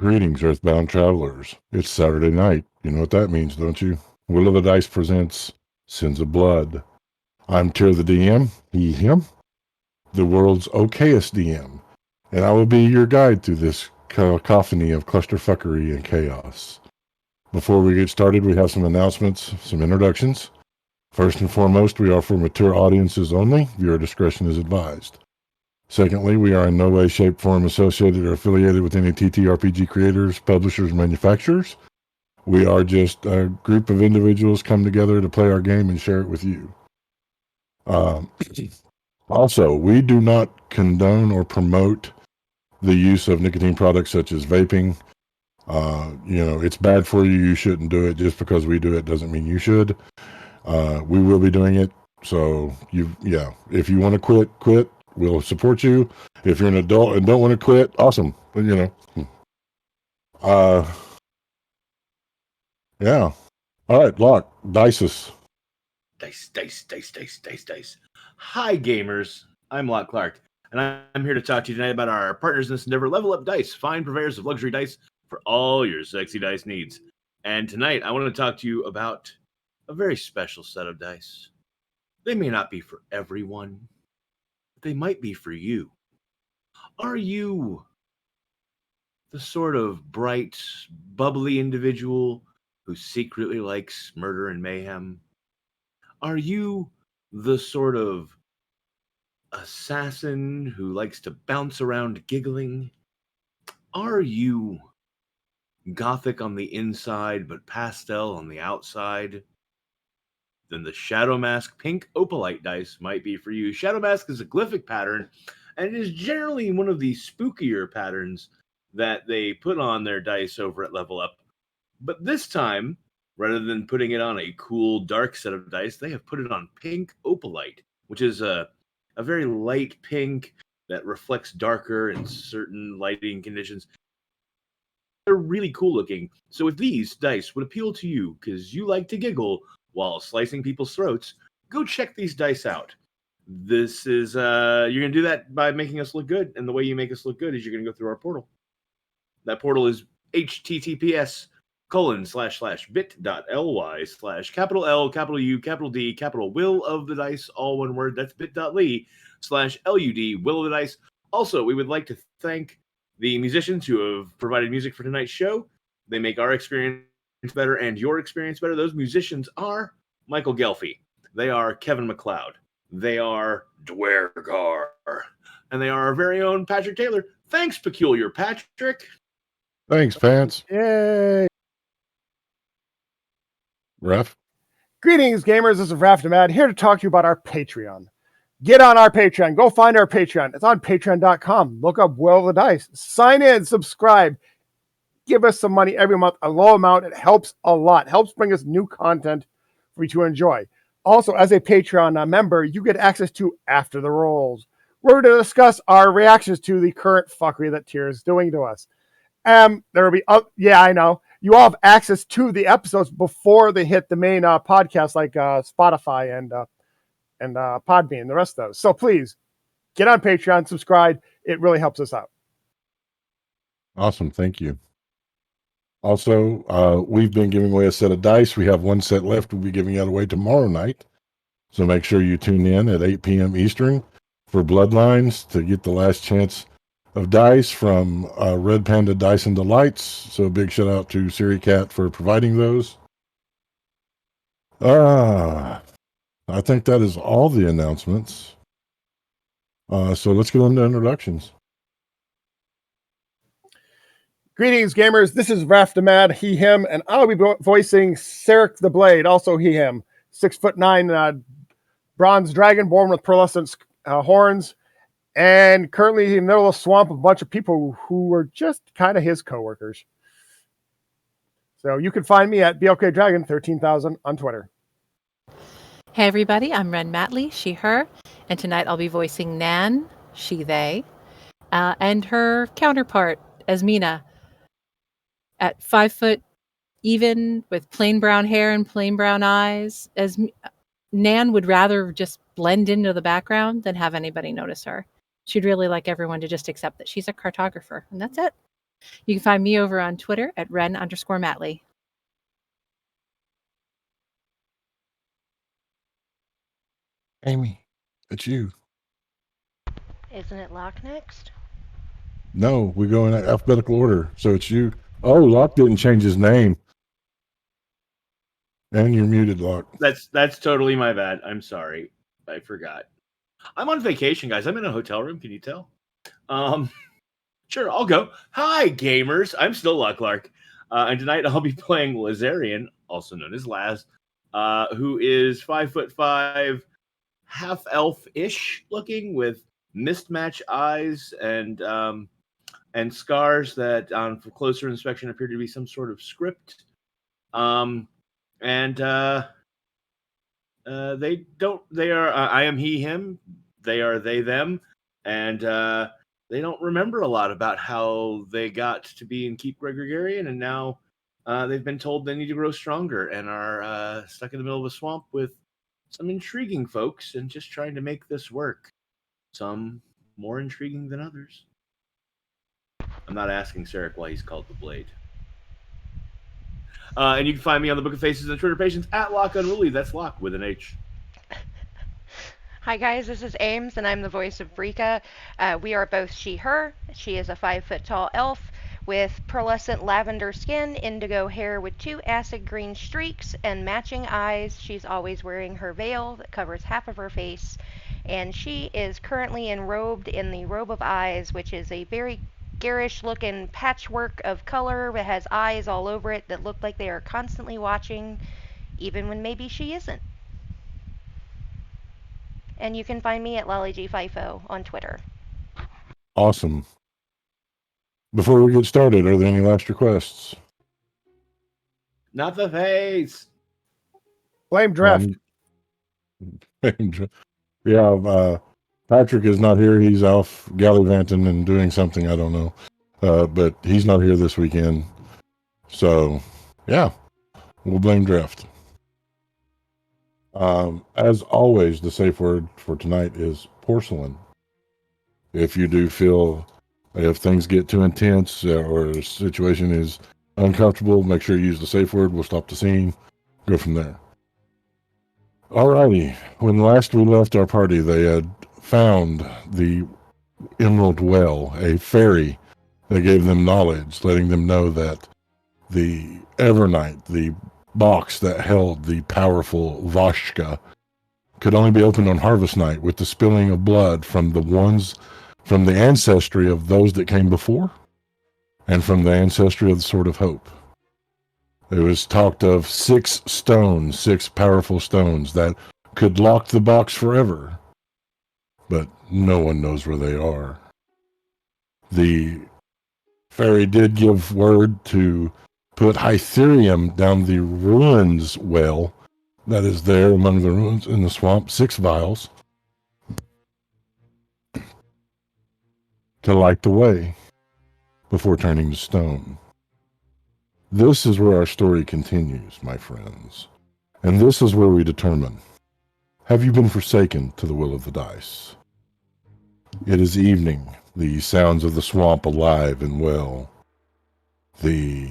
Greetings, Earthbound travelers. It's Saturday night. You know what that means, don't you? Will of the Dice presents Sins of Blood. I'm Tyr the DM, he, him, the world's okayest DM, and I will be your guide through this cacophony of clusterfuckery and chaos. Before we get started, we have some announcements, some introductions. First and foremost, we are for mature audiences only. Viewer discretion is advised. Secondly, we are in no way, shape, form associated or affiliated with any TTRPG creators, publishers, manufacturers. We are just a group of individuals come together to play our game and share it with you. Also, we do not condone or promote the use of nicotine products such as vaping. It's bad for you. You shouldn't do it. Just because we do it doesn't mean you should. We will be doing it. So if you want to quit. We'll support you. If you're an adult and don't want to quit, awesome. But, yeah. All right, Locke, Dices. Dice. Hi, gamers. I'm Locke Clark, and I'm here to talk to you tonight about our partners in this endeavor, Level Up Dice, fine purveyors of luxury dice for all your sexy dice needs. And tonight, I want to talk to you about a very special set of dice. They may not be for everyone. They might be for you. Are you the sort of bright, bubbly individual who secretly likes murder and mayhem? Are you the sort of assassin who likes to bounce around giggling? Are you gothic on the inside but pastel on the outside? Then the Shadow Mask Pink Opalite dice might be for you. Shadow Mask is a glyphic pattern, and it is generally one of the spookier patterns that they put on their dice over at Level Up. But this time, rather than putting it on a cool, dark set of dice, they have put it on Pink Opalite, which is a very light pink that reflects darker in certain lighting conditions. They're really cool looking. So if these dice would appeal to you because you like to giggle while slicing people's throats, go check these dice out. This is, you're going to do that by making us look good. And the way you make us look good is you're going to go through our portal. That portal is https://bit.ly/L, Will of the Dice, all one word. That's bit.ly/LUD, Will of the Dice. Also, we would like to thank the musicians who have provided music for tonight's show. They make our experience better and your experience better. Those musicians are Michael Gelfi. They are Kevin MacLeod. They are Dwergar. And they are our very own Patrick Taylor. Thanks, Peculiar Patrick. Thanks, Pants. Yay. Ref. Greetings, gamers. This is Raftamad here to talk to you about our Patreon. Get on our Patreon. Go find our Patreon. It's on patreon.com. Look up Will of the Dice. Sign in, subscribe. Give us some money every month, a low amount. It helps a lot. Helps bring us new content for you to enjoy. Also, as a Patreon member, you get access to After the Rolls. We're going to discuss our reactions to the current fuckery that Tyr is doing to us. There will be, I know. You all have access to the episodes before they hit the main podcast like Spotify and Podbean, the rest of those. So please, get on Patreon, subscribe. It really helps us out. Awesome. Thank you. Also, we've been giving away a set of dice. We have one set left. We'll be giving it away tomorrow night. So make sure you tune in at 8 p.m. Eastern for Bloodlines to get the last chance of dice from Red Panda Dice and Delights. So big shout out to Siri Cat for providing those. I think that is all the announcements. So let's go into introductions. Greetings, gamers. This is Raftamad, he, him, and I'll be voicing Sarek the Blade, also he, him. 6'9", bronze dragon born with pearlescent horns, and currently in the middle of a swamp, a bunch of people who were just kind of his coworkers. So you can find me at BLK Dragon 13,000 on Twitter. Hey everybody, I'm Ren Matley, she, her, and tonight I'll be voicing Nan, she, they, and her counterpart, Esmina, at 5 foot even, with plain brown hair and plain brown eyes. As Nan would rather just blend into the background than have anybody notice her. She'd really like everyone to just accept that she's a cartographer, and that's it. You can find me over on Twitter at Ren_Matley. Amy, it's you. Isn't it Locke next? No, we go in alphabetical order, so it's you. Oh, Locke didn't change his name. And you're muted, Locke. That's totally my bad. I'm sorry. I forgot. I'm on vacation, guys. I'm in a hotel room. Can you tell? Sure, I'll go. Hi, gamers. I'm still Locke Clark. And tonight I'll be playing Lazarian, also known as Laz, who is 5'5", half elf-ish looking, with mismatch eyes and scars that, on closer inspection, appear to be some sort of script. They don't. They are. I am he, him. They are they, them, and they don't remember a lot about how they got to be in Keep Gregorian, and now they've been told they need to grow stronger and are stuck in the middle of a swamp with some intriguing folks and just trying to make this work. Some more intriguing than others. I'm not asking Sarek why he's called the Blade. And you can find me on the Book of Faces and Twitter Patients at Locke Unruly. That's Locke with an H. Hi guys, this is Ames, and I'm the voice of Brika. We are both she, her. She is a 5-foot-tall elf with pearlescent lavender skin, indigo hair with 2 acid green streaks, and matching eyes. She's always wearing her veil that covers half of her face, and she is currently enrobed in the Robe of Eyes, which is a very garish looking patchwork of color that has eyes all over it that look like they are constantly watching, even when maybe she isn't. And you can find me at LollyG5O on Twitter. Awesome. Before we get started, are there any last requests? Not the face. Blame draft. Yeah, Patrick is not here. He's off gallivanting and doing something, I don't know. But he's not here this weekend. So, yeah, we'll blame draft. As always, the safe word for tonight is porcelain. If you do feel, if things get too intense or the situation is uncomfortable, make sure you use the safe word. We'll stop the scene, go from there. Alrighty, when last we left our party, they had found the Emerald Well, a fairy that gave them knowledge, letting them know that the Evernight, the box that held the powerful Vashka, could only be opened on Harvest Night with the spilling of blood from the ancestry of those that came before, and from the ancestry of the Sword of Hope. It was talked of 6 stones, 6 powerful stones that could lock the box forever, but no one knows where they are. The fairy did give word to put Hytherium down the ruins well that is there among the ruins in the swamp, 6 vials, to light the way before turning to stone. This is where our story continues, my friends, and this is where we determine, have you been forsaken to the will of the dice? It is evening, the sounds of the swamp alive and well, the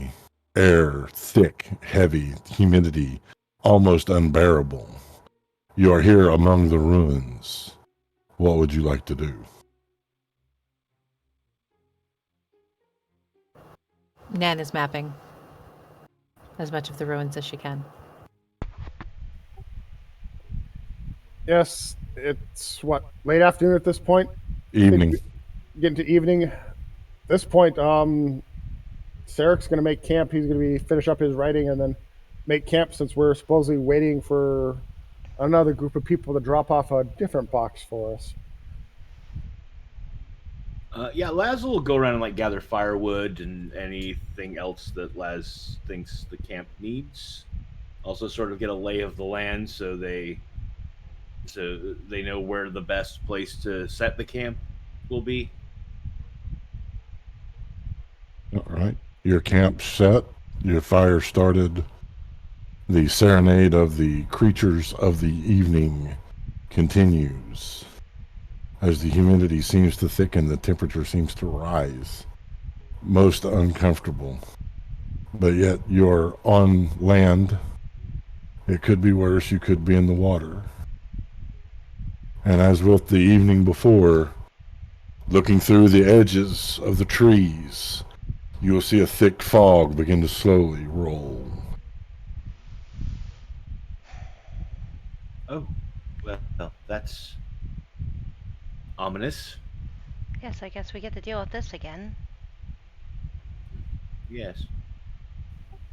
air thick, heavy, humidity almost unbearable. You are here among the ruins. What would you like to do? Nan is mapping as much of the ruins as she can. Yes, it's what, late afternoon at this point? Evening. Getting to evening. At this point, Sarek's going to make camp. He's going to finish up his writing and then make camp, since we're supposedly waiting for another group of people to drop off a different box for us. Yeah, Laz will go around and gather firewood and anything else that Laz thinks the camp needs. Also, sort of get a lay of the land so they know where the best place to set the camp will be. All right. Your camp set, your fire started, the serenade of the creatures of the evening continues. As the humidity seems to thicken, the temperature seems to rise. most uncomfortable. But yet you're on land. It could be worse. You could be in the water. And as with the evening before, looking through the edges of the trees, you will see a thick fog begin to slowly roll. Oh, well, that's ominous. Yes, I guess we get to deal with this again. Yes.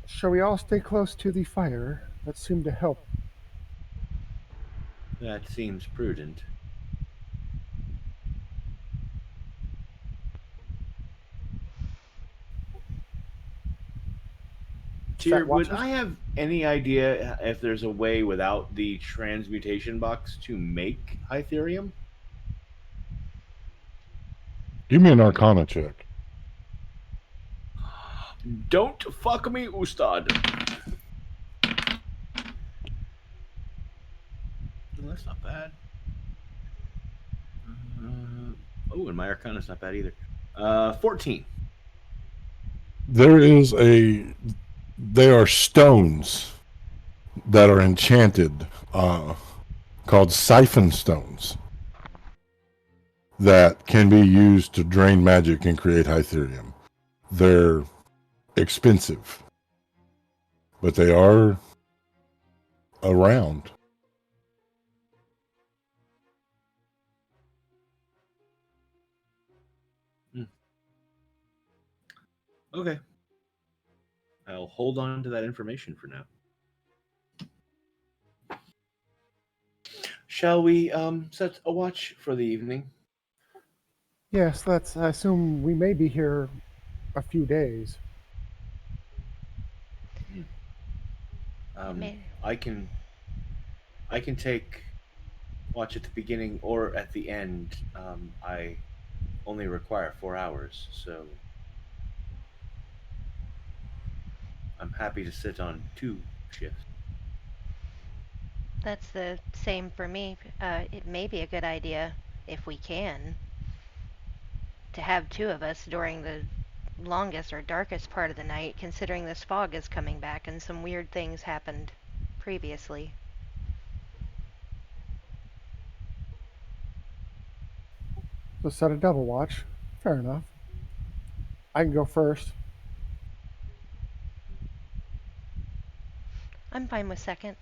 Shall we all stay close to the fire? That seemed to help. That seems prudent. Tyr, Set would watches? I have any idea if there's a way without the transmutation box to make Hytherium? Give me an Arcana check. Don't fuck me, Ustad. Well, that's not bad. And my Arcana's not bad either. 14. They are stones that are enchanted, called siphon stones, that can be used to drain magic and create Hytherium. They're expensive, but they are around. Okay. I'll hold on to that information for now. Shall we set a watch for the evening? Yes, I assume we may be here a few days. I can take watch at the beginning or at the end. I only require 4 hours, so I'm happy to sit on 2 shifts. That's the same for me. It may be a good idea, if we can, to have 2 of us during the longest or darkest part of the night, considering this fog is coming back and some weird things happened previously. So set a double watch. Fair enough. I can go first. I'm fine with second.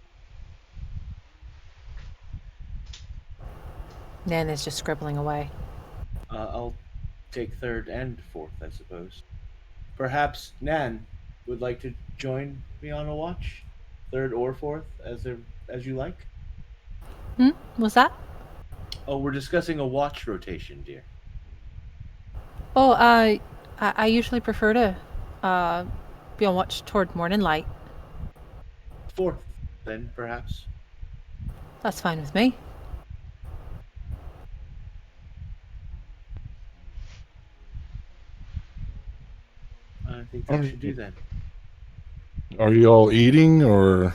Nan is just scribbling away. I'll take third and fourth, I suppose. Perhaps Nan would like to join me on a watch, third or fourth, as you like. What's that? Oh, we're discussing a watch rotation, dear. Oh, I usually prefer to be on watch toward morning light. Fourth, then perhaps. That's fine with me. I think that should do that. Are you all eating, or?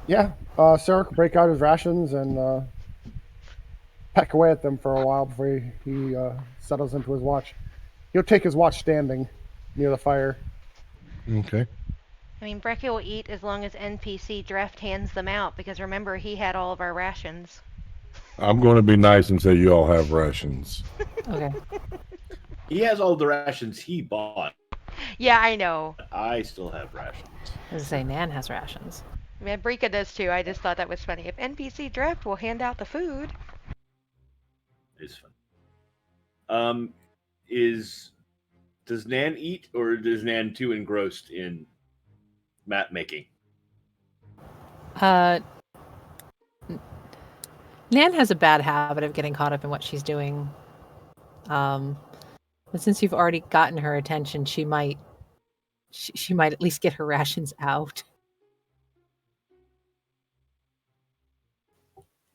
Yeah, Sarah can break out his rations and peck away at them for a while before he settles into his watch. He'll take his watch standing near the fire. Okay. I mean, Breccia will eat as long as NPC Dreft hands them out, because remember, he had all of our rations. I'm going to be nice and say you all have rations. Okay. He has all the rations he bought. Yeah, I know. I still have rations. As I say, Nan has rations. I mean, Brika does too. I just thought that was funny. If NPC Dreft will hand out the food. It's fun. Does Nan eat, or is Nan too engrossed in map making? Nan has a bad habit of getting caught up in what she's doing. But since you've already gotten her attention, she might at least get her rations out.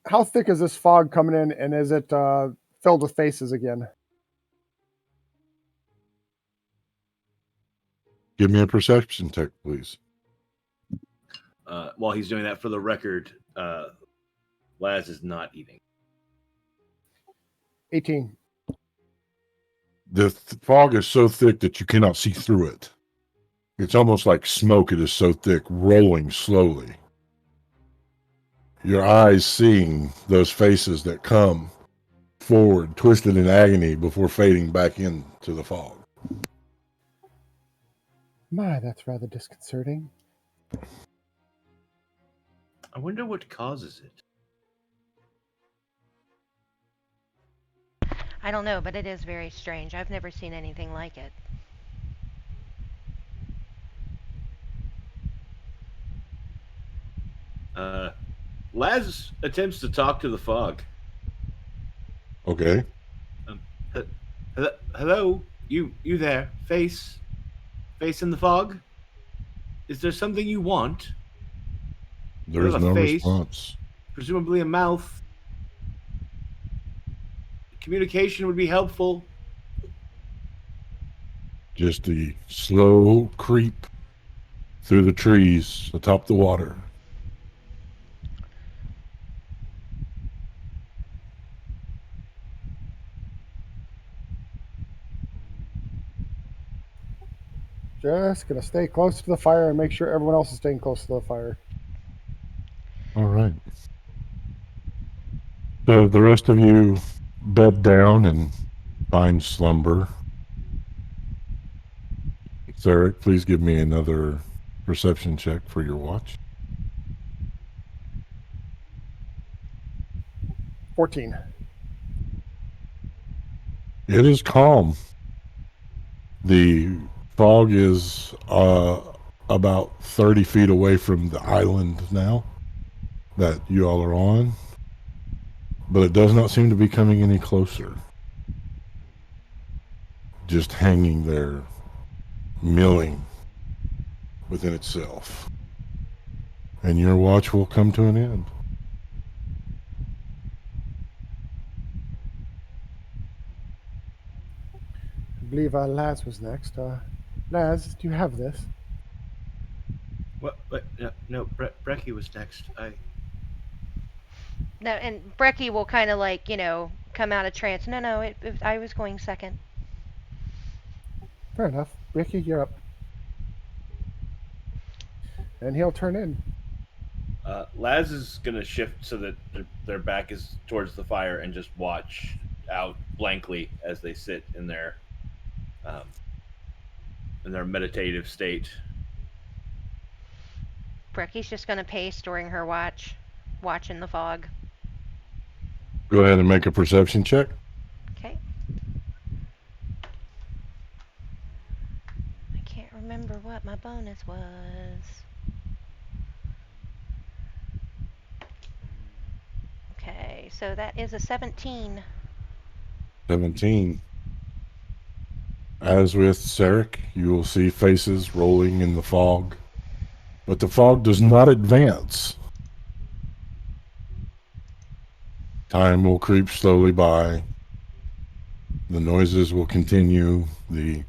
How thick is this fog coming in, and is it filled with faces again? Give me a perception check, please. While he's doing that, for the record, Laz is not eating. 18. The fog is so thick that you cannot see through it. It's almost like smoke. It is so thick, rolling slowly. Your eyes seeing those faces that come forward, twisted in agony before fading back into the fog. My, that's rather disconcerting. I wonder what causes it. I don't know, but it is very strange. I've never seen anything like it. Laz attempts to talk to the fog. Okay. Hello, you there? Face in the fog. Is there something you want? There is have a no face. response. Presumably a mouth. Communication would be helpful. Just the slow creep through the trees atop the water. Just gonna stay close to the fire and make sure everyone else is staying close to the fire. All right. So the rest of you bed down and find slumber. Zarek, please give me another perception check for your watch. 14. It is calm. The fog is about 30 feet away from the island now that you all are on, but it does not seem to be coming any closer. Just hanging there, milling within itself. And your watch will come to an end. I believe Laz was next. Laz, do you have this? What? No. Brecky was next. No, and Brecky will kind of like, come out of trance. No, I was going second. Fair enough. Ricky, you're up. And he'll turn in. Laz is gonna shift so that their back is towards the fire and just watch out blankly as they sit in their meditative state. Brecky's just gonna pace during her watch, watching the fog. Go ahead and make a perception check. Okay. I can't remember what my bonus was. Okay, so that is a 17. 17. As with Zarek, you will see faces rolling in the fog, but the fog does not advance. Time will creep slowly by. The noises will continue. The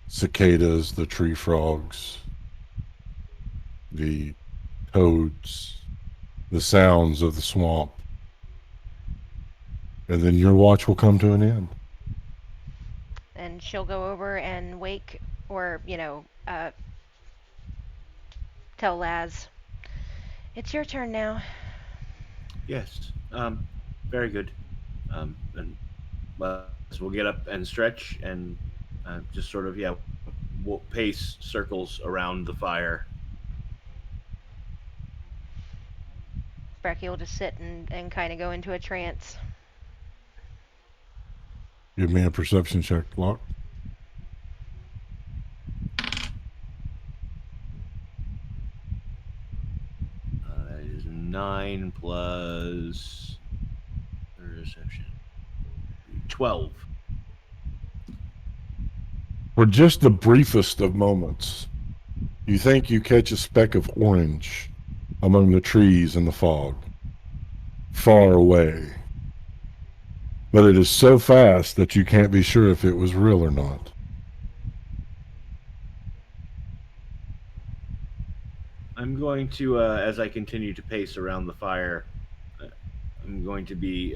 cicadas, the tree frogs, the toads, the sounds of the swamp. And then your watch will come to an end. And she'll go over and wake, or, tell Laz, it's your turn now. Yes. Very good. And we'll get up and stretch and just sort of, we'll pace circles around the fire. Brecky will just sit and kind of go into a trance. Give me a perception check, Locke. That is 9 plus perception. 12. For just the briefest of moments, you think you catch a speck of orange among the trees in the fog, far away. But it is so fast that you can't be sure if it was real or not. I'm going to, as I continue to pace around the fire, I'm going to be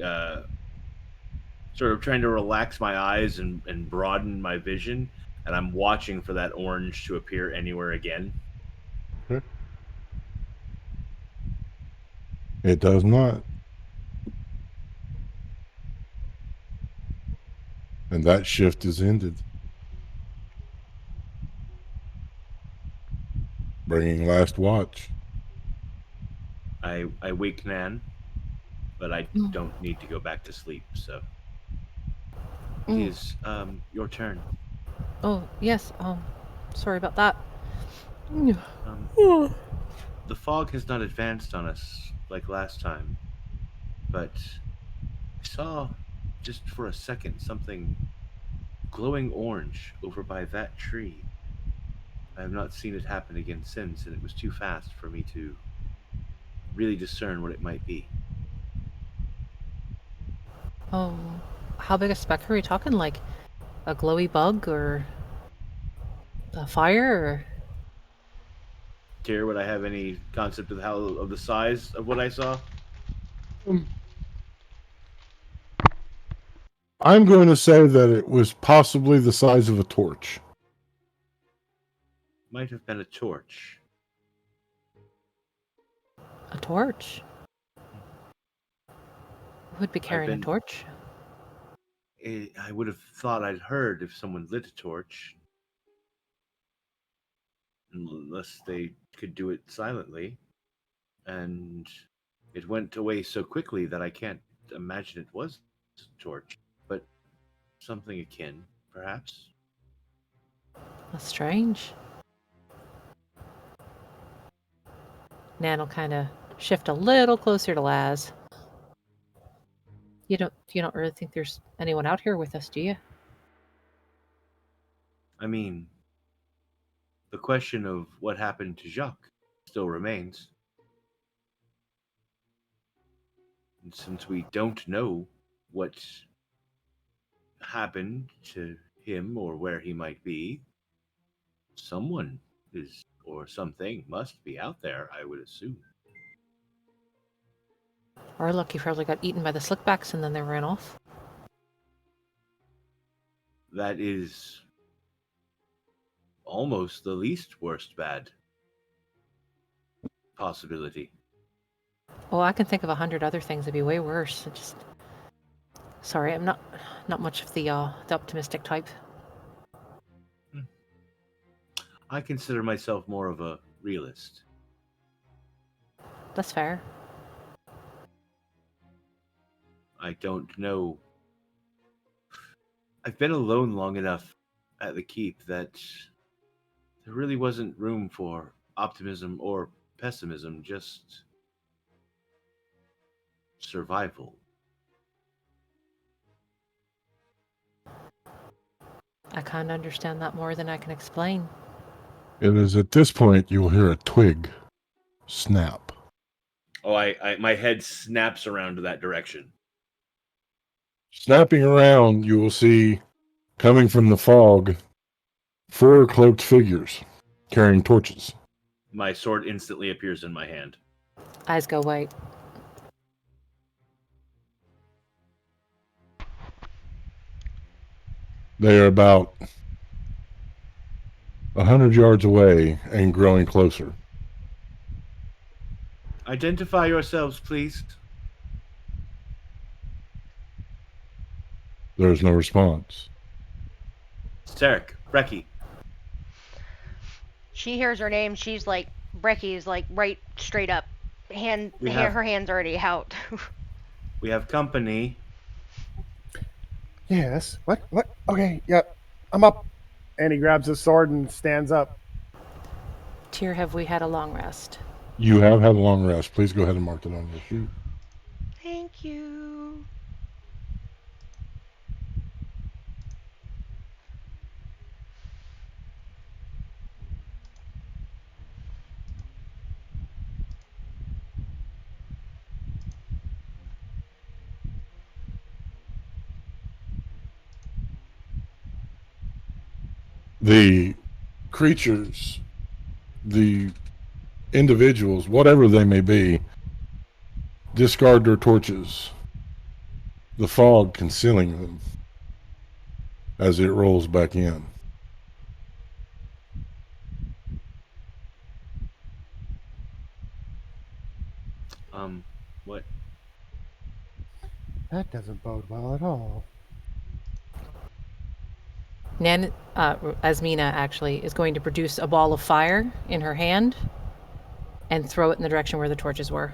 sort of trying to relax my eyes and broaden my vision, and I'm watching for that orange to appear anywhere again. Okay. It does not. And that shift is ended. Bringing last watch. I wake Nan, but I don't need to go back to sleep, so it is your turn. Oh, yes. Sorry about that. The fog has not advanced on us like last time, but I saw just for a second something glowing orange over by that tree. I have not seen it happen again since, and it was too fast for me to really discern what it might be. How big a speck are we talking? Like a glowy bug or a fire? Or... Tyr, would I have any concept of the size of what I saw? I'm going to say that it was possibly the size of a torch. Might have been a torch. A torch? Who would be carrying a torch? I would have thought I'd heard if someone lit a torch. Unless they could do it silently. And it went away so quickly that I can't imagine it was a torch. But something akin, perhaps. That's strange. Nan will kind of shift a little closer to Laz. You don't really think there's anyone out here with us, do you? I mean, the question of what happened to Jacques still remains. And since we don't know what happened to him or where he might be, someone is or something must be out there, I would assume. Or look, he probably got eaten by the slickbacks and then they ran off. That is almost the least worst bad possibility. Oh, I can think of 100 other things that'd be way worse. Sorry, I'm not much of the optimistic type. I consider myself more of a realist. That's fair. I don't know. I've been alone long enough at the keep that there really wasn't room for optimism or pessimism, just survival. I kind of understand that more than I can explain. It is at this point you will hear a twig snap. Oh, my head snaps around to that direction. Snapping around, you will see, coming from the fog, 4 cloaked figures carrying torches. My sword instantly appears in my hand. Eyes go white. They are about 100 yards away and growing closer. Identify yourselves, please. There is no response. Tarek, Brecky. She hears her name. She's like, Brecky's like right straight up. Her hand's already out. We have company. Yes. What? Okay, yep. I'm up. And he grabs his sword and stands up. Tyr, have we had a long rest? You have had a long rest. Please go ahead and mark it on your sheet. Thank you. The creatures, the individuals, whatever they may be, discard their torches. the fog concealing them as it rolls back in. What? That doesn't bode well at all. Nan, Asmina actually is going to produce a ball of fire in her hand and throw it in the direction where the torches were.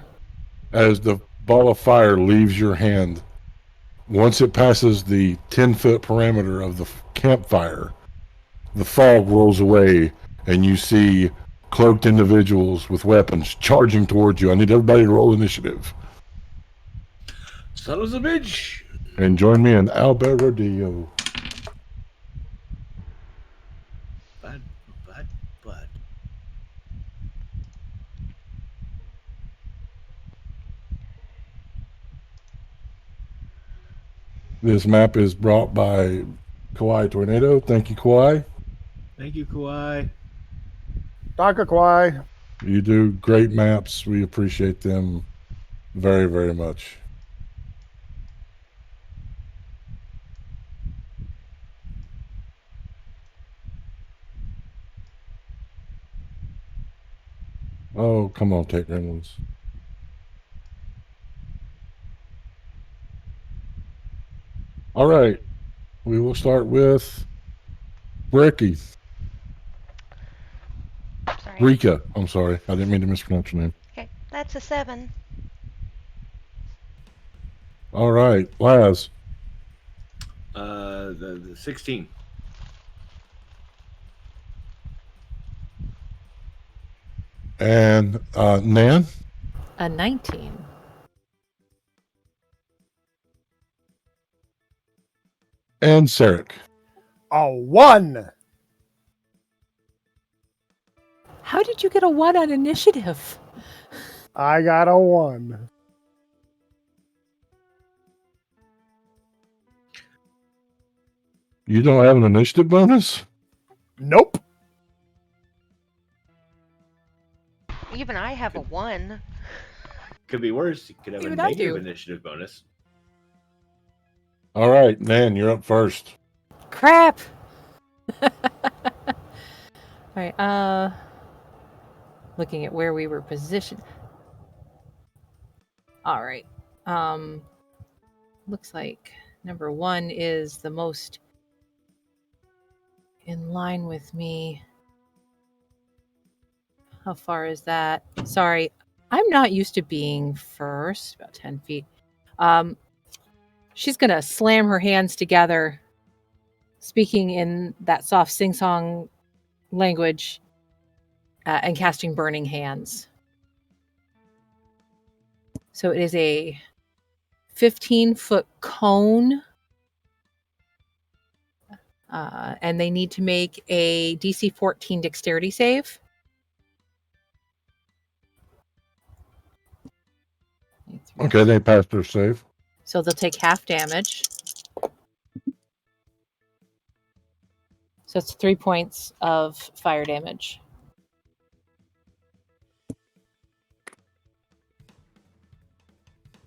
As the ball of fire leaves your hand, once it passes the 10-foot parameter of the campfire, the fog rolls away and you see cloaked individuals with weapons charging towards you. I need everybody to roll initiative. Son of a bitch! And join me in Alberodillo. Bud. This map is brought by Kauai Tornado. Thank you, Kauai. Thank you, Kauai. Dr. Kwai. You do great maps. We appreciate them very, very much. Oh, come on, Take Gremlins. All right. We will start with Ricky. Sorry. Rika. I'm sorry. I didn't mean to mispronounce your name. Okay, that's a 7. All right. Laz. The 16. And Nan. A 19. And Sarek. A 1. How did you get a 1 on initiative? I got a 1. You don't have an initiative bonus? Nope. Even I have a 1. Could be worse. You could have Even a I negative do. initiative bonus. All right, Nan, you're up first. Crap! Alright, looking at where we were positioned. Alright. Looks like number 1 is the most in line with me. How far is that? Sorry, I'm not used to being first. About 10 feet. She's gonna slam her hands together, speaking in that soft sing-song language, and casting Burning Hands. So it is a 15-foot cone, and they need to make a DC 14 dexterity save. Okay, they passed their save. So they'll take half damage. So it's 3 points of fire damage.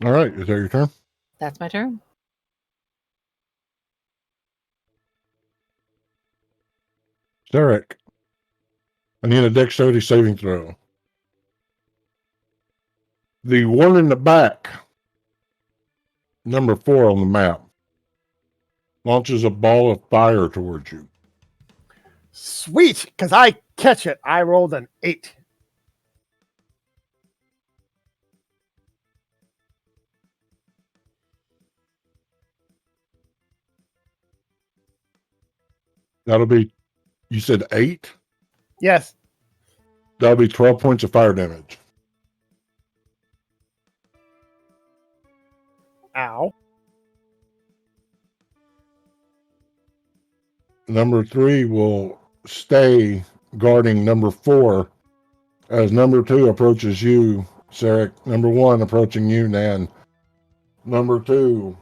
All right, is that your turn? That's my turn. Sarek. I need a dexterity saving throw. The one in the back, number 4 on the map, launches a ball of fire towards you. Sweet, because I catch it. I rolled an 8. That'll be, you said 8? Yes. That'll be 12 points of fire damage. Ow. Number 3 will stay guarding number 4 as number 2 approaches you, Sarek. Number 1 approaching you, Nan. Number 2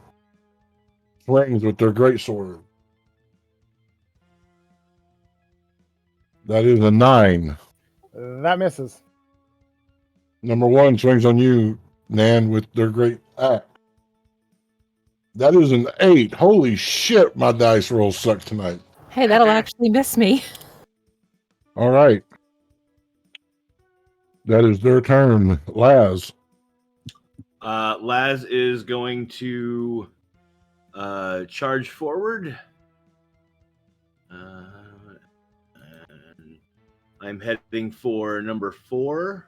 swings with their greatsword. That is a 9. That misses. Number 1 swings on you, Nan, with their great axe. That is an 8. Holy shit, my dice rolls suck tonight. Hey, that'll actually miss me. All right. That is their turn. Laz. Laz is going to charge forward. And I'm heading for number 4.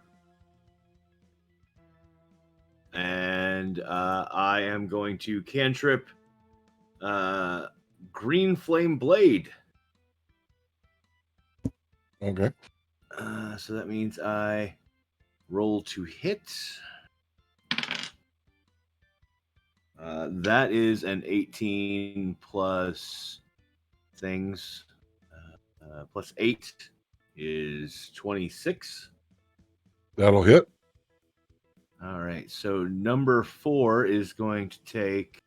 And I am going to cantrip Green Flame Blade. Okay. So that means I roll to hit. That is an 18 plus things. Plus 8 is 26. That'll hit. All right. So number 4 is going to take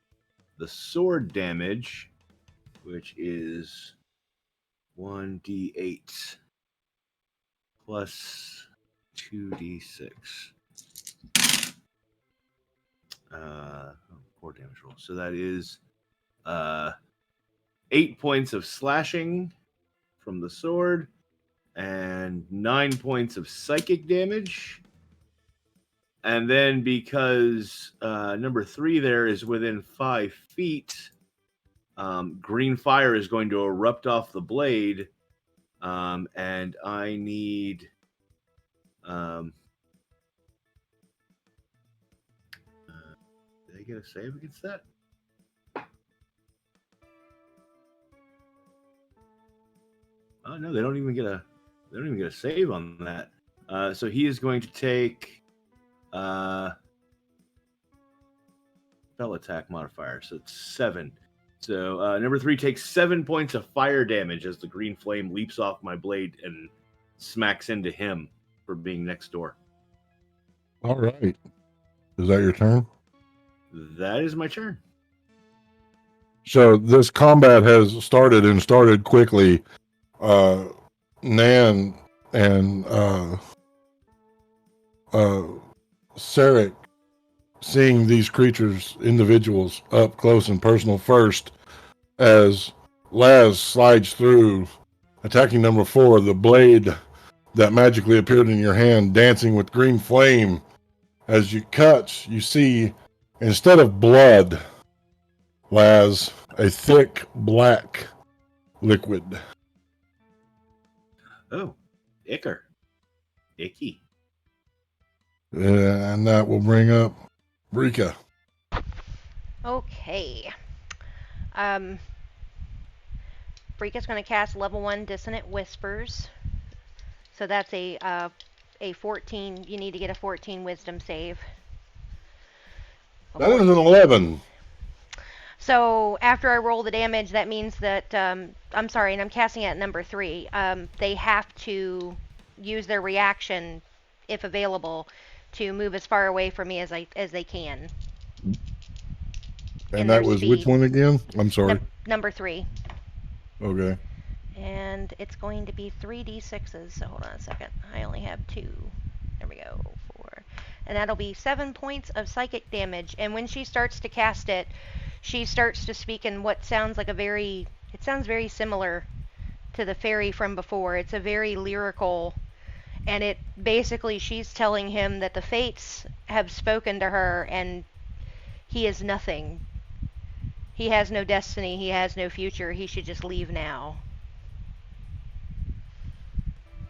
the sword damage, which is 1d8 plus 2d6. 4 damage roll. So that is 8 points of slashing from the sword and 9 points of psychic damage. And then because number 3 there is within 5 feet, green fire is going to erupt off the blade. And I need did I get a save against that? Oh no, they don't even get a save on that. So he is going to take spell attack modifier, so it's 7. So number 3 takes 7 points of fire damage as the green flame leaps off my blade and smacks into him for being next door. All right. Is that your turn? That is my turn. So this combat has started quickly. Nan and Sarek, seeing these creatures, individuals, up close and personal first, as Laz slides through, attacking number 4, the blade that magically appeared in your hand, dancing with green flame. As you cut, you see, instead of blood, Laz, a thick black liquid. Oh, Icky. And that will bring up Rika. Okay. Brika's going to cast level 1 Dissonant Whispers. So that's a 14. You need to get a 14 Wisdom save. That is an 11. So after I roll the damage, that means that I'm sorry, and I'm casting it at number 3. They have to use their reaction, if available, to move as far away from me as they can. And that was which one again? I'm sorry. Number 3. Okay. And it's going to be 3d6s. So hold on a second. I only have 2. There we go. 4. And that'll be 7 points of psychic damage. And when she starts to cast it, she starts to speak in what sounds like it sounds very similar to the fairy from before. It's a very lyrical, and it basically, she's telling him that the fates have spoken to her and he is nothing. He has no destiny, he has no future, he should just leave now.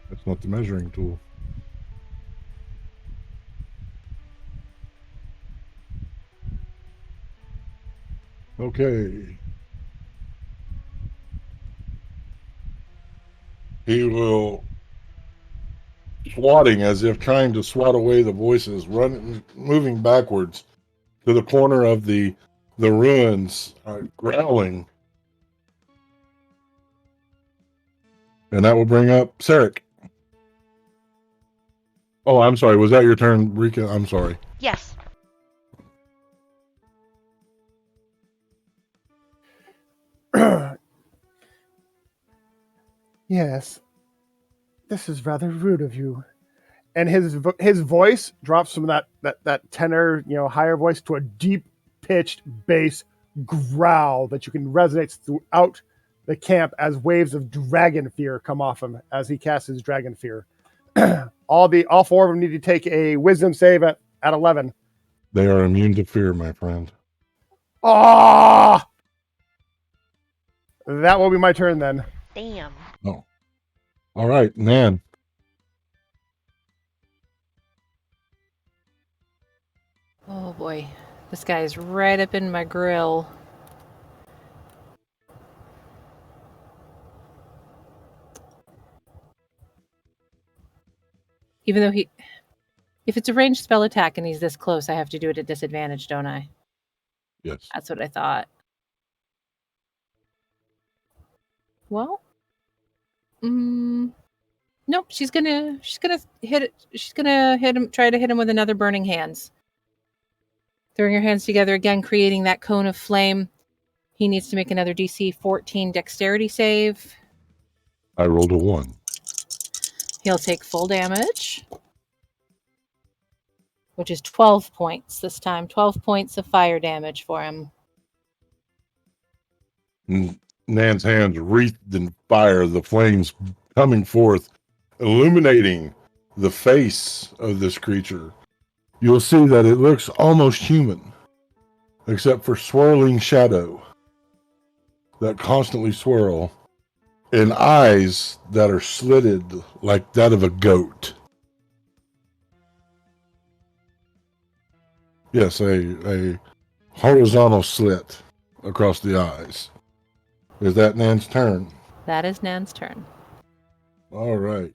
That's not the measuring tool. Okay. He will, swatting as if trying to swat away the voices, moving backwards to the corner of the ruins, growling. And that will bring up Sarek. Oh, I'm sorry. Was that your turn, Rika? I'm sorry. Yes. Yes, this is rather rude of you. And his voice drops from that tenor, higher voice to a deep pitched bass growl that you can resonate throughout the camp as waves of dragon fear come off him as he casts his dragon fear. all 4 of them need to take a wisdom save at 11. They are immune to fear, my friend. Ah! That will be my turn then. Damn. Oh. All right, Nan. Oh boy. This guy's right up in my grill. Even though if it's a ranged spell attack and he's this close, I have to do it at disadvantage, don't I? Yes. That's what I thought. Well, nope. She's gonna hit it. She's gonna hit him. Try to hit him with another burning hands. Throwing her hands together again, creating that cone of flame. He needs to make another DC 14 dexterity save. I rolled a 1. He'll take full damage, which is 12 points this time. 12 points of fire damage for him. Nan's hands wreathed in fire, the flames coming forth, illuminating the face of this creature. You'll see that it looks almost human, except for swirling shadow that constantly swirl, and eyes that are slitted like that of a goat. Yes, a horizontal slit across the eyes. Is that Nan's turn? That is Nan's turn. All right.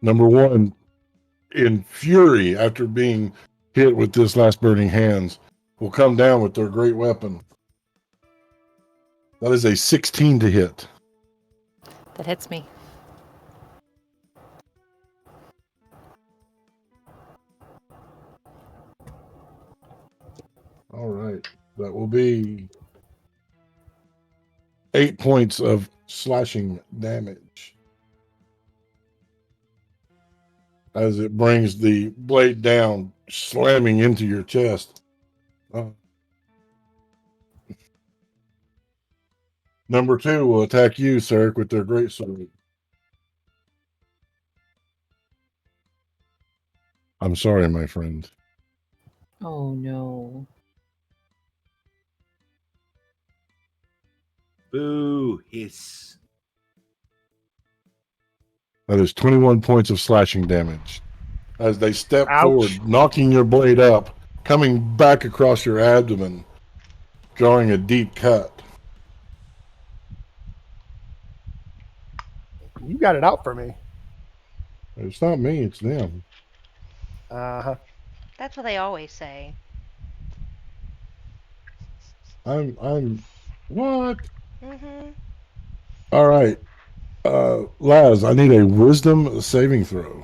Number 1, in fury after being hit with this last burning hands, will come down with their great weapon. That is a 16 to hit. That hits me. All right. That will be 8 points of slashing damage as it brings the blade down, slamming into your chest. Number 2 will attack you, Sarek, with their greatsword. I'm sorry, my friend. Oh no. Boo, hiss. That is 21 points of slashing damage as they step Ouch. forward, knocking your blade up, coming back across your abdomen, drawing a deep cut. You got it out for me. It's not me, it's them. Uh-huh. That's what they always say. I'm what? Mm-hmm. All right. Laz, I need a wisdom saving throw.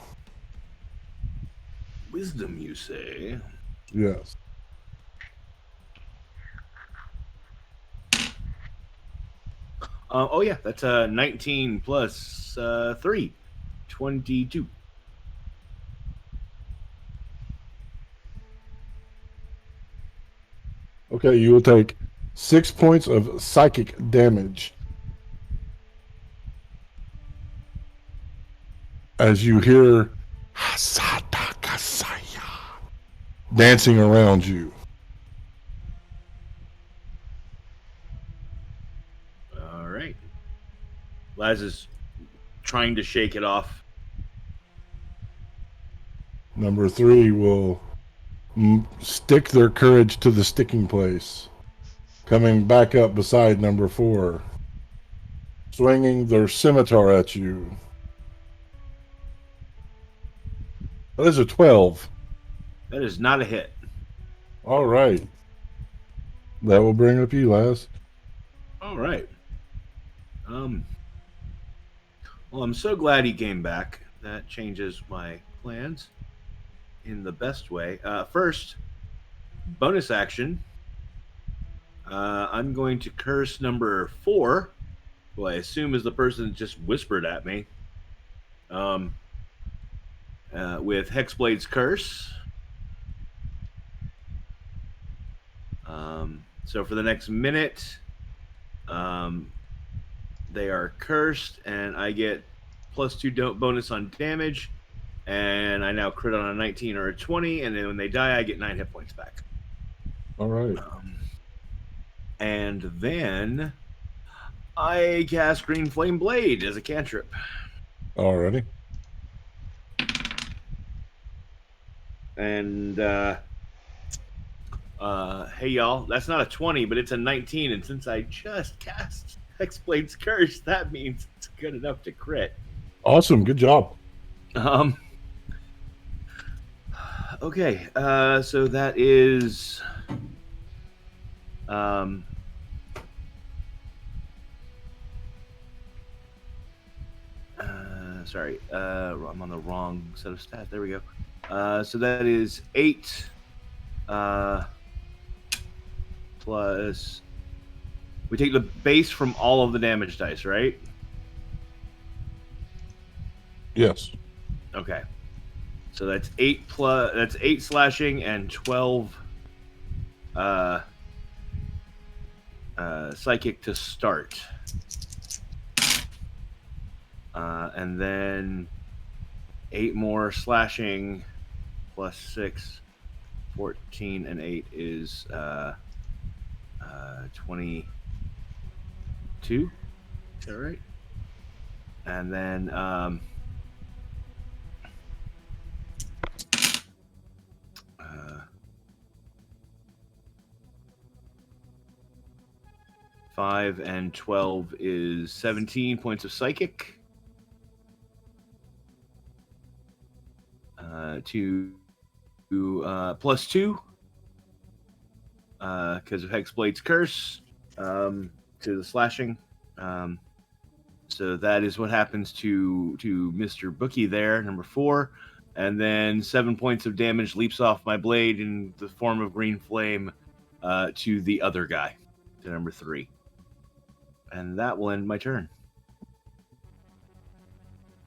Wisdom, you say? Yes. Oh yeah, that's 19 plus 3, 22. Okay, you will take 6 points of psychic damage as you hear Hasata Kasaya dancing around you. All right. Laz is trying to shake it off. Number 3 will stick their courage to the sticking place, coming back up beside number 4, swinging their scimitar at you. That is a 12. That is not a hit. All right. That will bring up you, Laz. All right. Well, I'm so glad he came back. That changes my plans in the best way. First, bonus action. I'm going to curse number 4, who I assume is the person that just whispered at me. With Hexblade's Curse. So for the next minute, they are cursed, and I get +2 bonus on damage, and I now crit on a 19 or a 20, and then when they die, I get 9 hit points back. All right. And then I cast Green Flame Blade as a cantrip. Alrighty. And hey y'all, that's not a 20, but it's a 19, and since I just cast Hexblade's Curse, that means it's good enough to crit. Awesome. Good job. Okay, so that is sorry, I'm on the wrong set of stats. There we go. So that is 8 plus. We take the base from all of the damage dice, right? Yes. Okay. So that's 8 plus. That's 8 slashing and 12 psychic to start. And then 8 more slashing plus 6, 14, and 8 is 22. Is that right? And then 5 and 12 is 17 points of psychic. Plus 2 because of Hexblade's Curse to the slashing. So that is what happens to Mr. Bookie there, number 4. And then 7 points of damage leaps off my blade in the form of green flame to the other guy, to number 3. And that will end my turn.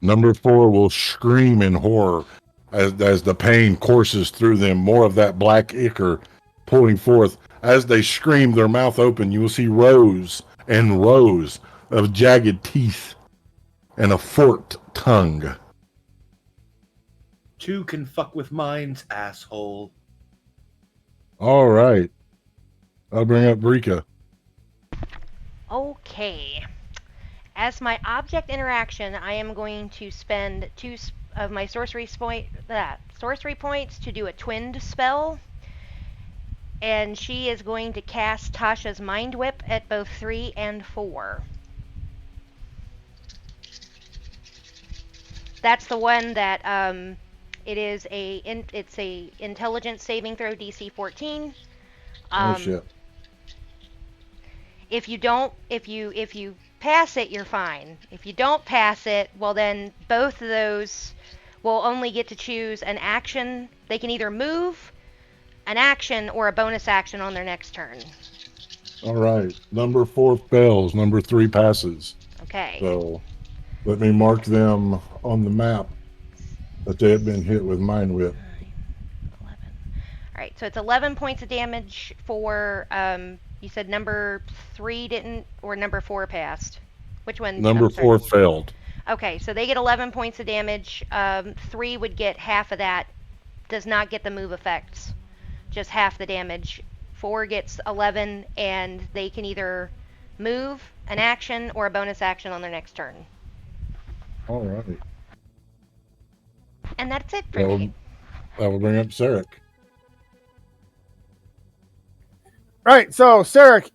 Number 4 will scream in horror as the pain courses through them. More of that black ichor pulling forth. As they scream, their mouth open, you will see rows and rows of jagged teeth and a forked tongue. 2 can fuck with minds, asshole. All right. I'll bring up Brika. Okay. As my object interaction, I am going to spend 2 of my sorcery points to do a twinned spell. And she is going to cast Tasha's Mind Whip at both 3 and 4. That's the one that it's a intelligence saving throw, DC 14. Oh shit. If you pass it, you're fine. If you don't pass it, well then both of those will only get to choose an action. They can either move, an action, or a bonus action on their next turn. All right. Number 4 fails. Number 3 passes. Okay. So let me mark them on the map that they have been hit with Mind Whip. 11. All right, so it's 11 points of damage for, you said number 3 didn't, or number 4 passed? Which one? Number 4 failed. Okay, so they get 11 points of damage. 3 would get half of that. Does not get the move effects. Just half the damage. 4 gets 11, and they can either move, an action, or a bonus action on their next turn. All right. And that's it for me. I will bring up Sarek. Right, so Sarek,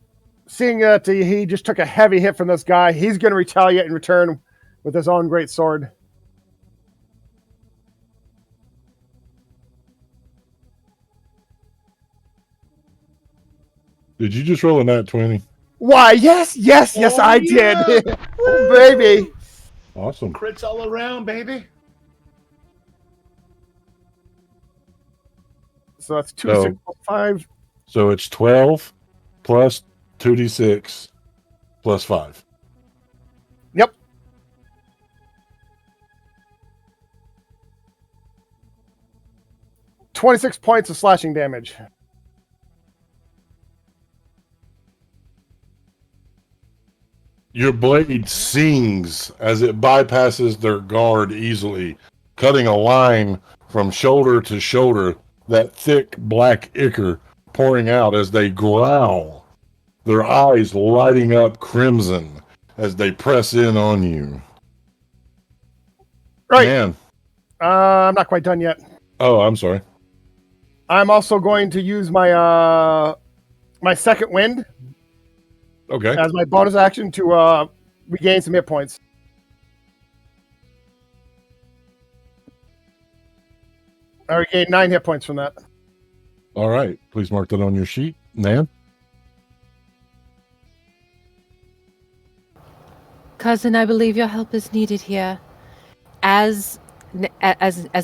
seeing that he just took a heavy hit from this guy, he's going to retaliate in return with his own great sword. Did you just roll a nat 20? Why, yes, I did. Oh, baby. Awesome. Crits all around, baby. So that's 2, 6, 5. So it's 12 plus 2d6 plus 5. Yep. $26 points of slashing damage. Your blade sings as it bypasses their guard easily, cutting a line from shoulder to shoulder, that thick black ichor pouring out as they growl, their eyes lighting up crimson as they press in on you. Right. Man. I'm not quite done yet. Oh, I'm sorry. I'm also going to use my my second wind Okay. as my bonus action to regain some hit points. I regained 9 hit points from that. All right. Please mark that on your sheet, Nan. Cousin, I believe your help is needed here. As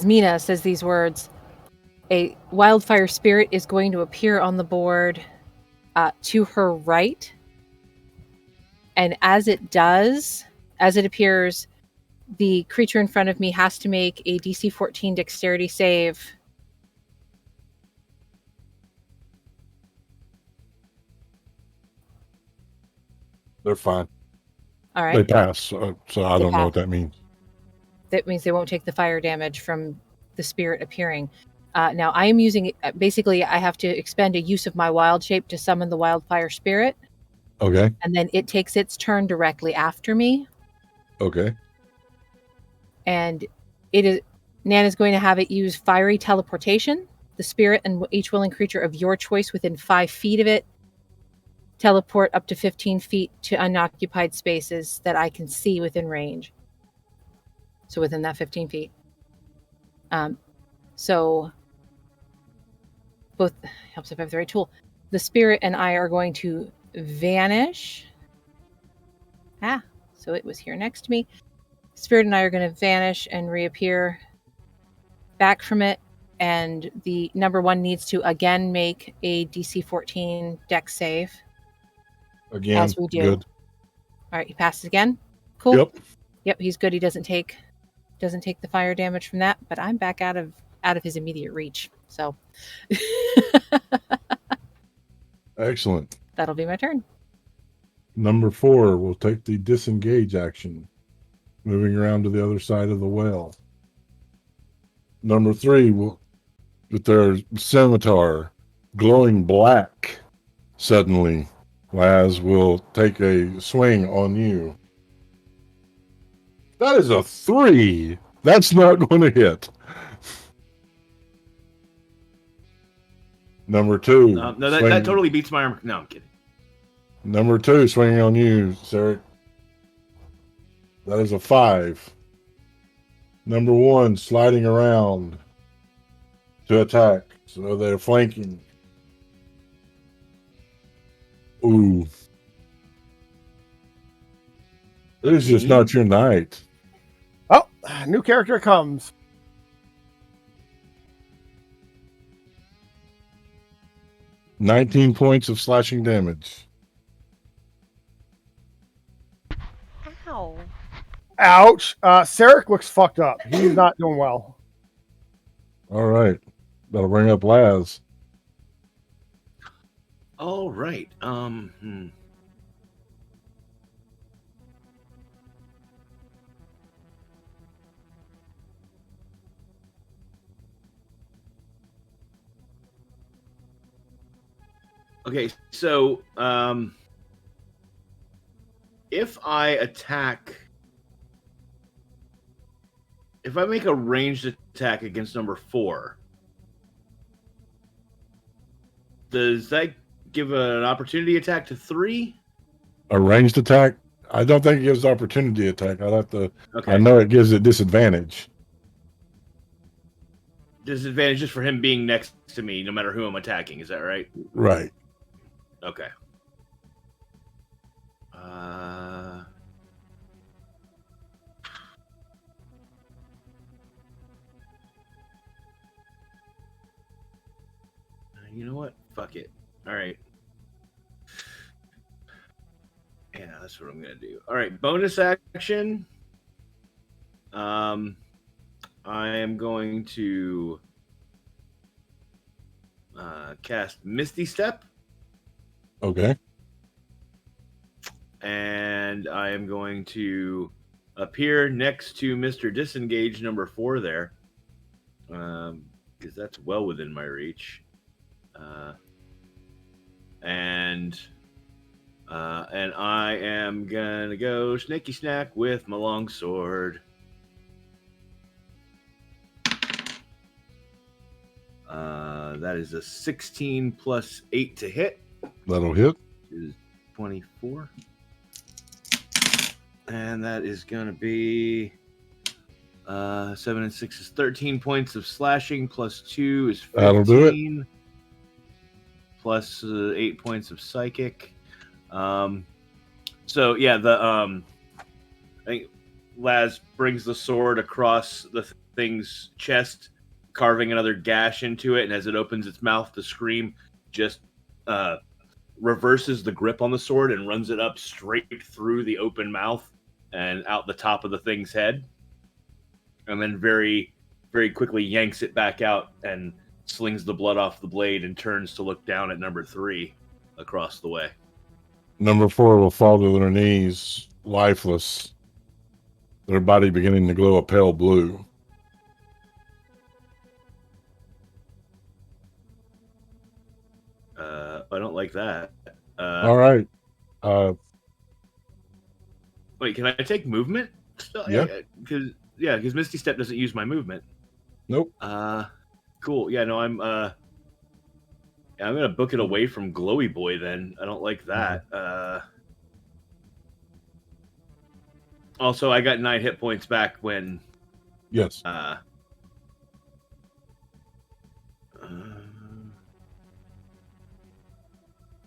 Mina says these words, a wildfire spirit is going to appear on the board to her right. And as it appears, the creature in front of me has to make a DC 14 dexterity save. They're fine. All right. They pass, so I don't know what that means. That means they won't take the fire damage from the spirit appearing. Now, I am using, basically, I have to expend a use of my wild shape to summon the wildfire spirit. Okay. And then it takes its turn directly after me. Okay. And Nan is going to have it use fiery teleportation. The spirit and each willing creature of your choice within 5 feet of it teleport up to 15 feet to unoccupied spaces that I can see within range. So within that 15 feet. So both helps if I have the right tool. The spirit and I are going to vanish. So it was here next to me. Spirit and I are going to vanish and reappear back from it. And the number 1 needs to again make a DC 14 dex save. Again, as we do. Good. All right, he passes again. Cool. Yep, he's good. He doesn't take the fire damage from that, but I'm back out of his immediate reach. So Excellent. that'll be my turn. Number 4 will take the disengage action, moving around to the other side of the well. Number 3 will, with their scimitar glowing black, suddenly, Laz will take a swing on you. That is a 3. That's not going to hit. Number 2. No, that totally beats my armor. No, I'm kidding. Number 2 swinging on you, Sarek. That is a 5. Number 1 sliding around to attack. So they're flanking. Ooh. This is just not your night. Oh, new character comes. $19 points of slashing damage. Ow. Ouch. Sarek looks fucked up. He's not doing well. All right. That'll bring up Laz. All right. Okay, so if I make a ranged attack against number 4, does that give an opportunity attack to 3? A ranged attack? I don't think it gives opportunity attack. I'll have to. Okay. I know it gives it disadvantage. Disadvantage just for him being next to me, no matter who I'm attacking. Is that right? Right. Okay. You know what? Fuck it. All right. Yeah, that's what I'm gonna do. All right, bonus action. I am going to cast Misty Step. Okay. and I am going to appear next to Mr. Disengage number 4 there, because that's well within my reach. And I am gonna go snaky snack with my long sword. That is a 16 plus 8 to hit. That'll hit. Is 24. And that is going to be 7 and 6 is 13 points of slashing, plus 2 is 15. That'll do it. Plus 8 points of psychic. So yeah, I think Laz brings the sword across the thing's chest, carving another gash into it, and as it opens its mouth to scream, just reverses the grip on the sword and runs it up straight through the open mouth and out the top of the thing's head, and then very, very quickly yanks it back out and slings the blood off the blade and turns to look down at number 3 across the way. Number 4 will fall to their knees, lifeless, their body beginning to glow a pale blue. I don't like that. All right. Wait, can I take movement? Yeah. Because Misty Step doesn't use my movement. Nope. Cool. Yeah, no, I'm gonna book it away from Glowy Boy then. I don't like that. Also, I got 9 hit points back when. Yes.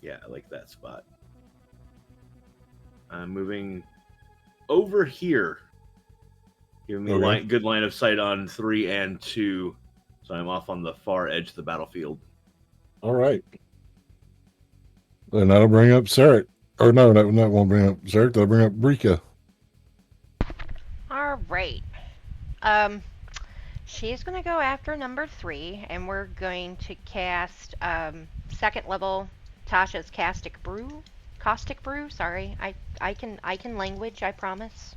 Yeah, I like that spot. I'm moving over here. Giving me Okay. good line of sight on 3 and 2. So I'm off on the far edge of the battlefield. All right. Then that'll bring up Sarek. Or no, that won't bring up Sarek. That'll bring up Brika. All right. She's going to go after number 3, and we're going to cast second level Tasha's Caustic Brew. Sorry, I can language. I promise.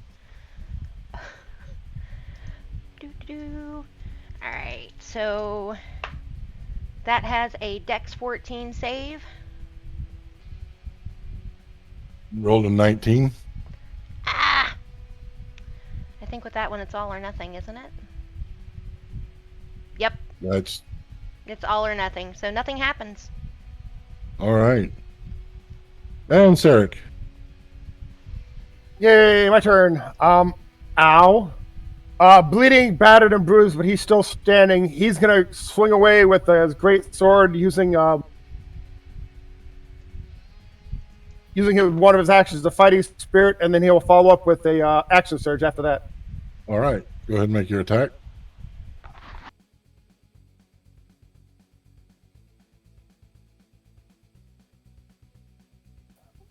All right, so that has a Dex 14 save. Rolled a 19. Ah! I think with that one, it's all or nothing, isn't it? Yep, That's it's all or nothing. So nothing happens. all right. And Sarek. Yay, my turn. Ow. Bleeding, battered, and bruised, but he's still standing. He's gonna swing away with his great sword, using one of his actions, the fighting spirit, and then he'll follow up with a action surge after that. All right. Go ahead and make your attack.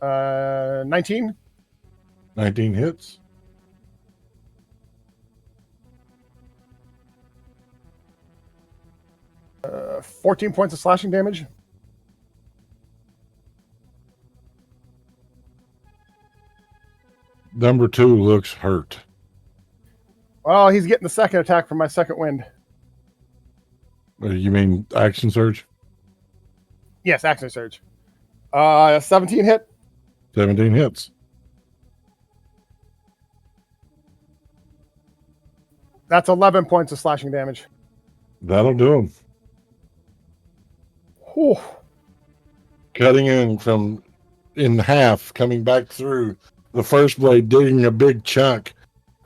Uh, 19. 19 hits. Uh, 14 points of slashing damage. Number 2 looks hurt. Well, he's getting the second attack from my second wind. You mean action surge? Yes, action surge. 17 hit. 17 hits. That's 11 points of slashing damage. That'll do him. Whew. Cutting in half, coming back through. The first blade digging a big chunk,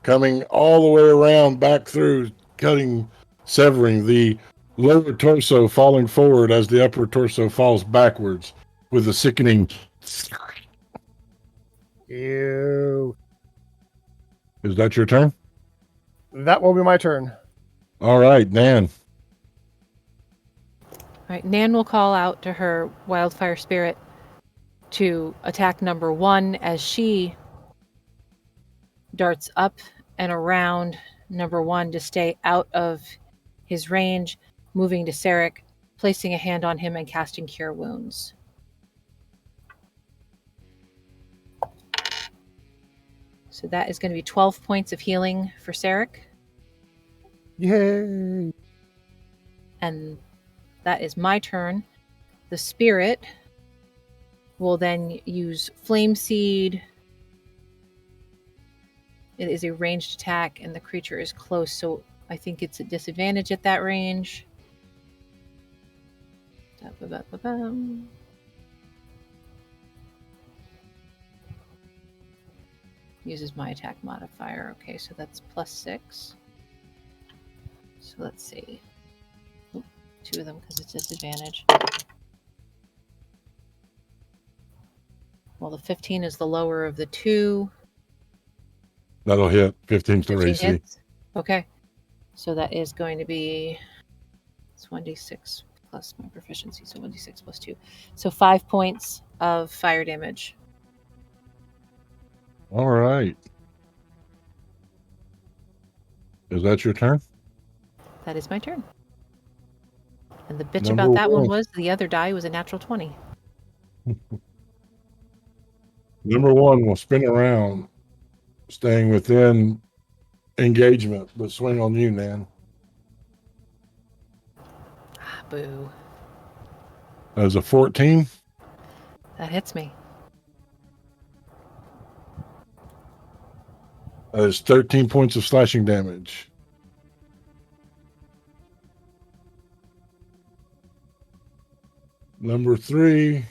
coming all the way around back through, cutting, severing the lower torso, falling forward as the upper torso falls backwards with a sickening. Ew. Is that your turn? That will be my turn. All right, Nan. All right, Nan will call out to her wildfire spirit to attack number 1 as she darts up and around number 1 to stay out of his range, moving to Sarek, placing a hand on him and casting Cure Wounds. So that is going to be 12 points of healing for Sarek. Yay! And that is my turn. The spirit will then use Flame Seed. It is a ranged attack, and the creature is close, so I think it's a disadvantage at that range. Da-ba-ba-ba-bum. Uses my attack modifier. Okay, so that's +6. So let's see. Oop, 2 of them because it's disadvantage. Well, the 15 is the lower of the 2. That'll hit. 15's their 15 AC. hits. Okay. So that is going to be, it's 1d6 plus my proficiency, so 1d6 plus 2. So 5 points of fire damage. All right. Is that your turn? That is my turn. And the bitch Number about that one one. was the other die was a natural 20. Number 1 will spin around, staying within engagement, but swing on you, Nan. Ah, boo. As a 14. That hits me. That is 13 points of slashing damage. Number 3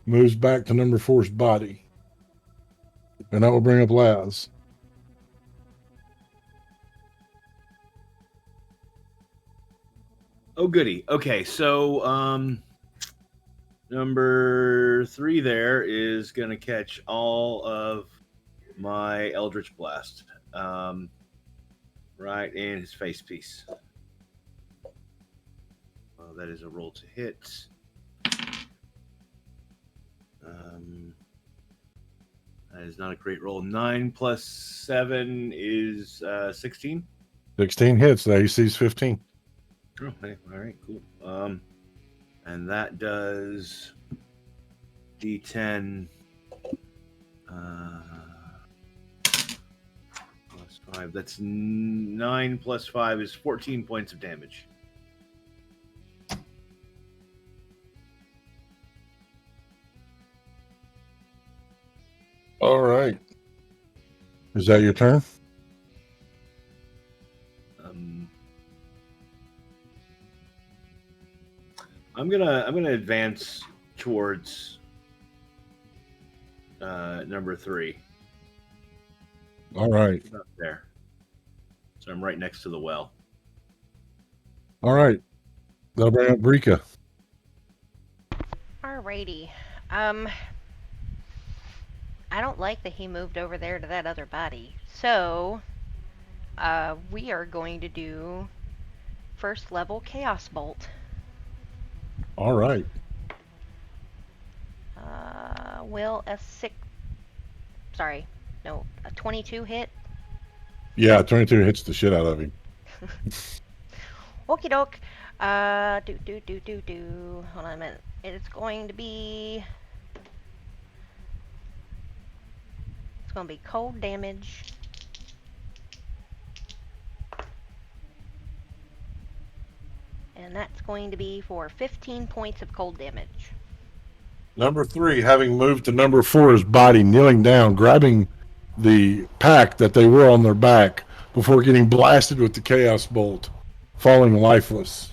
moves back to number 4's body. And that will bring up Laz. Oh, goody. Okay, so number 3 there is going to catch all of my Eldritch Blast right in his face piece. Well, that is a roll to hit. That is not a great roll. 9 plus 7 is 16. 16 hits. The AC is 15. Oh, hey, all right, cool. And that does D10 plus 5. That's 9 plus 5 is 14 points of damage. All right. Is that your turn? I'm gonna advance towards number 3. All right. It's up there. So I'm right next to the well. All right. That'll bring up Brika. Alrighty. I don't like that he moved over there to that other body. So, we are going to do first level Chaos Bolt. All right. Will a 22 hit? Yeah, 22 hits the shit out of him. Okie doke. Hold on a minute. It's going to be cold damage. And that's going to be for 15 points of cold damage. Number 3, having moved to number 4's body, kneeling down, grabbing the pack that they were on their back before getting blasted with the Chaos Bolt, falling lifeless.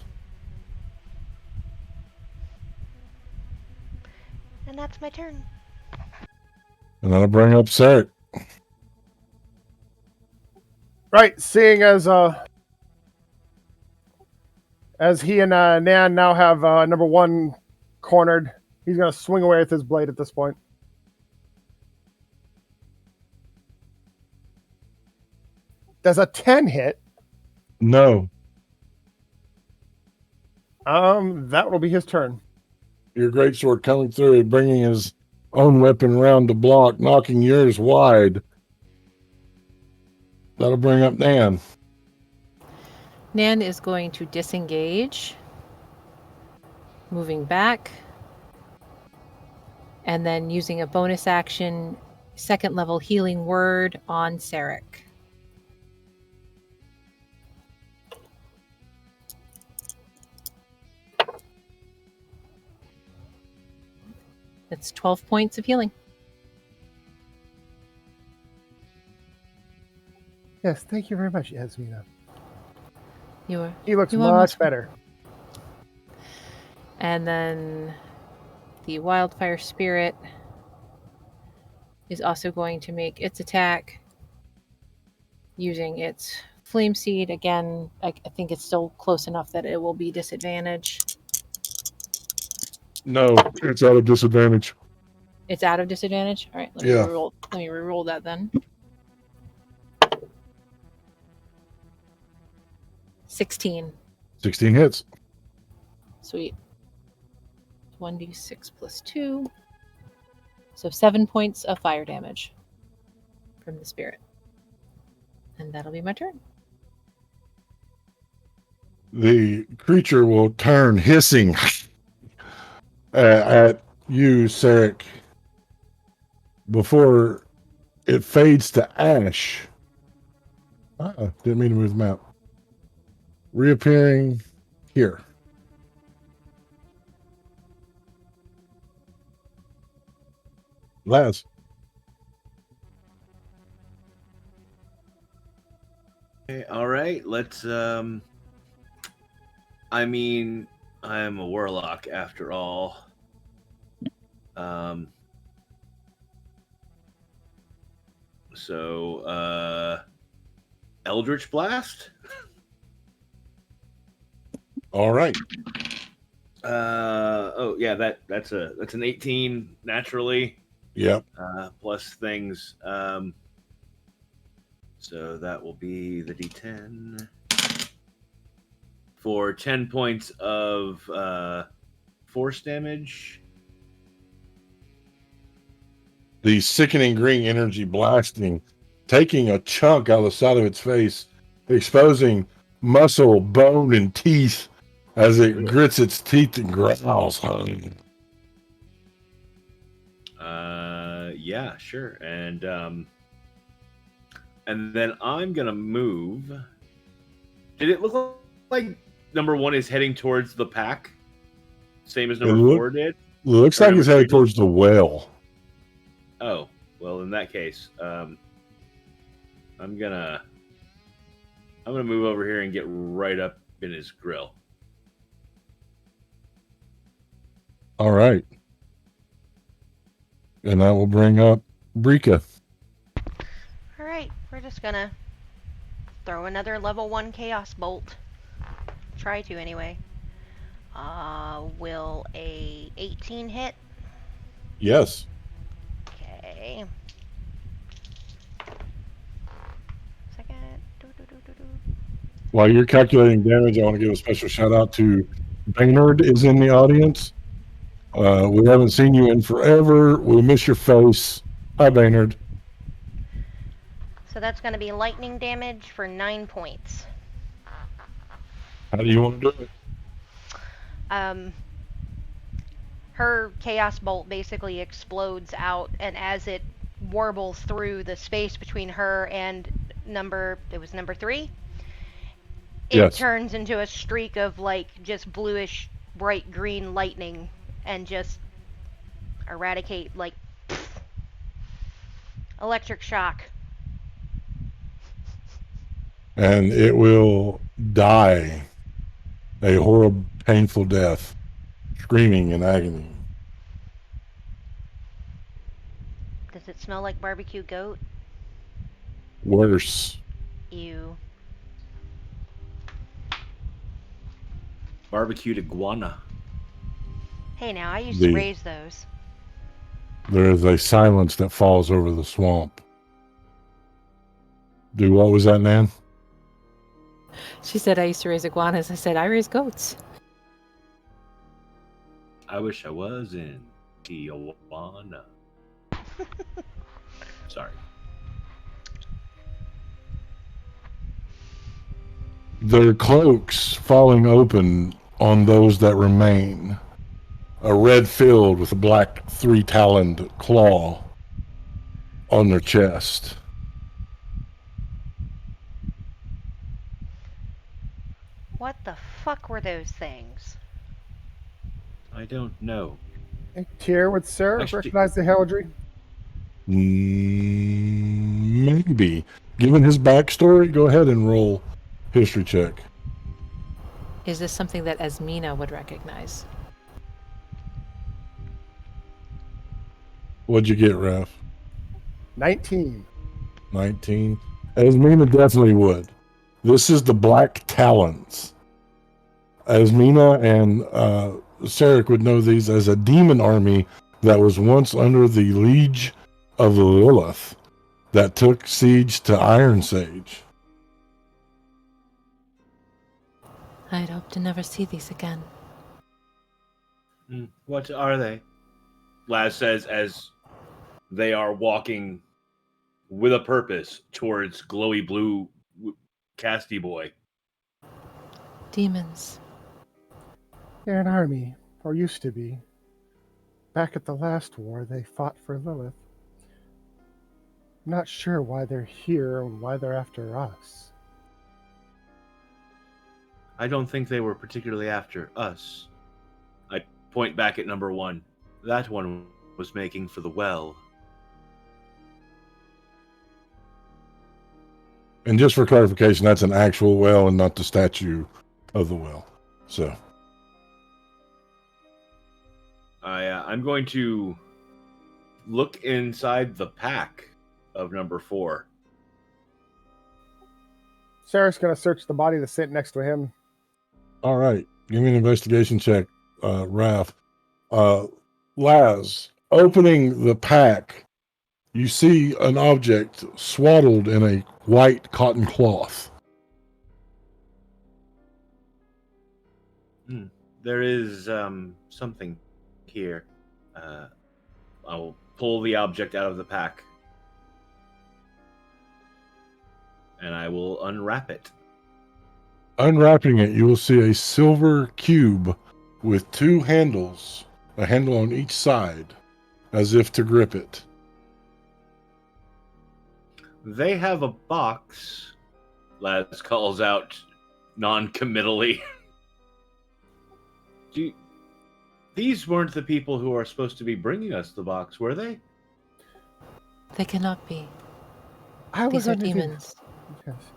And that's my turn. And that'll bring up Sarek. Right, seeing as he and Nan now have number 1 cornered, he's going to swing away with his blade at this point. Does a 10 hit? No. That will be his turn. Your greatsword coming through and bringing his own weapon around the block, knocking yours wide. That'll bring up Nan. Nan is going to disengage, moving back, and then using a bonus action, second level healing word on Sarek. That's 12 points of healing. Yes, thank you very much, Yasmina. You He looks You are much most better. And then the wildfire spirit is also going to make its attack using its flame seed. Again, I think it's still close enough that it will be disadvantage. No, it's out of disadvantage. It's out of disadvantage. All right, let Yeah. me reroll that then. 16. 16 hits. Sweet. 1d6 plus 2. So 7 points of fire damage from the spirit. And that'll be my turn. The creature will turn hissing at you, Sarek, before it fades to ash. Didn't mean to move the map. Reappearing here. Laz. Okay, all right, let's I mean, I am a warlock after all. So Eldritch Blast? All right. Oh yeah, that's an 18 naturally. Yep. Plus things. So that will be the D10 for 10 points of force damage. The sickening green energy blasting, taking a chunk out of the side of its face, exposing muscle, bone, and teeth as it grits its teeth and growls. Yeah, sure. And then I'm gonna move. Did it look like number one is heading towards the pack, same as number four did? Looks like it's headed towards the well. Oh, well, in that case, I'm gonna move over here and get right up in his grill. All right. And that will bring up Brika. Alright, we're just gonna throw another level 1 Chaos Bolt. Try to, anyway. Will a 18 hit? Yes. Okay. Second. While you're calculating damage, I want to give a special shout out to Baynard is in the audience. We haven't seen you in forever. We miss your face. Hi, Baynard. So that's going to be lightning damage for 9 points. How do you want to do it? Her Chaos Bolt basically explodes out, and as it warbles through the space between her and number 3, it turns into a streak of like just bluish bright green lightning and just eradicate like electric shock. And it will die a horrible, painful death, screaming in agony. Does it smell like barbecue goat? Worse. Ew. Barbecued iguana. Hey, now, I used to raise those. There is a silence that falls over the swamp. What was that, Nan? She said, I used to raise iguanas. I said, I raise goats. I wish I was in Tijuana. Sorry. Their cloaks falling open on those that remain. A red field with a black 3-taloned claw. on their chest. What the fuck were those things? I don't know. And Tyr, would Sarah Actually- recognize the heraldry? Maybe. Given his backstory, go ahead and roll history check. Is this something that Asmina would recognize? What'd you get, Raph? 19. 19. Asmina definitely would. This is the Black Talons. Asmina and Sarek would know these as a demon army that was once under the liege of Lilith that took siege to Iron Sage. I'd hope to never see these again. What are they? Laz says as they are walking with a purpose towards glowy blue Casty Boy. Demons. They're an army, or used to be. Back at the last war, they fought for Lilith. I'm not sure why they're here and why they're after us. I don't think they were particularly after us. I point back at number 1. That one was making for the well. And just for clarification, that's an actual well and not the statue of the well. So I'm going to look inside the pack of number 4. Sarah's going to search the body that's sitting next to him. all right, give me an investigation check, Raph. Laz, opening the pack, you see an object swaddled in a white cotton cloth. There is something here. I'll pull the object out of the pack. And I will unwrap it. Unwrapping it, you will see a silver cube with 2 handles, a handle on each side, as if to grip it. They have a box, Laz calls out non-committally. These weren't the people who are supposed to be bringing us the box, were they? They cannot be. Yes, These are demons.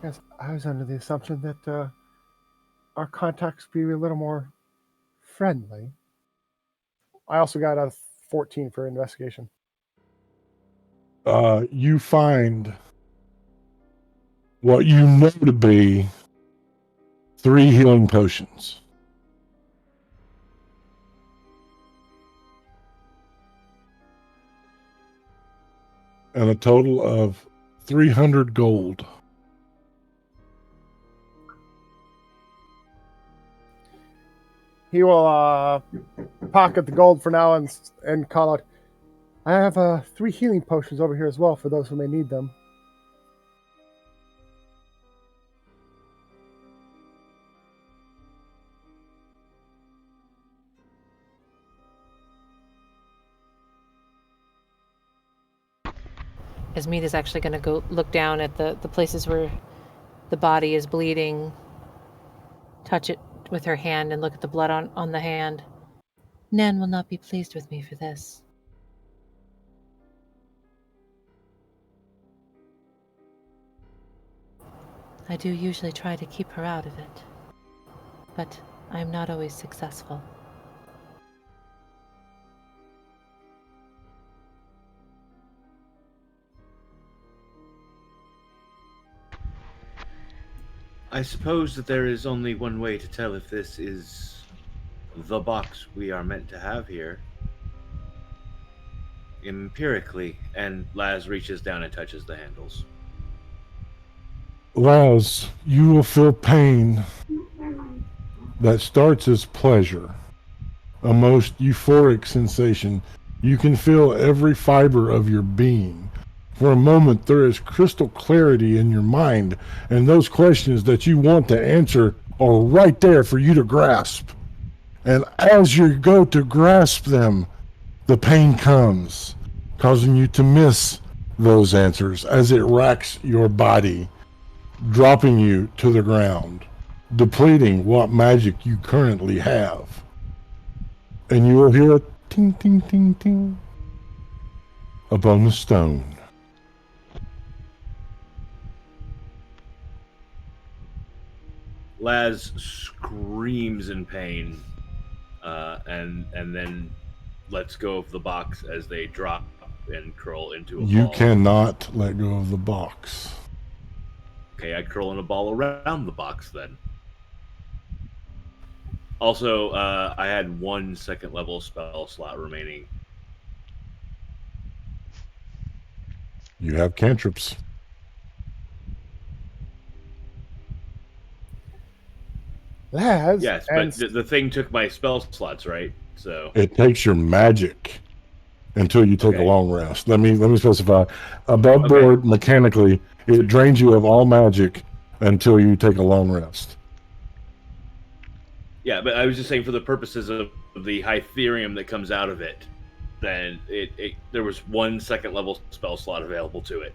yes. I was under the assumption that our contacts be a little more friendly. I also got a 14 for investigation. You find what you know to be 3 healing potions. And a total of 300 gold. He will pocket the gold for now and call out, I have 3 healing potions over here as well for those who may need them. Asmina's actually going to go look down at the places where the body is bleeding, touch it with her hand, and look at the blood on the hand. Nan will not be pleased with me for this. I do usually try to keep her out of it, but I am not always successful. I suppose that there is only one way to tell if this is the box we are meant to have here. Empirically, and Laz reaches down and touches the handles. Laz, you will feel pain that starts as pleasure, a most euphoric sensation. You can feel every fiber of your being. For a moment, there is crystal clarity in your mind, and those questions that you want to answer are right there for you to grasp. And as you go to grasp them, the pain comes, causing you to miss those answers as it racks your body, dropping you to the ground, depleting what magic you currently have. And you will hear a ting, ting, ting, ting upon the stone. Laz screams in pain, and then lets go of the box as they drop and curl into a You ball. cannot let go of the box. Okay, I curl in a ball around the box then. Also, I had 1 second level spell slot remaining. You have cantrips. Laz, Yes, and but the thing took my spell slots, right? So It takes your magic until you take a Okay. long rest. Let me specify. Above Okay. board, mechanically, it drains you of all magic until you take a long rest. yeah, but I was just saying for the purposes of the Hytherium that comes out of it, then it there was 1 second level spell slot available to it.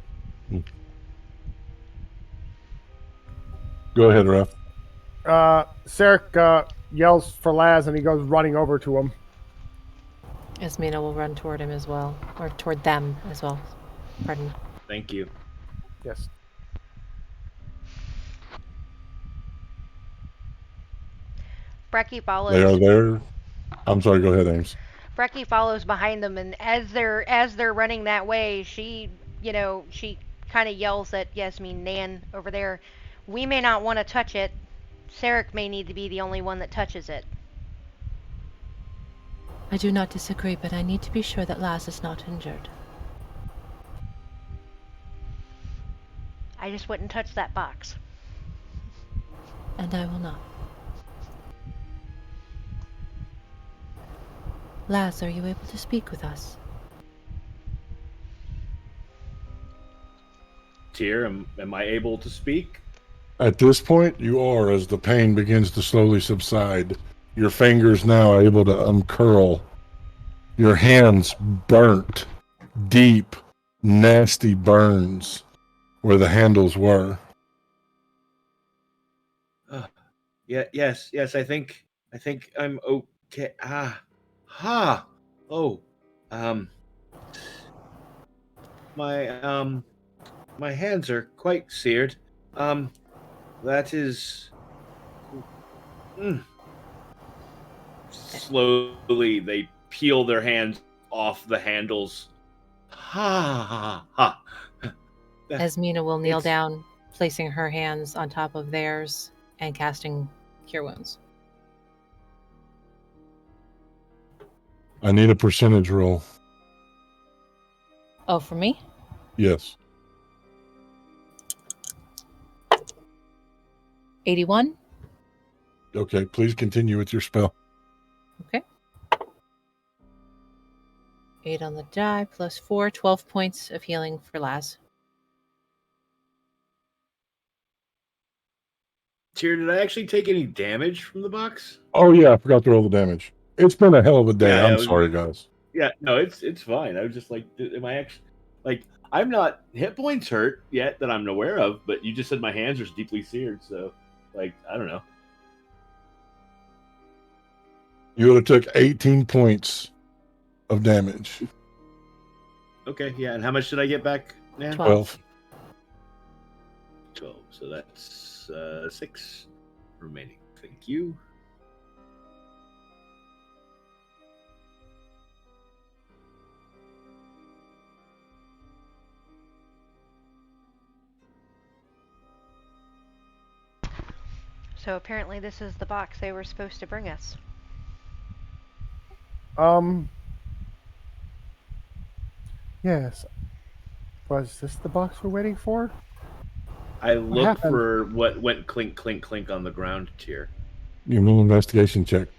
Go ahead, Ref. Sarek yells for Laz, and he goes running over to him. Esmina will run toward him as well, or toward them as well. Pardon. Thank you. Yes. Brecky follows. They are there. I'm sorry. Go ahead, Ames. Brecky follows behind them, and as they're running that way, she kind of yells at Yasmin Nan over there. We may not want to touch it. Sarek may need to be the only one that touches it. I do not disagree, but I need to be sure that Laz is not injured. I just wouldn't touch that box. And I will not. Laz, are you able to speak with us? Tyr, am I able to speak? At this point, you are, as the pain begins to slowly subside. Your fingers now are able to uncurl. Your hands burnt, deep, nasty burns where the handles were. Yes. I think I'm okay. Oh, my hands are quite seared. That is. Slowly, they peel their hands off the handles. Esmina will kneel It's- down, placing her hands on top of theirs and casting Cure Wounds. I need a percentage roll. Oh, for me? Yes. 81? Okay, please continue with your spell. Okay. 8 on the die, plus 4, 12 points of healing for Laz. Tyr, did I actually take any damage from the box? Oh, yeah, I forgot to roll the damage. It's been a hell of a day. Yeah, it I'm was- sorry, guys. Yeah, no, it's fine. I was just like, am I actually like? I'm not hit points hurt yet that I'm aware of, but you just said my hands are deeply seared, so like I don't know. You would have took 18 points of damage. Okay, yeah, and how much did I get back now? 12. 12. So that's 6 remaining. Thank you. So apparently this is the box they were supposed to bring us. Yes. Was this the box we're waiting for? I look happened? for what went clink, clink, clink on the ground here. You mean investigation check?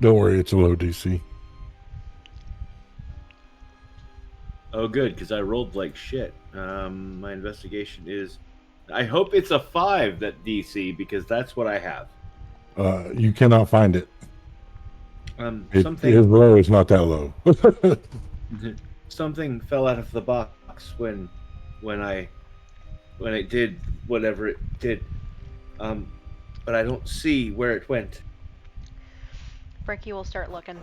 Don't worry, it's a low DC. Oh, good, because I rolled like shit. My investigation is. I hope it's a 5 that DC because that's what I have. You cannot find it. His Something low is not that low. something fell out of the box when it did whatever it did. But I don't see where it went. Frankie will start looking.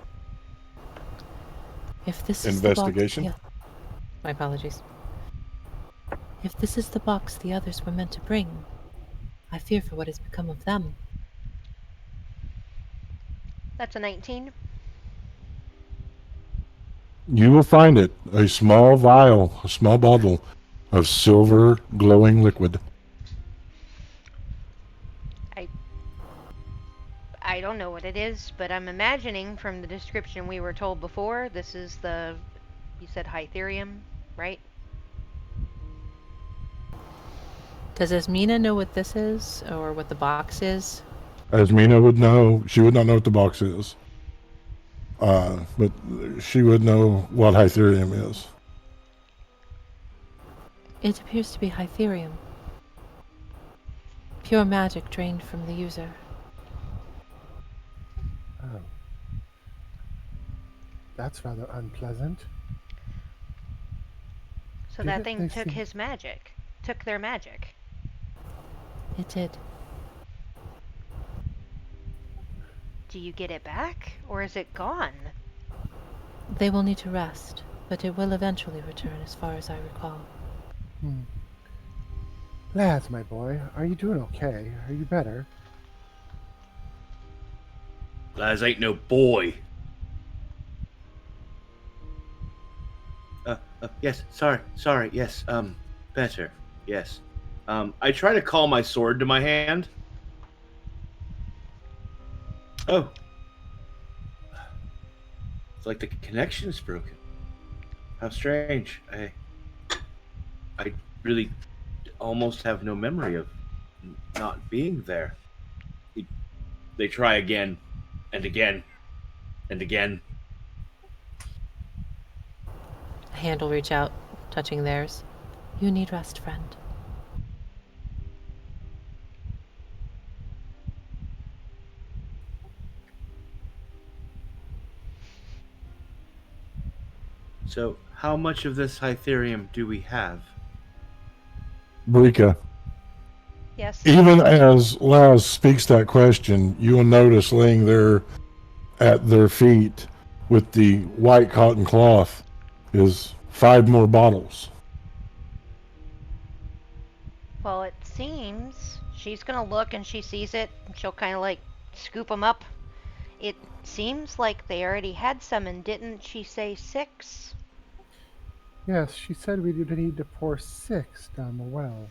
If this is Investigation? the box, my apologies. If this is the box the others were meant to bring, I fear for what has become of them. That's a 19. You will find it, a small vial, a small bottle of silver glowing liquid. I don't know what it is, but I'm imagining from the description we were told before, this is you said Hytherium, right? Does Esmina know what this is, or what the box is? As Mina would know, she would not know what the box is. But she would know what Hytherium is. It appears to be Hytherium. Pure magic drained from the user. Oh. That's rather unpleasant. So Did that it- thing they took seem- his magic. Took their magic. It did. Do you get it back? Or is it gone? They will need to rest, but it will eventually return as far as I recall. Laz, my boy, are you doing okay? Are you better? Laz ain't no boy. Yes, sorry, yes, better, yes. I try to call my sword to my hand. Oh. It's like the connection's broken. How strange. I really almost have no memory of not being there. They try again, and again, and again. A hand will reach out, touching theirs. You need rest, friend. So, how much of this Hytherium do we have? Brika, Yes. even as Laz speaks that question, you will notice laying there at their feet with the white cotton cloth is 5 more bottles. Well, it seems she's gonna look and she sees it. And she'll kind of like scoop them up. It seems like they already had some, and didn't she say 6? Yes, she said we did need to pour 6 down the well.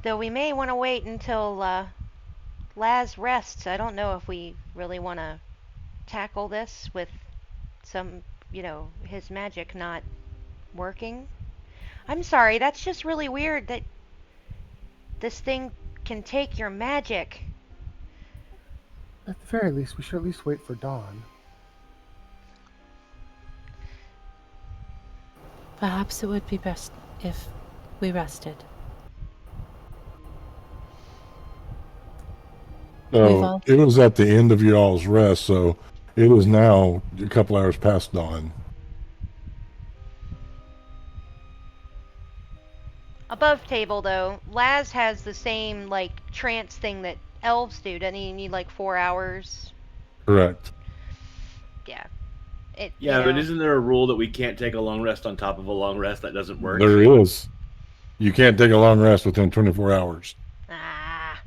Though we may want to wait until Laz rests. I don't know if we really want to tackle this with some, his magic not working. I'm sorry, that's just really weird that this thing can take your magic. At the very least, we should at least wait for dawn. Perhaps it would be best if we rested. We've So all- it was at the end of y'all's rest, so it is now a couple hours past dawn. Above table, though, Laz has the same, trance thing that elves do. Doesn't he need, 4 hours? Correct. Yeah. Yeah, but isn't there a rule that we can't take a long rest on top of a long rest? That doesn't work. There is. You can't take a long rest within 24 hours. Ah.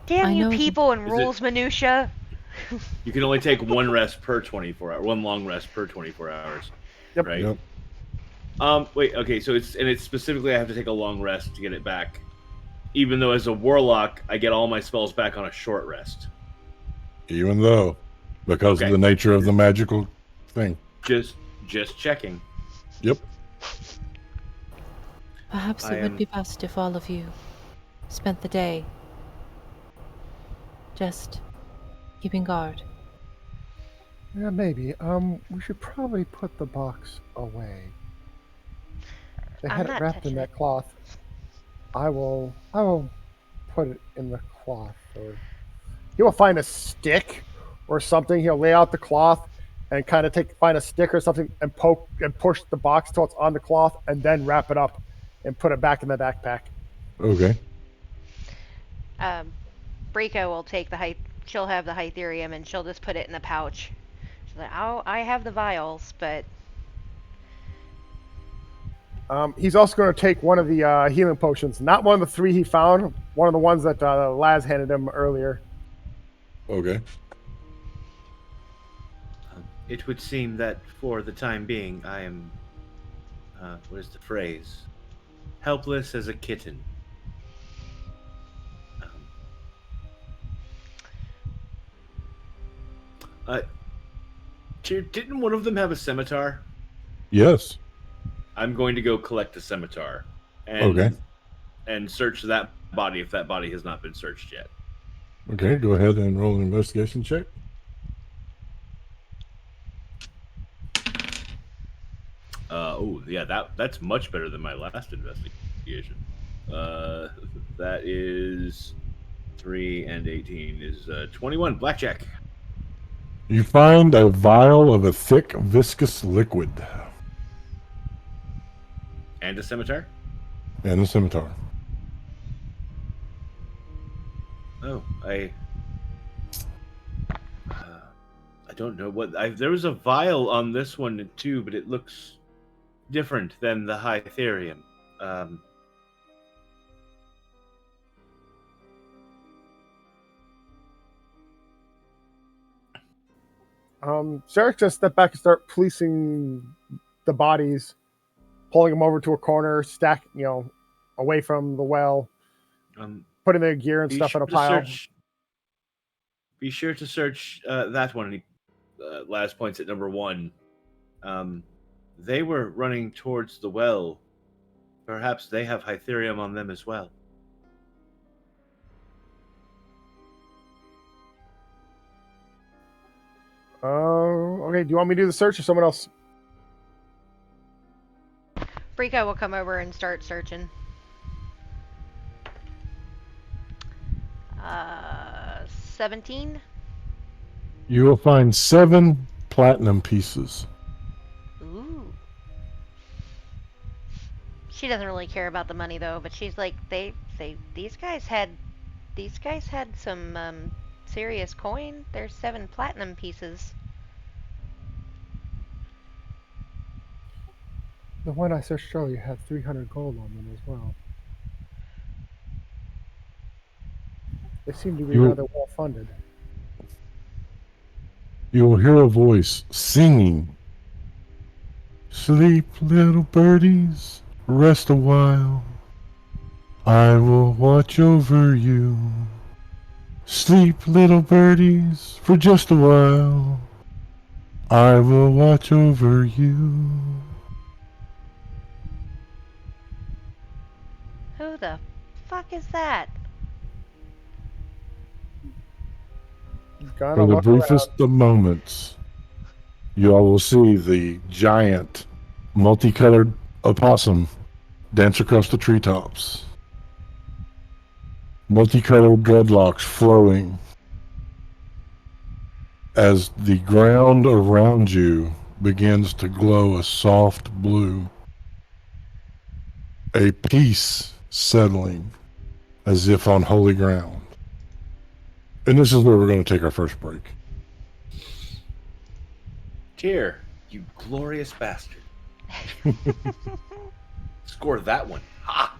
Damn I you know- people and Is it- rules minutia. You can only take one rest per 24 hours. One long rest per 24 hours. Yep. Right? Yep. Wait, okay, so it's specifically I have to take a long rest to get it back. Even though as a warlock, I get all my spells back on a short rest. Even though, because Okay. of the nature of the magical thing. Just checking. Yep. Perhaps I it would am- be best if all of you spent the day just keeping guard. Yeah, maybe. We should probably put the box away. They I'm had it not wrapped in touching that it. cloth. I will put it in the cloth. Or he will find a stick or something. He'll lay out the cloth and kind of find a stick or something and poke and push the box till it's on the cloth, and then wrap it up and put it back in the backpack. Okay. Brika will take she'll have the Hytherium and she'll just put it in the pouch. She's like, oh, I have the vials, but He's also going to take one of the healing potions, not one of the 3 he found, one of the ones that Laz handed him earlier. Okay. It would seem that for the time being, I am, what is the phrase? Helpless as a kitten. Didn't one of them have a scimitar? Yes. I'm going to go collect the scimitar. And, Okay. And search that body if that body has not been searched yet. Okay, go ahead and roll an investigation check. That's much better than my last investigation. That is 3 and 18 is 21. Blackjack. You find a vial of a thick, viscous liquid. And a scimitar? And a scimitar. Oh, I don't know what. There was a vial on this one too, but it looks different than the Hytherium. Sarek just step back and start policing the bodies, pulling them over to a corner, away from the well, putting their gear and stuff in a pile. Be sure to search that one. Last points at number 1. They were running towards the well. Perhaps they have Hytherium on them as well. Okay, do you want me to do the search or someone else? Brika will come over and start searching. 17. You will find 7 platinum pieces. Ooh. She doesn't really care about the money though, but she's like, these guys had some serious coin. There's 7 platinum pieces. The one I searched earlier had 300 gold on them as well. They seem to be rather well funded. You will hear a voice singing. Sleep, little birdies, rest a while. I will watch over you. Sleep, little birdies, for just a while. I will watch over you. Who the fuck is that? For the briefest of moments, you all will see the giant, multicolored opossum dance across the treetops. Multicolored dreadlocks flowing as the ground around you begins to glow a soft blue. A peace settling as if on holy ground. And this is where we're going to take our first break. Here, you glorious bastard. Score that one. Ha!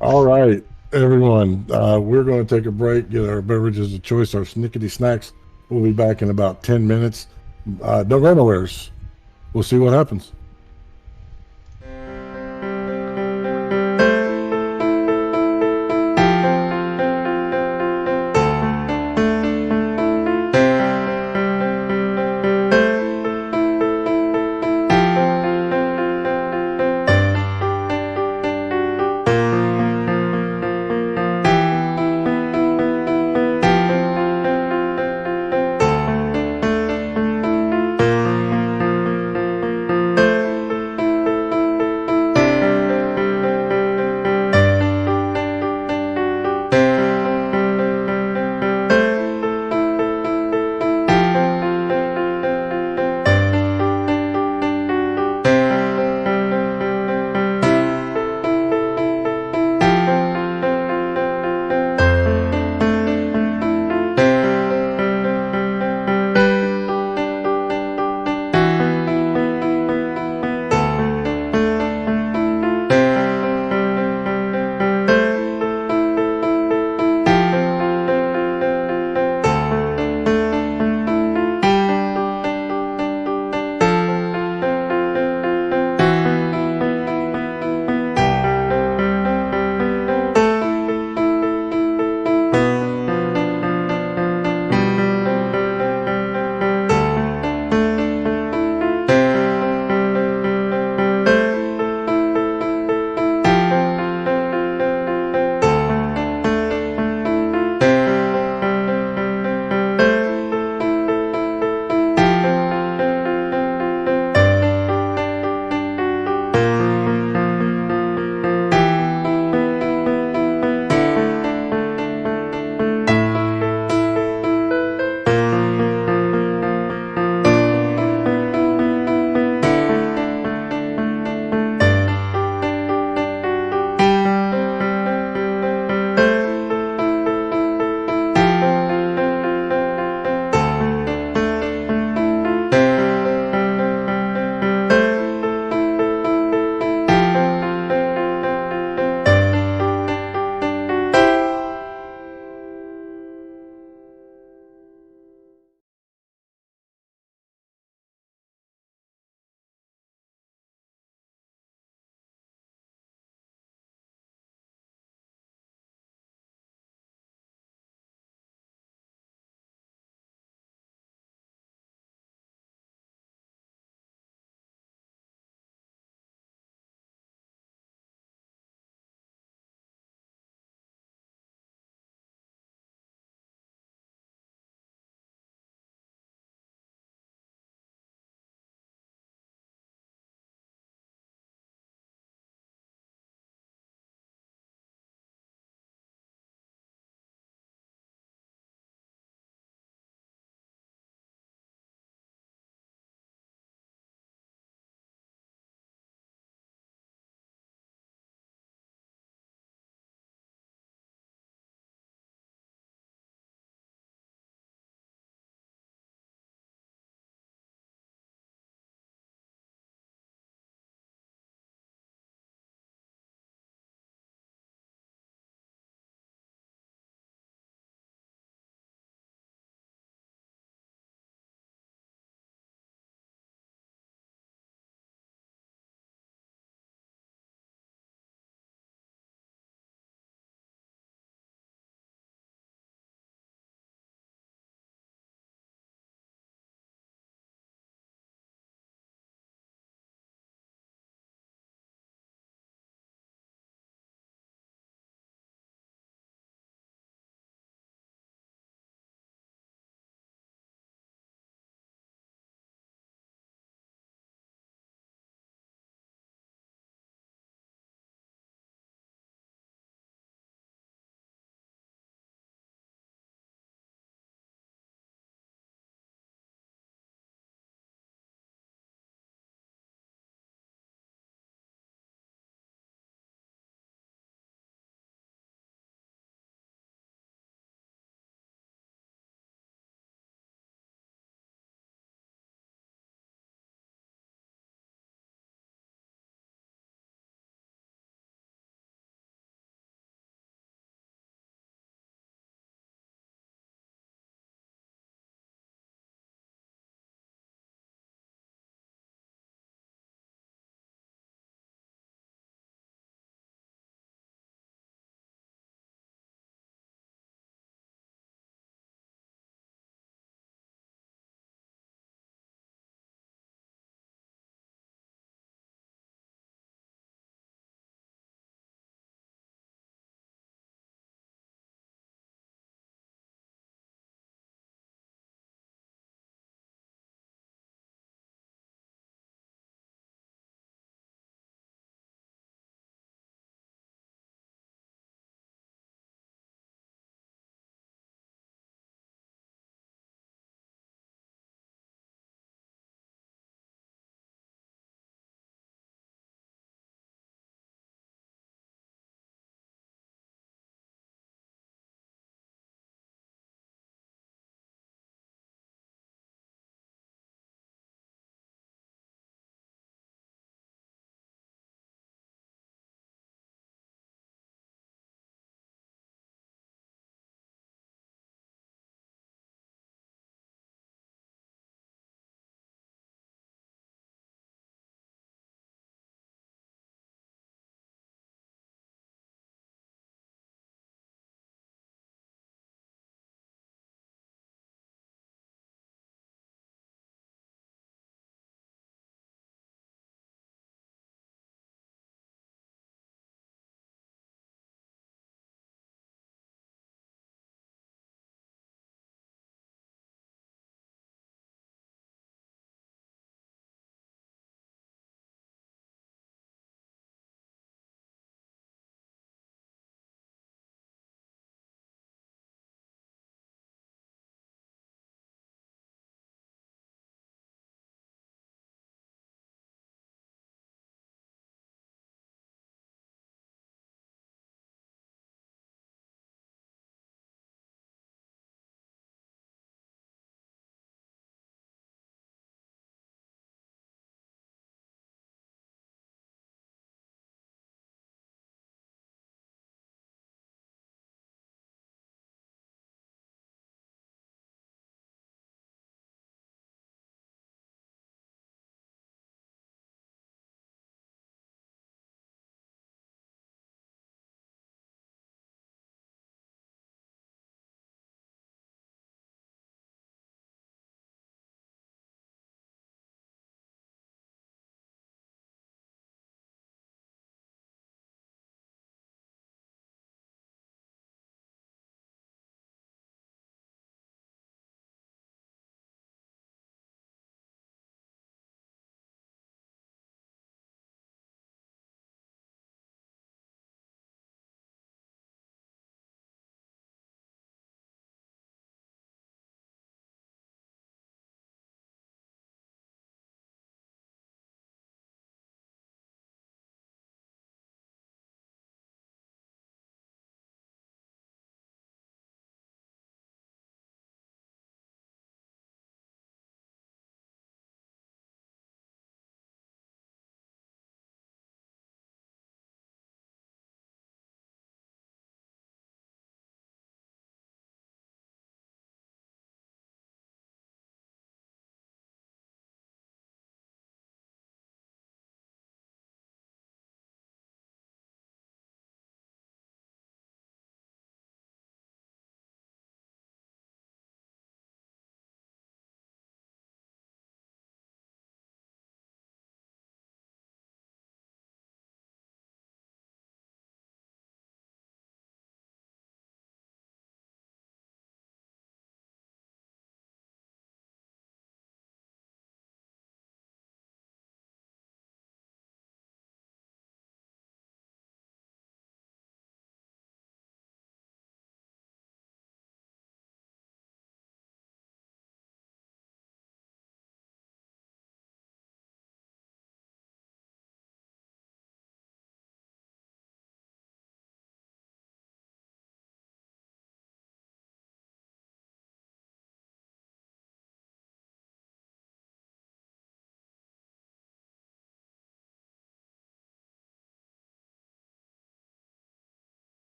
All right, everyone. We're going to take a break, get our beverages of choice, our snickety snacks. We'll be back in about 10 minutes. Don't go nowhere. We'll see what happens.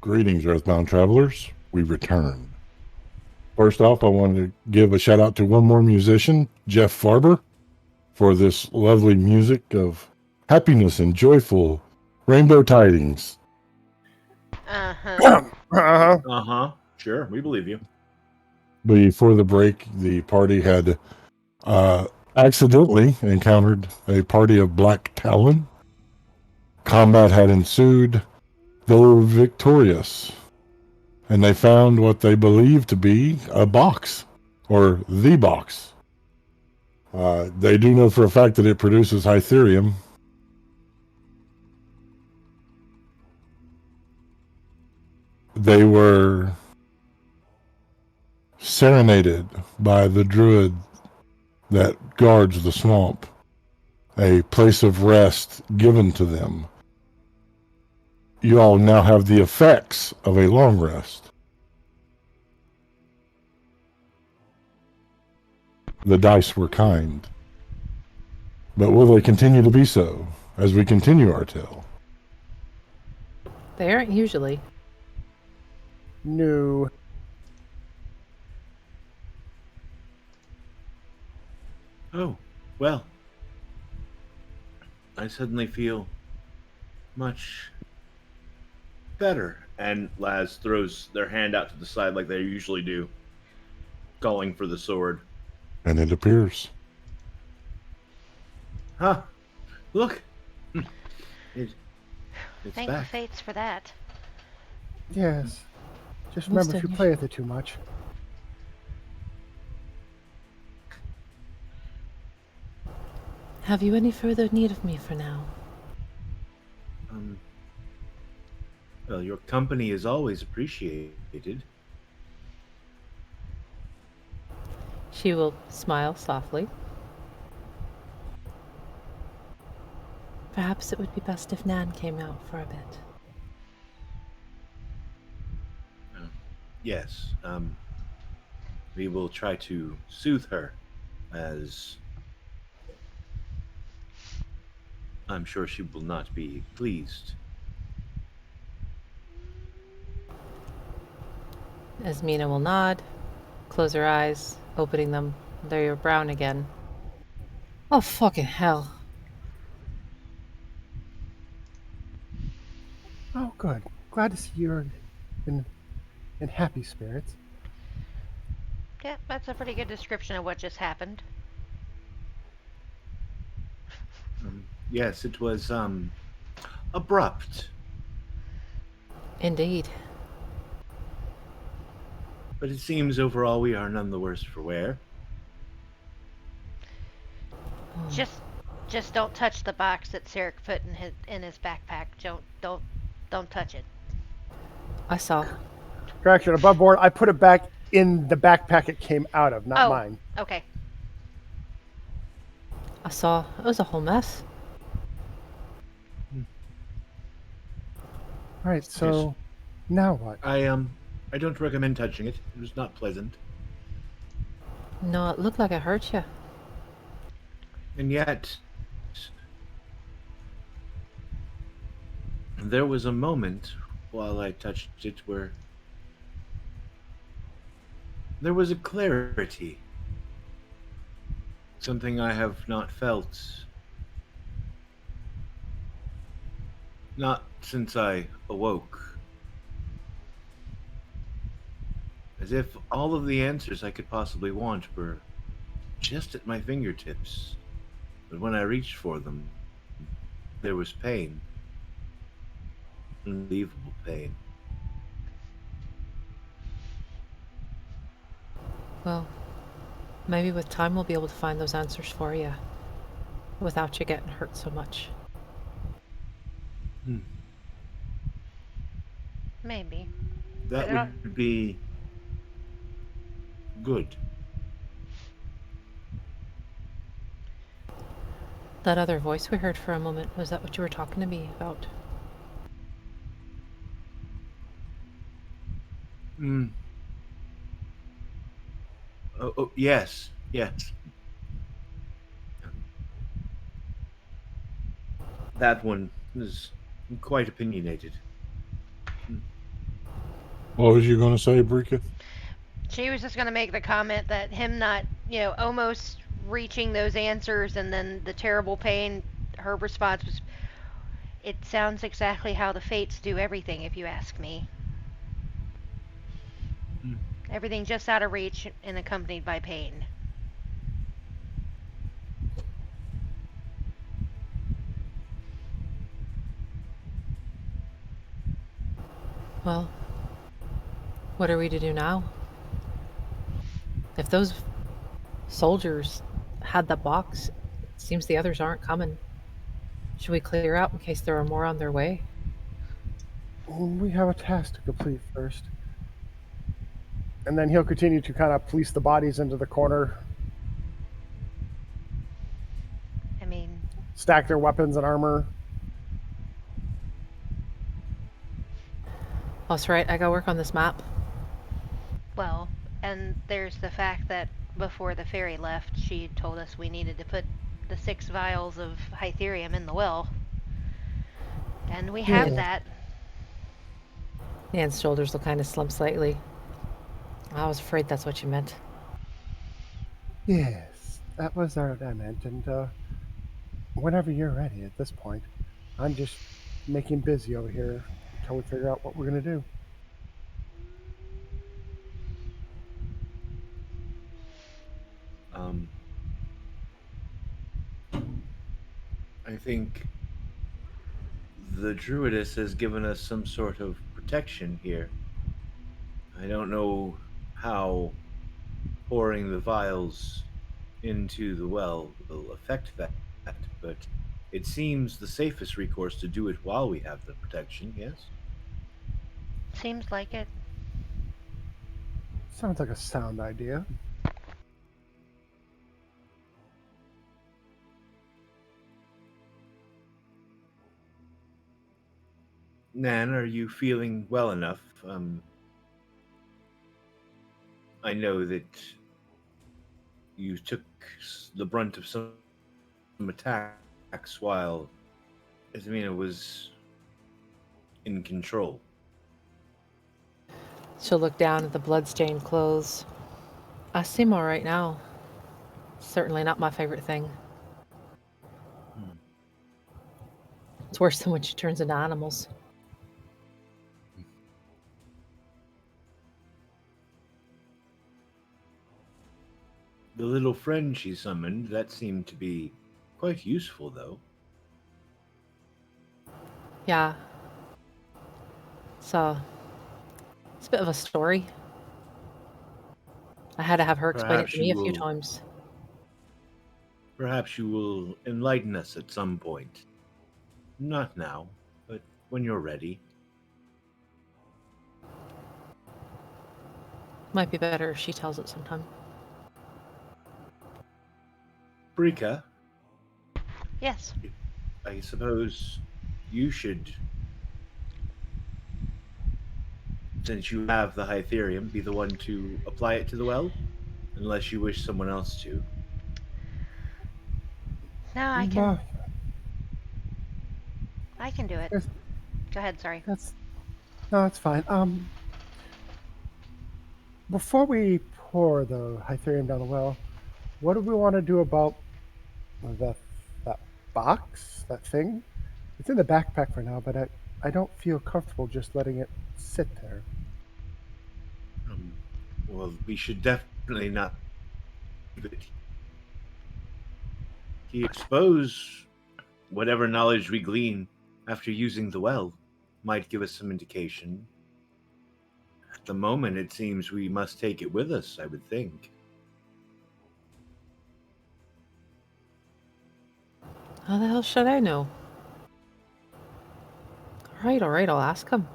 Greetings, Earthbound travelers. We return. First off, I want to give a shout out to one more musician, Jeff Farber, for this lovely music of happiness and joyful rainbow tidings. Uh-huh. Uh-huh. Sure, we believe you. Before the break, the party had accidentally encountered a party of Black Talon. Combat had ensued. They were victorious, and they found what they believed to be a box, or the box. They do know for a fact that it produces Hytherium. They were serenaded by the druid that guards the swamp, a place of rest given to them. You all now have the effects of a long rest. The dice were kind. But will they continue to be so as we continue our tale? They aren't usually. No. Oh, well. I suddenly feel much better. And Laz throws their hand out to the side like they usually do, calling for the sword. And it appears. Huh. Look. It's Thank the back. fates for that. Yes. Just remember, if you play with it too much. Have you any further need of me for now? Well, your company is always appreciated. She will smile softly. Perhaps it would be best if Nan came out for a bit. Yes. We will try to soothe her, as I'm sure she will not be pleased. As Mina will nod, close her eyes, opening them. They're brown again. Oh, fucking hell. Oh, good. Glad to see you're in happy spirits. Yeah, that's a pretty good description of what just happened. Yes, it was abrupt, Indeed. but it seems overall we are none the worse for wear. Oh, Just don't touch the box that Sarek put in his backpack. Don't touch it. I saw. Correction, above board, I put it back in the backpack it came out of, not Oh. mine. Okay. I saw. It was a whole mess. All right, so now what? I don't recommend touching it. It was not pleasant. No, it looked like it hurt you. And yet, there was a moment while I touched it where there was a clarity. Something I have not felt. Not since I awoke. As if all of the answers I could possibly want were just at my fingertips. But when I reached for them, there was pain. Unbelievable pain. Well, maybe with time we'll be able to find those answers for you. Without you getting hurt so much. Maybe. That would be good. That other voice we heard for a moment, was that what you were talking to me about? Oh, yes. That one is quite opinionated. What was you going to say, Brika? She was just going to make the comment that him not, almost reaching those answers and then the terrible pain, her response was, it sounds exactly how the fates do everything, if you ask me. Everything just out of reach and accompanied by pain. Well, what are we to do now? If those soldiers had the box, it seems the others aren't coming. Should we clear out in case there are more on their way? We have a task to complete first. And then he'll continue to kind of police the bodies into the corner, I mean, stack their weapons and armor. That's right, I gotta work on this map. well, and there's the fact that before the fairy left, she told us we needed to put the 6 vials of Hytherium in the well. And we have Yeah. that. Nan's shoulders will kind of slump slightly. I was afraid that's what you meant. Yes, that was what I meant. And whenever you're ready at this point, I'm just making busy over here until we figure out what we're going to do. I think the Druidess has given us some sort of protection here. I don't know how pouring the vials into the well will affect that, but it seems the safest recourse to do it while we have the protection, yes? Seems like it. Sounds like a sound idea. Nan, are you feeling well enough? I know that you took the brunt of some attacks while Ismina was in control. She'll look down at the bloodstained clothes. I seem all right now. Certainly not my favorite thing. It's worse than when she turns into animals. The little friend she summoned, that seemed to be quite useful, though. Yeah. So, it's a bit of a story. I had to have her explain it Perhaps to me you a few will- times. Perhaps you will enlighten us at some point. Not now, but when you're ready. Might be better if she tells it sometime. Brika, Yes. I suppose you should, since you have the Hytherium, be the one to apply it to the well, unless you wish someone else to. No, I Bah, can do it. Yes. Go ahead, sorry. No, it's fine. Before we pour the Hytherium down the well, what do we want to do about that box, that thing? It's in the backpack for now, but I don't feel comfortable just letting it sit there. Well, we should definitely not leave it. I suppose whatever knowledge we glean after using the well might give us some indication. At the moment, it seems we must take it with us, I would think. How the hell should I know? All right, I'll ask him.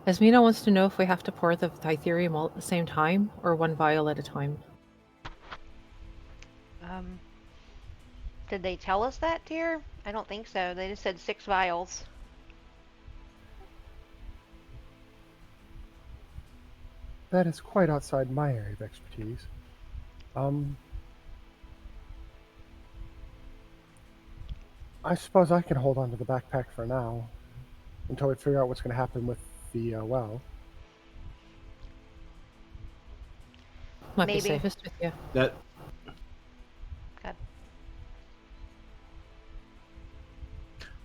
Esmina wants to know if we have to pour the Hytherium all at the same time or one vial at a time. Did they tell us that, dear? I don't think so. They just said 6 vials. That is quite outside my area of expertise. I suppose I can hold on to the backpack for now until we figure out what's going to happen with the well. Might be Maybe. safest with you. That God.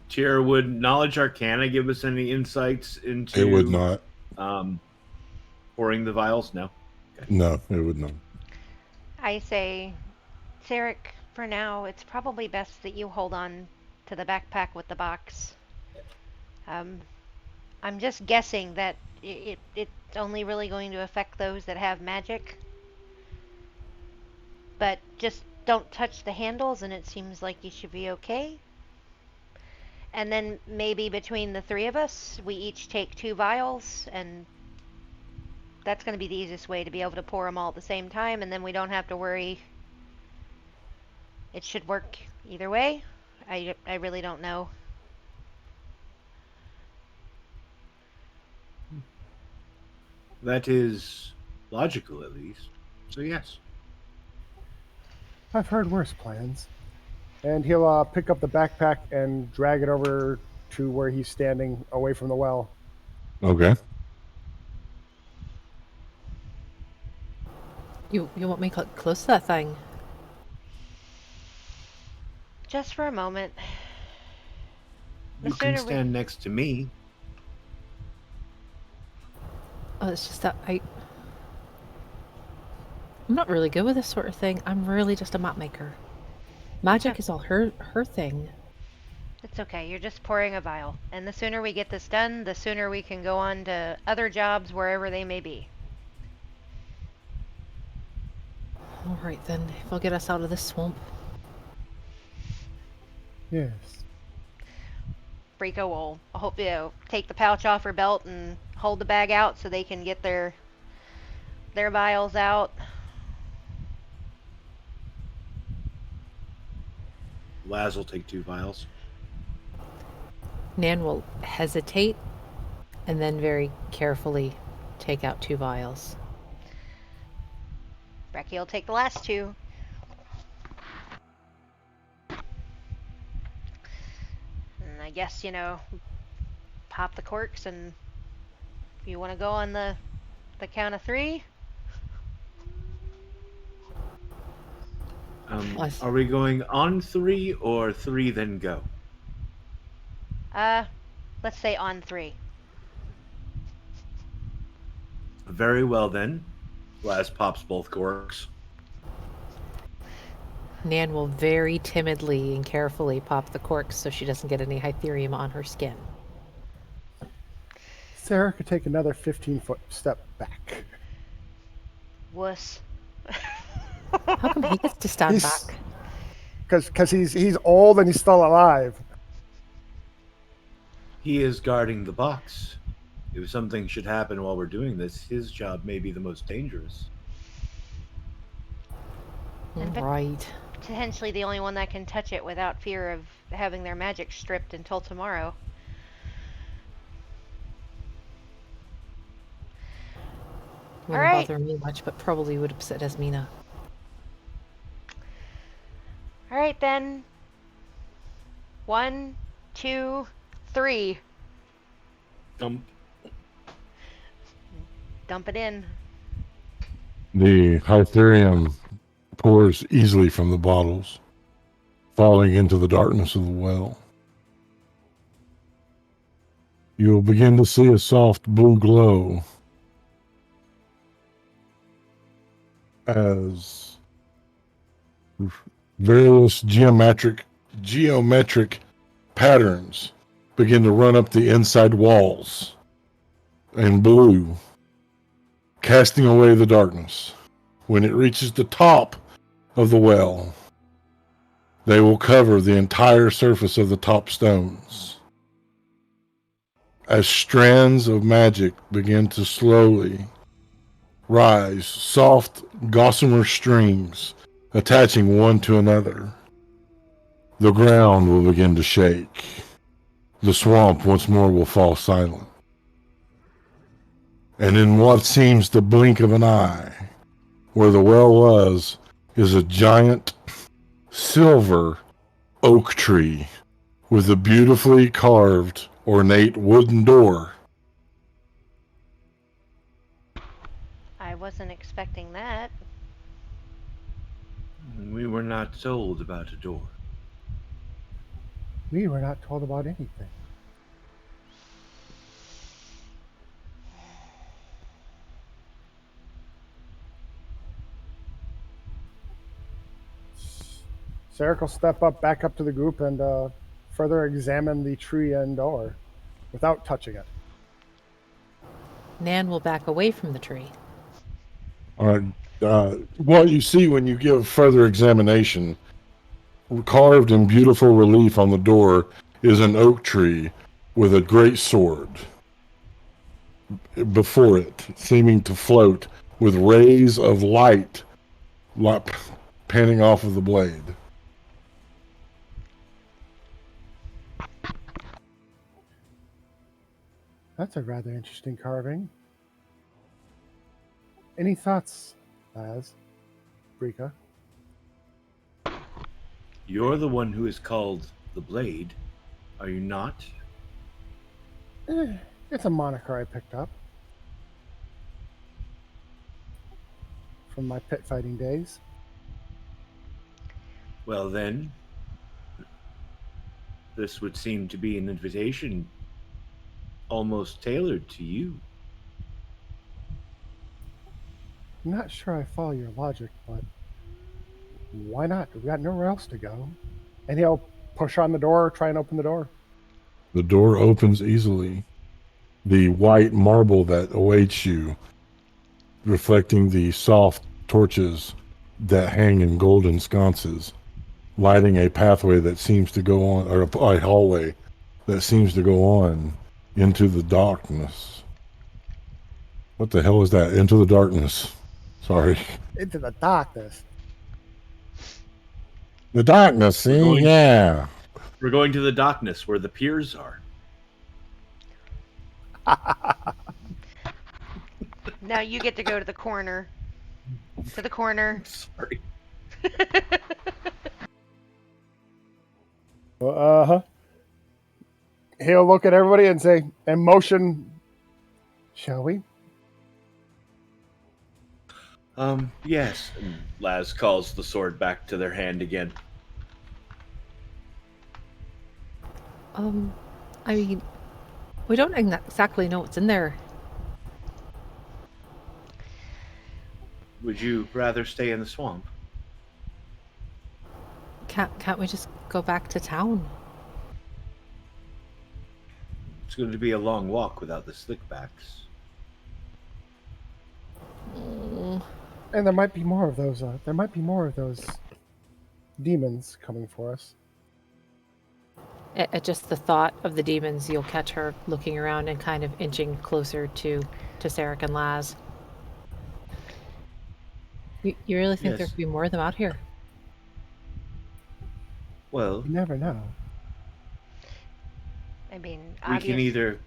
Tier, would Knowledge Arcana give us any insights into It would not. pouring the vials? No. No, it would not. I say, Sarek, for now, it's probably best that you hold on to the backpack with the box. I'm just guessing that it's only really going to affect those that have magic. But just don't touch the handles and it seems like you should be okay. And then maybe between the three of us, we each take 2 vials, and that's going to be the easiest way to be able to pour them all at the same time, and then we don't have to worry. It should work either way. I really don't know. That is logical, at least. So yes. I've heard worse plans. And he'll pick up the backpack and drag it over to where he's standing away from the well. Okay. You want me close to that thing? Just for a moment. The You can sooner we- stand next to me. Oh, it's just that I'm not really good with this sort of thing. I'm really just a map maker. Magic is all her thing. It's okay, you're just pouring a vial. And the sooner we get this done, the sooner we can go on to other jobs wherever they may be. All right then, if I'll get us out of this swamp. Yes. Brico will, I hope, take the pouch off her belt and hold the bag out so they can get their vials out. Laz will take 2 vials. Nan will hesitate and then very carefully take out 2 vials. Brecky will take the last 2. And I guess, pop the corks, and if you want to go on the count of 3. Nice. Are we going on 3 or 3 then go? Let's say on 3. Very well then. Laz pops both corks. Nan will very timidly and carefully pop the corks so she doesn't get any Hytherium on her skin. Sarah could take another 15-foot step back. Wuss. How come he gets to stand He's- back? Because he's old and he's still alive. He is guarding the box. If something should happen while we're doing this, his job may be the most dangerous. And but- Right. Potentially the only one that can touch it without fear of having their magic stripped until tomorrow. Wouldn't Alright. bother me much, but probably would upset Esmina. Alright then. 1, 2, 3. Dump. Dump it in. The Hytherium pours easily from the bottles, falling into the darkness of the well. You will begin to see a soft blue glow as various geometric patterns begin to run up the inside walls in blue, casting away the darkness. When it reaches the top of the well, they will cover the entire surface of the top stones. As strands of magic begin to slowly rise, soft, gossamer strings attaching one to another, the ground will begin to shake. The swamp once more will fall silent. And in what seems the blink of an eye, where the well was, is a giant silver oak tree with a beautifully carved, ornate wooden door. I wasn't expecting that. We were not told about a door. We were not told about anything. Sarek will step back up to the group, and further examine the tree and door without touching it. Nan will back away from the tree. All right. What you see when you give further examination, carved in beautiful relief on the door, is an oak tree with a great sword before it, seeming to float with rays of light panning off of the blade. That's a rather interesting carving. Any thoughts, Laz? Brika? You're the one who is called the Blade, are you not? It's a moniker I picked up from my pit fighting days. Well then, this would seem to be an invitation almost tailored to you. I'm not sure I follow your logic, but why not? We got nowhere else to go. And he'll push on the door, try and open the door. The door opens easily. The white marble that awaits you, reflecting the soft torches that hang in golden sconces, lighting a pathway that seems to go on, or a hallway that seems to go on into the darkness. What the hell is that? Into the darkness. Sorry. Into the darkness. The darkness, see? going- Yeah. We're going to the darkness where the piers are. Now you get to go to the corner. To the corner. Sorry. Uh-huh. He'll look at everybody and say, and motion, shall we? Yes. And Laz calls the sword back to their hand again. I mean, we don't exactly know what's in there. Would you rather stay in the swamp? Can't we just go back to town? It's going to be a long walk without the slickbacks. Mm, And there might be more of those. There might be more of those demons coming for us. At just the thought of the demons, you'll catch her looking around and kind of inching closer to Sarek and Laz. You really think there Yes. could be more of them out here? Well, You never know. I mean, we can either...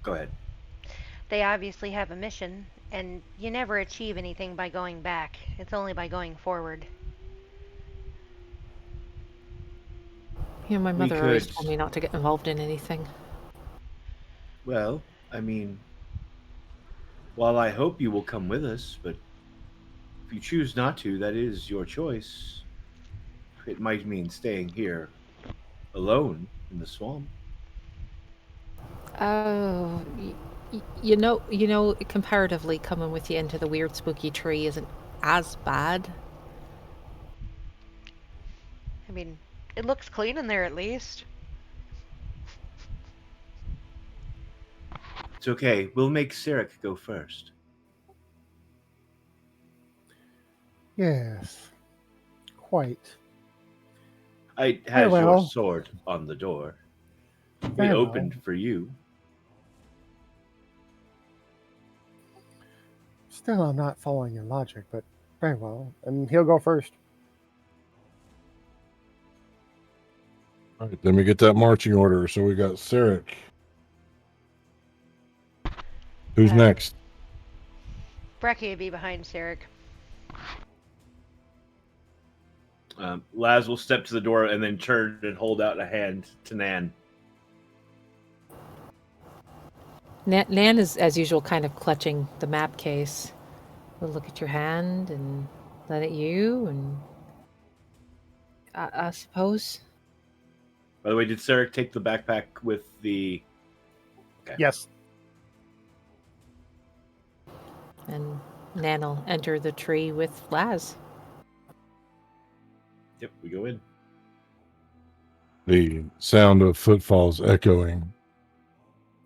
Go ahead. they obviously have a mission, and you never achieve anything by going back. It's only by going forward. You know, my We mother always could- told me not to get involved in anything. Well, I mean, while I hope you will come with us, but if you choose not to, that is your choice. It might mean staying here alone in the swamp. Oh, you know, comparatively, coming with you into the weird, spooky tree isn't as bad. I mean, it looks clean in there at least. It's okay. We'll make Sarek go first. Yes. Quite. I has well. your sword on the door. We Very well. opened for you. Still, I'm not following your logic, but very well. And he'll go first. All right, then we get that marching order. So we got Sarek. Who's Uh, next? Brecky would be behind Sarek. Laz will step to the door and then turn and hold out a hand to Nan. Nan is, as usual, kind of clutching the map case. We'll look at your hand and let it you, and I suppose. By the way, did Sarek take the backpack with the... Yes. And Nan will enter the tree with Laz. Yep, we go in. The sound of footfalls echoing.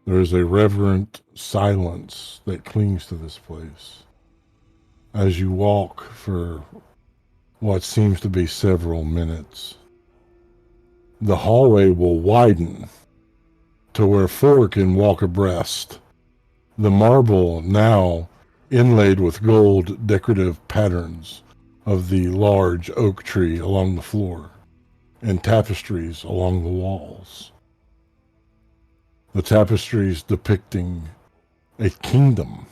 There is a reverent silence that clings to this place. As you walk for what seems to be several minutes, the hallway will widen to where four can walk abreast. The marble now inlaid with gold decorative patterns of the large oak tree along the floor and tapestries along the walls. The tapestries depicting a kingdom.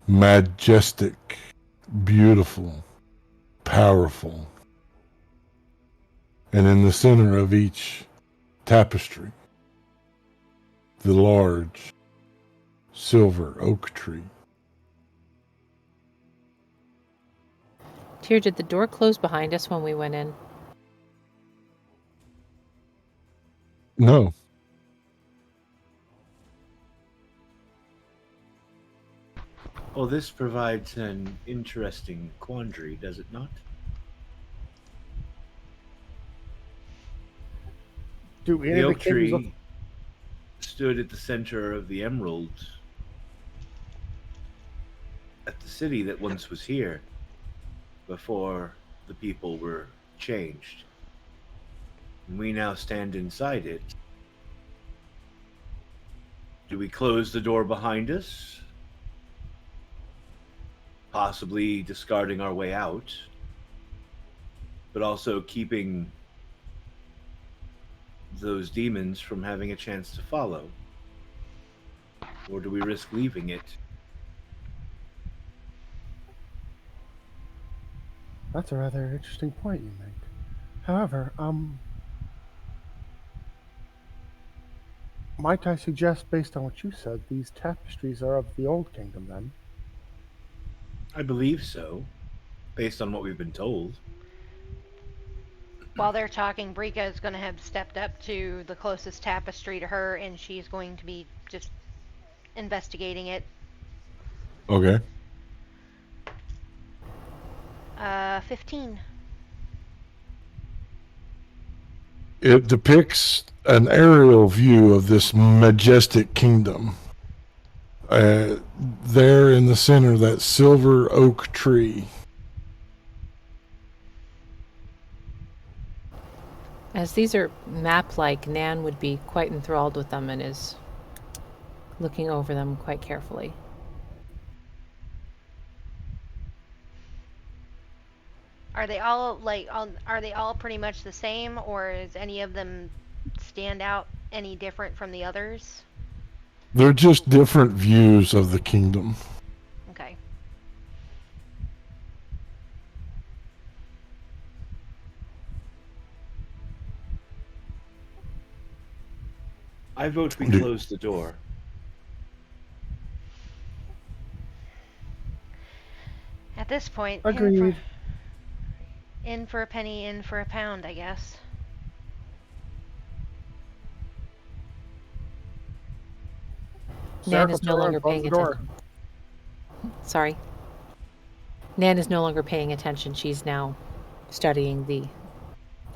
Majestic, beautiful, powerful. And in the center of each tapestry, the large silver oak tree. Tyr, did the door close behind us when we went in? No, Well, this provides an interesting quandary, does it not? Do any The of oak the kingdoms of tree stood at the center of the emeralds at the city that once was here before the people were changed. And we now stand inside it. Do we close the door behind us? Possibly discarding our way out, but also keeping those demons from having a chance to follow? Or do we risk leaving it? That's a rather interesting point you make. However, might I suggest, based on what you said, these tapestries are of the old kingdom then? I believe so, based on what we've been told. While they're talking, Brika is going to have stepped up to the closest tapestry to her, and she's going to be just investigating it. okay. 15. It depicts an aerial view of this majestic kingdom. There in the center, that silver oak tree. As these are map-like, Nan would be quite enthralled with them and is looking over them quite carefully. Are they all are they all pretty much the same, or is any of them stand out any different from the others? They're just different views of the kingdom. Okay. I vote we Do- close the door. At this point, Agreed. in for a penny, in for a pound, I guess. Nan Sarah, is no turn around, longer close paying the door. attention. Sorry. Nan is no longer paying attention. She's now studying the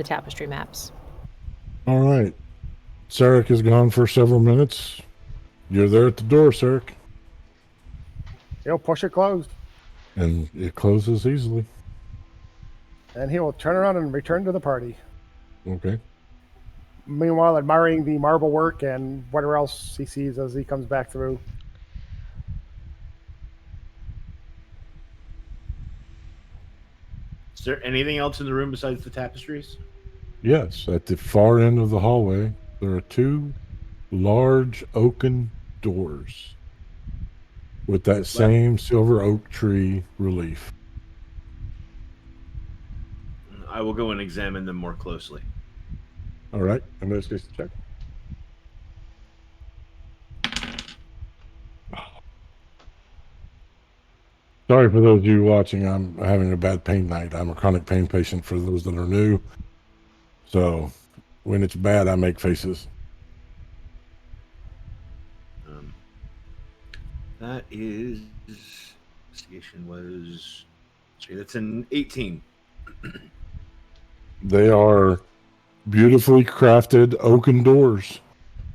tapestry maps. All right. Sarek is gone for several minutes. You're there at the door, Sarek. He'll push it closed, And it closes easily. and he will turn around and return to the party. Okay. Meanwhile, admiring the marble work and whatever else he sees as he comes back through. Is there anything else in the room besides the tapestries? Yes, at the far end of the hallway, there are two large oaken doors with that same silver oak tree relief. I will go and examine them more closely. All right, I'm going to just check. Sorry for those of you watching. I'm having a bad pain night. I'm a chronic pain patient for those that are new. So when it's bad, I make faces. That is investigation was. Sorry, that's an 18. They are beautifully crafted oaken doors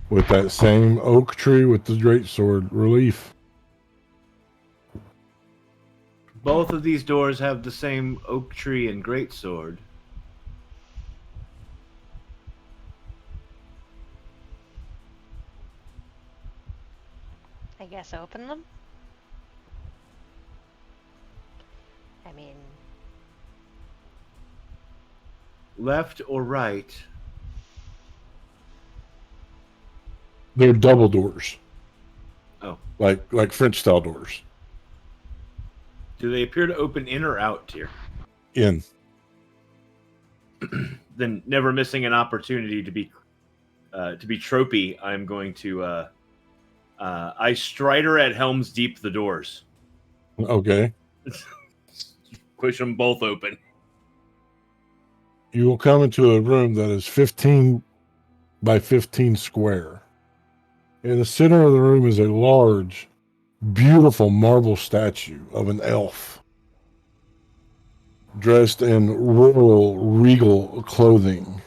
with that same oak tree with the greatsword relief. Both of these doors have the same oak tree and greatsword. I guess open them. I mean, Left or right? They're double doors. Oh. Like French style doors. Do they appear to open in or out, Tyr? In. Then, never missing an opportunity to be tropey, I'm going to I Strider at Helm's Deep the doors. Okay. Push them both open. You will come into a room that is 15 by 15 square. In the center of the room is a large, beautiful marble statue of an elf dressed in royal, regal clothing,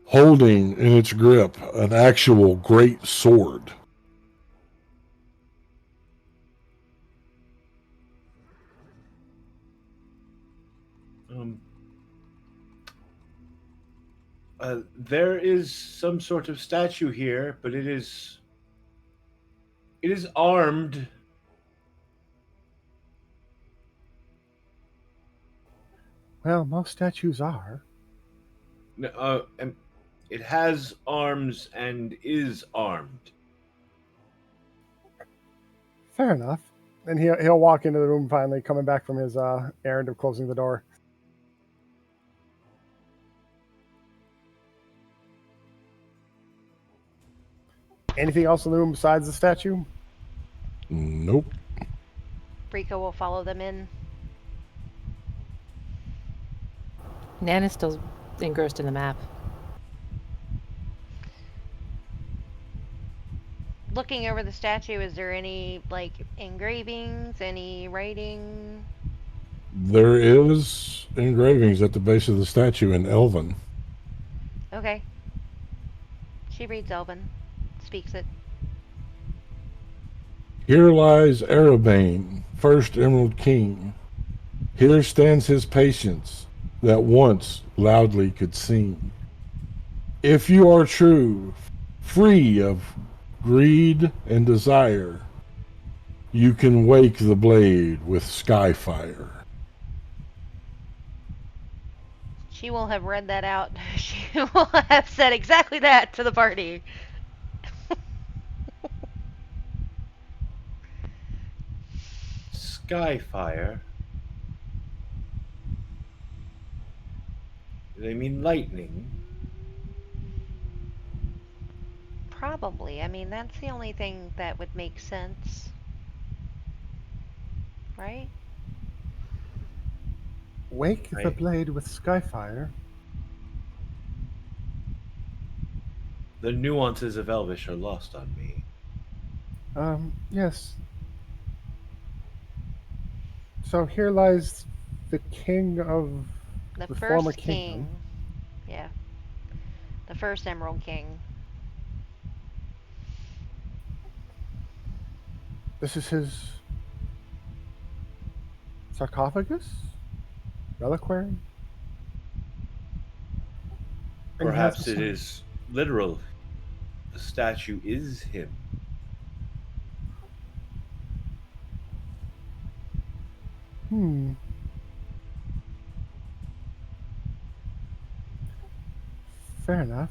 holding in its grip an actual great sword. There is some sort of statue here, but it is armed. Well, most statues are. And it has arms and is armed. Fair enough. And he'll walk into the room finally, coming back from his errand of closing the door. Anything else in the room besides the statue? Nope. Rika will follow them in. Nan is still engrossed in the map. Looking over the statue, is there any, like, engravings, any writing? There is engravings at the base of the statue in Elven. Okay. She reads Elven. Speaks it. Here lies Erebane, first Emerald King. Here stands his patience that once loudly could sing. If you are true, free of greed and desire, you can wake the blade with skyfire. She will have read that out. She will have said exactly that to the party. Skyfire. Do they mean lightning? Probably. I mean, that's the only thing that would make sense. Right? Wake the blade with skyfire. The nuances of Elvish are lost on me. Yes. So here lies the king of The former first kingdom. king. Yeah. The first Emerald King. This is his sarcophagus? Reliquary? And he has Perhaps the it sun. is literal. The statue is him. Fair enough.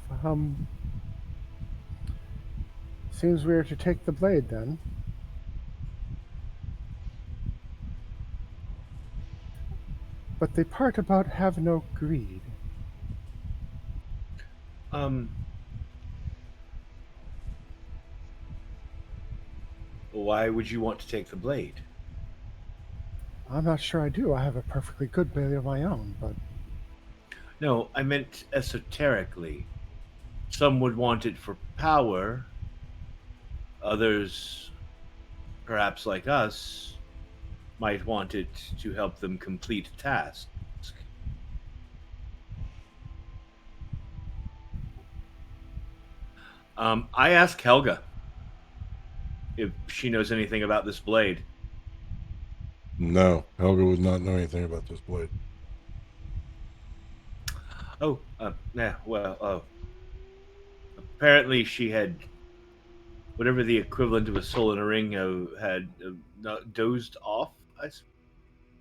Seems we are to take the blade then. But the part about have no greed. Why would you want to take the blade? I'm not sure I do. I have a perfectly good blade of my own, but No, I meant esoterically. Some would want it for power. Others, perhaps like us, might want it to help them complete a task. I asked Helga if she knows anything about this blade. No, Helga would not know anything about this blade. Oh, yeah, well, apparently she had whatever the equivalent of a soul in a ring had dozed off.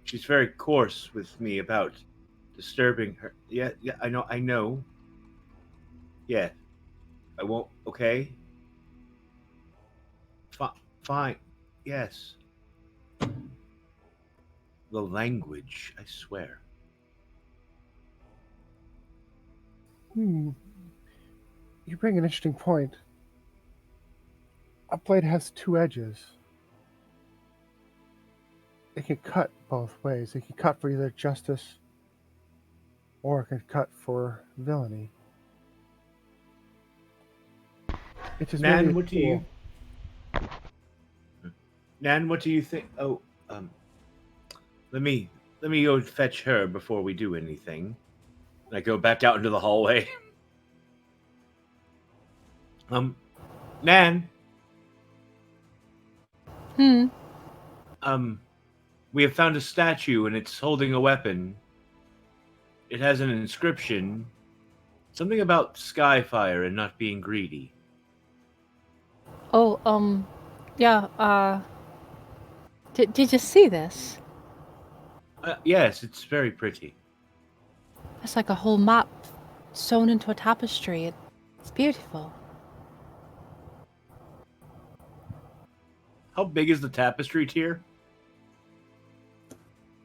She's very coarse with me about disturbing her. Yeah, I know. Yeah, I won't. Okay, fine. Yes. The language, I swear. you bring an interesting point. A blade has two edges. It can cut both ways. It can cut for either justice or it can cut for villainy. It is Nan, really what do you? Nan, what do you think? Oh, let me go fetch her before we do anything. And I go back out into the hallway. Nan. We have found a statue and it's holding a weapon. It has an inscription. Something about Skyfire and not being greedy. Oh, yeah, did you see this? Yes, it's very pretty. It's like a whole map sewn into a tapestry. It's beautiful. How big is the tapestry tier?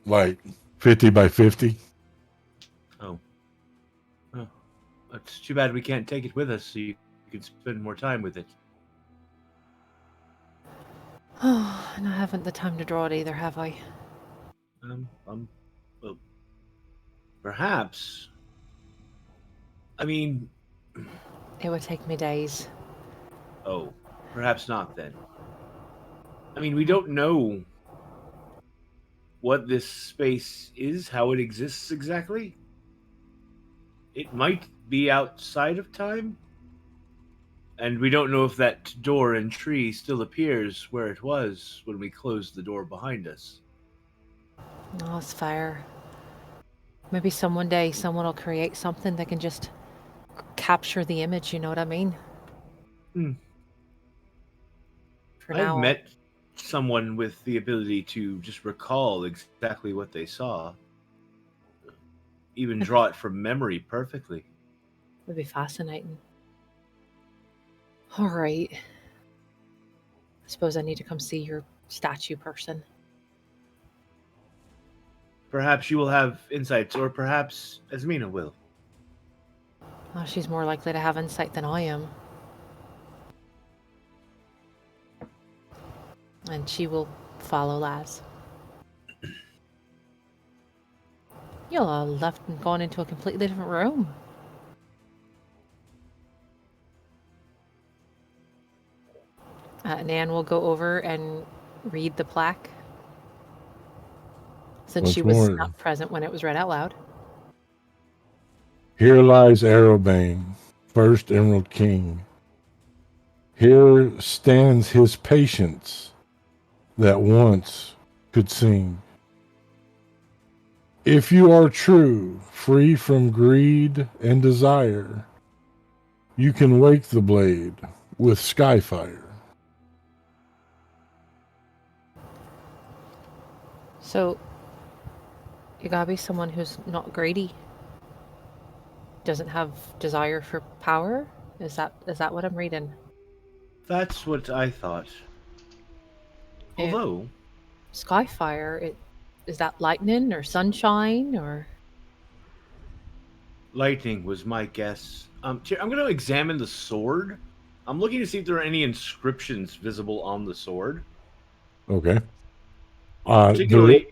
Like 50 by 50. Oh, it's too bad we can't take it with us so you can spend more time with it. Oh, and I haven't the time to draw it either, have I? Well, perhaps. I mean, It would take me days. oh, perhaps not then. I mean, we don't know what this space is, how it exists exactly. It might be outside of time. And we don't know if that door and tree still appears where it was when we closed the door behind us. Oh, it's fair. Maybe one day someone will create something that can just capture the image, you know what I mean? For now, I've met someone with the ability to just recall exactly what they saw. Even draw it from memory perfectly. it would be fascinating. All right. I suppose I need to come see your statue person. Perhaps you will have insights, or perhaps Esmina will. Oh, she's more likely to have insight than I am. And she will follow Laz. You'll have left and gone into a completely different room. Nan will go over and read the plaque. Since Once she was more. not present when it was read out loud. Here lies Arrowbane, first Emerald King. Here stands his patience that once could sing. If you are true, free from greed and desire, you can wake the blade with Skyfire. So, you gotta be someone who's not greedy. Doesn't have desire for power? Is that what I'm reading? That's what I thought. Although, Skyfire, is that lightning or sunshine or? lightning was my guess. I'm going to examine the sword. I'm looking to see if there are any inscriptions visible on the sword. Okay. Particularly,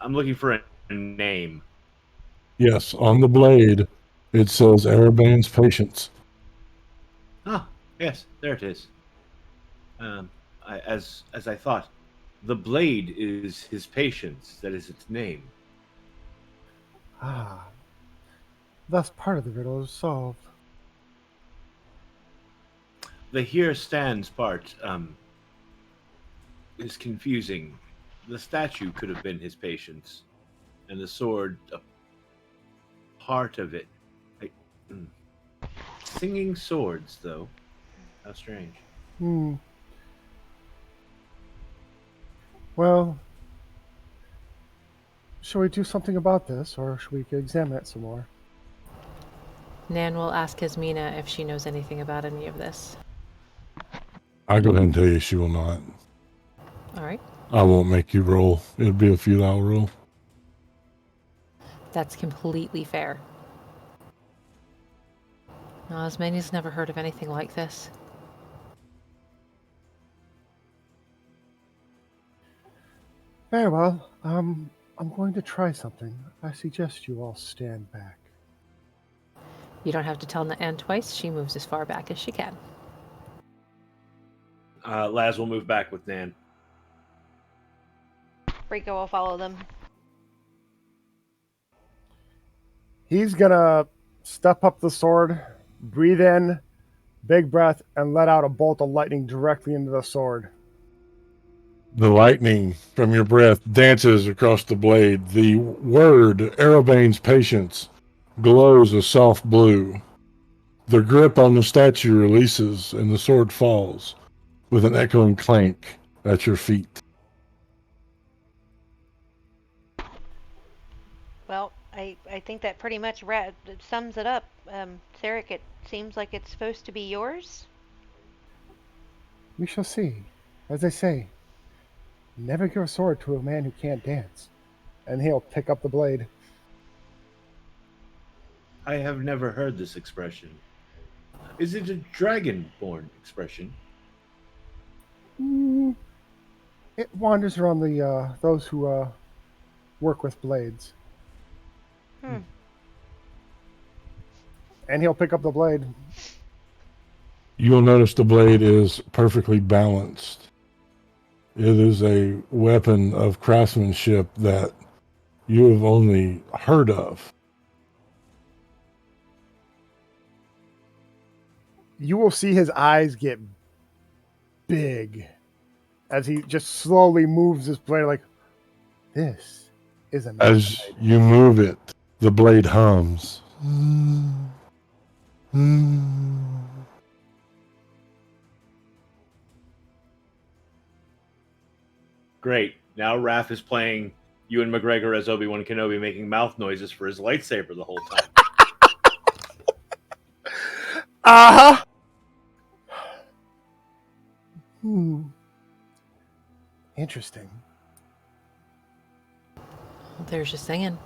I'm looking for a name. Yes, on the blade, it says Arabane's Patience. Ah, yes, there it is. As I thought, the blade is his patience. That is its name. Ah, thus part of the riddle is solved. The here stands part is confusing. The statue could have been his patience, and the sword a part of it. I, mm. Singing swords, though. How strange. Hmm. Well, shall we do something about this, or should we examine it some more? Nan will ask Yasmina if she knows anything about any of this. I go ahead and tell you she will not. All right. I won't make you roll. It'll be a futile roll. That's completely fair. No, Asmania's never heard of anything like this. Very well. I'm going to try something. I suggest you all stand back. You don't have to tell Nan twice. She moves as far back as she can. Laz will move back with Nan. Rika will follow them. He's gonna step up the sword, breathe in, big breath, and let out a bolt of lightning directly into the sword. The lightning from your breath dances across the blade. The word Arabane's Patience glows a soft blue. The grip on the statue releases and the sword falls with an echoing clank at your feet. Well, I think that pretty much sums it up. Sarek, it seems like it's supposed to be yours. We shall see. As they say, never give a sword to a man who can't dance. And he'll pick up the blade. I have never heard this expression. Is it a dragon-born expression? It wanders around the those who work with blades. And he'll pick up the blade. You'll notice the blade is perfectly balanced. It is a weapon of craftsmanship that you have only heard of. You will see his eyes get big as he just slowly moves his blade like, this is a As you move it, the blade hums. Great. Now Raph is playing Ewan McGregor as Obi-Wan Kenobi, making mouth noises for his lightsaber the whole time. Uh-huh. Interesting. There's your singing.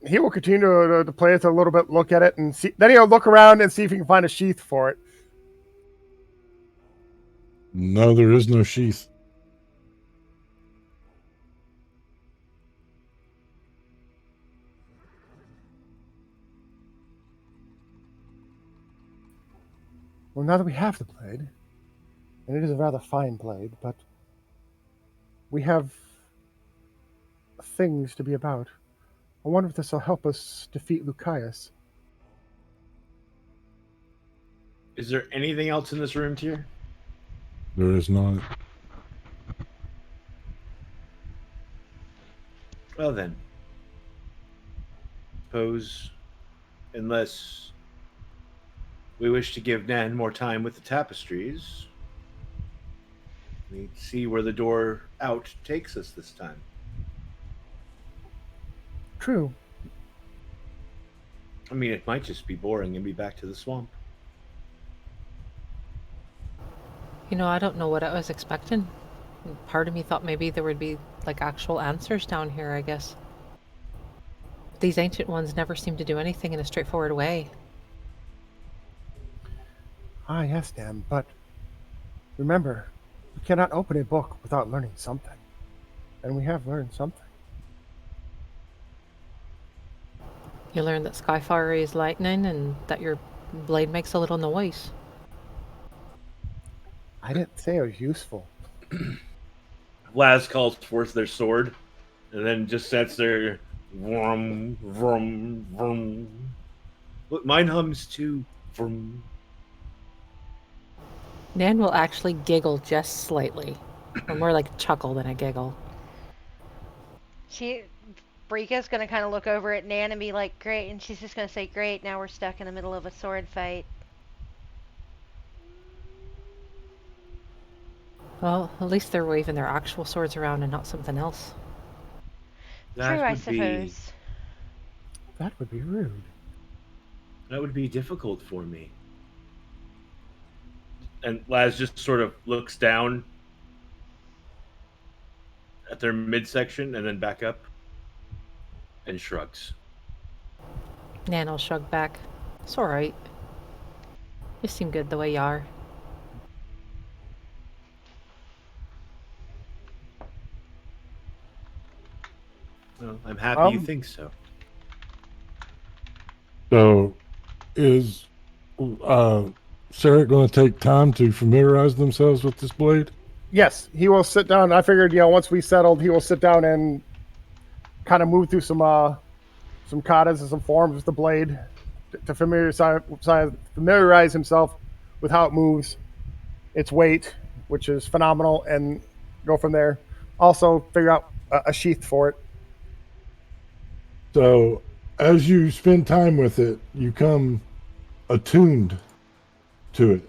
He will continue to play it a little bit, look at it, and see. Then he'll look around and see if he can find a sheath for it. No, there is no sheath. Well, now that we have the blade, and it is a rather fine blade, but we have things to be about. I wonder if this will help us defeat Lucius. Is there anything else in this room, Tyr? There is not. Well then. Suppose, unless we wish to give Nan more time with the tapestries, we see where the door out takes us this time. True. I mean, it might just be boring and be back to the swamp. You know, I don't know what I was expecting. Part of me thought maybe there would be, like, actual answers down here, I guess. These ancient ones never seem to do anything in a straightforward way. Ah, yes, Dan, but remember, we cannot open a book without learning something. And we have learned something. You learn that Skyfire is lightning and that your blade makes a little noise. I didn't say it was useful. Laz calls forth their sword, and then just sets there. Vroom, vroom, vroom. Look, mine hums too. Vroom. Nan will actually giggle just slightly, or more like chuckle than a giggle. Brika's gonna kind of look over at Nan and be like, "Great," and she's just gonna say, "Great, now we're stuck in the middle of a sword fight." Well, at least they're waving their actual swords around and not something else. True, I suppose. That would be rude. That would be difficult for me. And Laz just sort of looks down at their midsection and then back up and shrugs. Nan will shrug back. It's alright. You seem good the way you are. Well, I'm happy you Um, think so. So, is Sarah going to take time to familiarize themselves with this blade? Yes, he will sit down. I figured, once we settled, he will sit down and kind of move through some katas and some forms with the blade to familiarize himself with how it moves, its weight, which is phenomenal, and go from there. Also, figure out a sheath for it. So, as you spend time with it, you come attuned to it.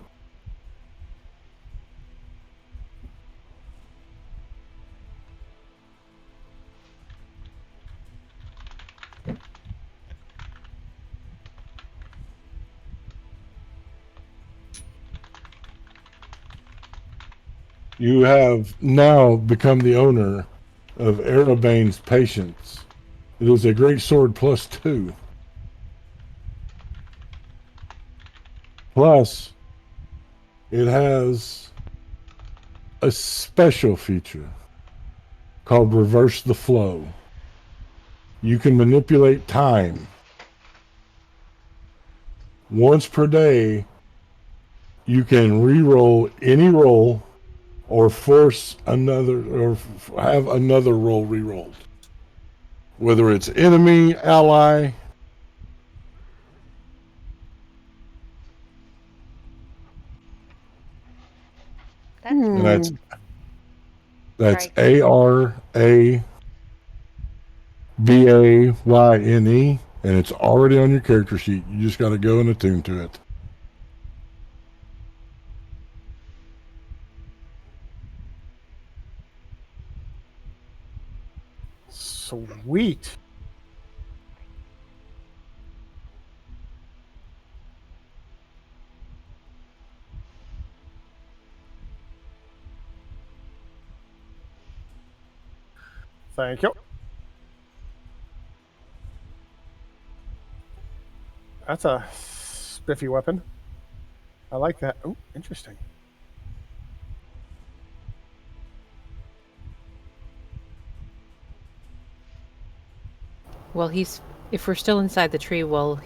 You have now become the owner of Arabane's Patience. It is a great sword +2. Plus, it has a special feature called Reverse the Flow. You can manipulate time. Once per day, you can re-roll any roll or force another, or have another roll re-rolled. Whether it's enemy, ally. That's And that's Right. ARABAYNE, and it's already on your character sheet. You just got to go and attune to it. Sweet. Thank you. That's a spiffy weapon. I like that. Oh, interesting. Well, if we're still inside the tree while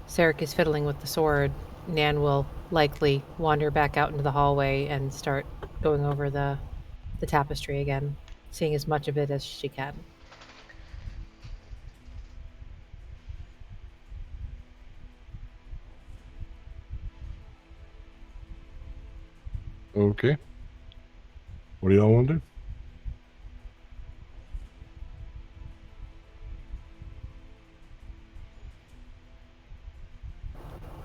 Sarek is fiddling with the sword, Nan will likely wander back out into the hallway and start going over the tapestry again, seeing as much of it as she can. Okay. What do y'all want to do?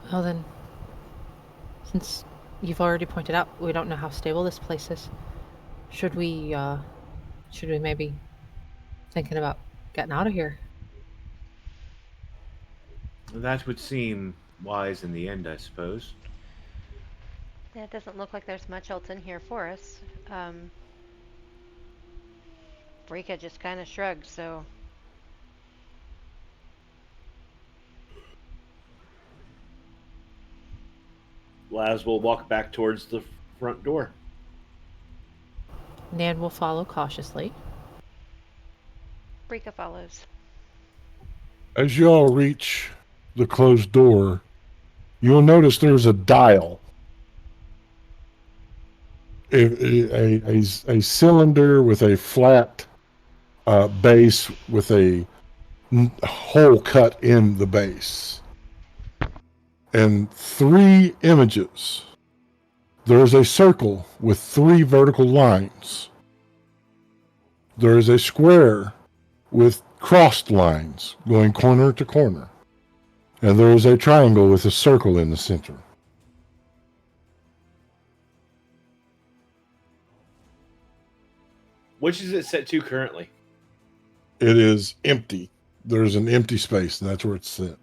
Well then, since you've already pointed out we don't know how stable this place is, should we maybe thinking about getting out of here? That would seem wise in the end, I suppose. Yeah, it doesn't look like there's much else in here for us. Brika just kind of shrugs, so Laz will walk back towards the front door. Nan will follow cautiously. Brika follows. As you all reach the closed door, you'll notice there's a dial. A cylinder with a flat base with a hole cut in the base. And 3 images. There is a circle with 3 vertical lines. There is a square with crossed lines going corner to corner. And there is a triangle with a circle in the center. Which is it set to currently? It is empty. There's an empty space, and that's where it's set.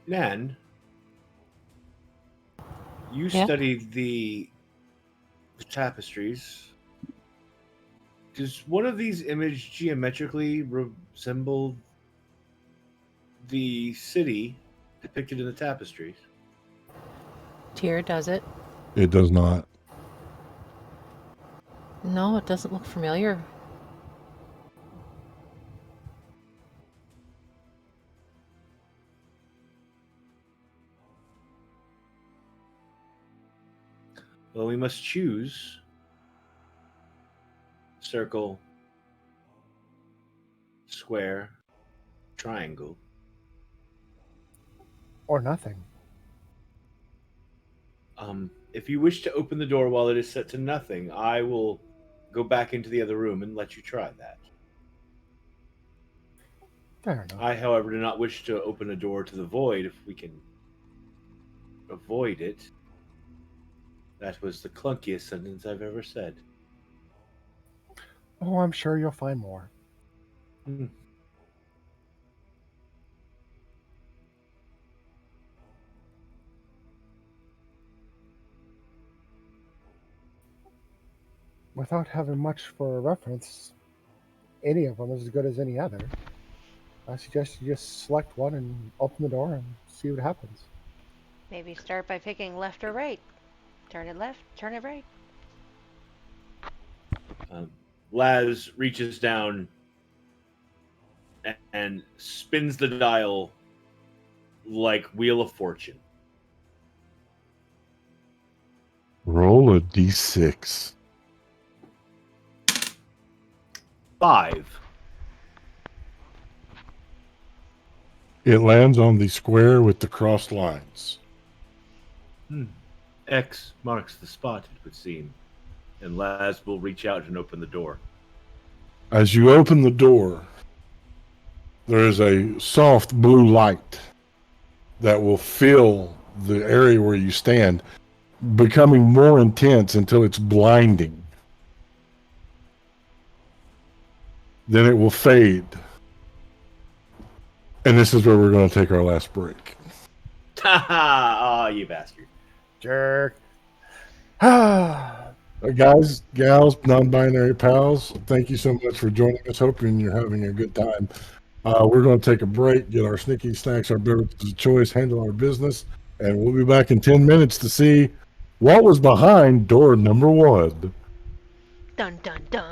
Nan, you Yeah? studied the tapestries. Does one of these images geometrically resemble the city depicted in the tapestries? Tyr, does it? It does not. No, it doesn't look familiar. Well, we must choose circle, square, triangle. Or nothing. If you wish to open the door while it is set to nothing, I will go back into the other room and let you try that. Fair enough. I, however, do not wish to open a door to the void if we can avoid it. That was the clunkiest sentence I've ever said. Oh, I'm sure you'll find more. Without having much for a reference, any of them is as good as any other. I suggest you just select one and open the door and see what happens. Maybe start by picking left or right. Turn it left, turn it right. Laz reaches down and spins the dial like Wheel of Fortune. Roll a d6. 5. It lands on the square with the crossed lines. X marks the spot, it would seem. And Laz will reach out and open the door. As you open the door, there is a soft blue light that will fill the area where you stand, becoming more intense until it's blinding. Then it will fade. And this is where we're going to take our last break. Ha ha! Oh, you bastard. Jerk. Guys, gals, non-binary pals, thank you so much for joining us. Hoping you're having a good time. We're going to take a break, get our sneaky snacks, our beverages of choice, handle our business, and we'll be back in 10 minutes to see what was behind door number 1. Dun dun dun.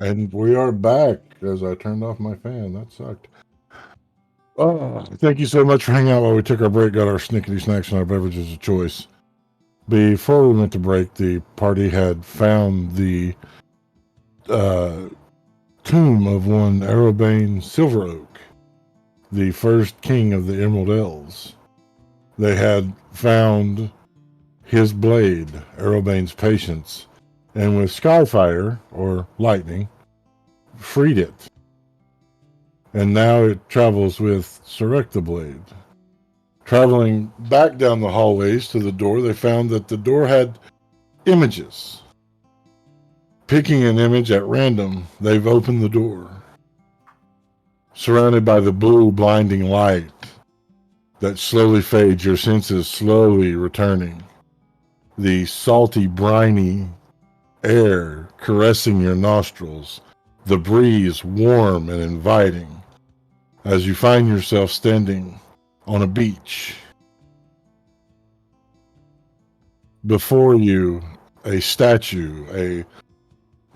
And we are back as I turned off my fan. That sucked. Oh, thank you so much for hanging out while we took our break, got our snickety snacks and our beverages of choice. Before we went to break, the party had found the tomb of one Arobane Silveroak, the first king of the Emerald Elves. They had found his blade, Arobane's patience, and with Skyfire, or lightning, freed it. And now it travels with Surek the Blade. Traveling back down the hallways to the door, they found that the door had images. Picking an image at random, they've opened the door. Surrounded by the blue blinding light that slowly fades, your senses slowly returning. The salty, briny air caressing your nostrils, the breeze warm and inviting, as you find yourself standing on a beach. Before you, a statue, a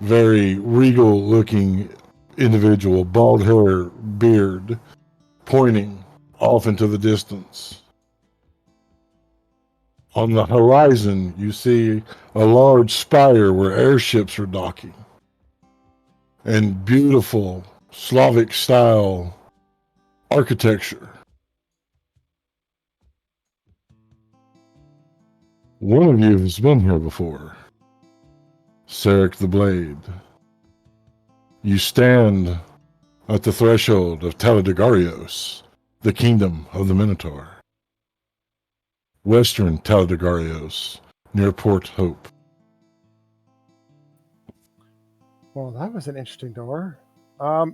very regal-looking individual, bald hair, beard, pointing off into the distance. On the horizon, you see a large spire where airships are docking, and beautiful Slavic-style architecture. One of you has been here before. Sarek the Blade. You stand at the threshold of Talidegarios, the kingdom of the Minotaur. Western Talidegarios, near Port Hope. Well, that was an interesting door.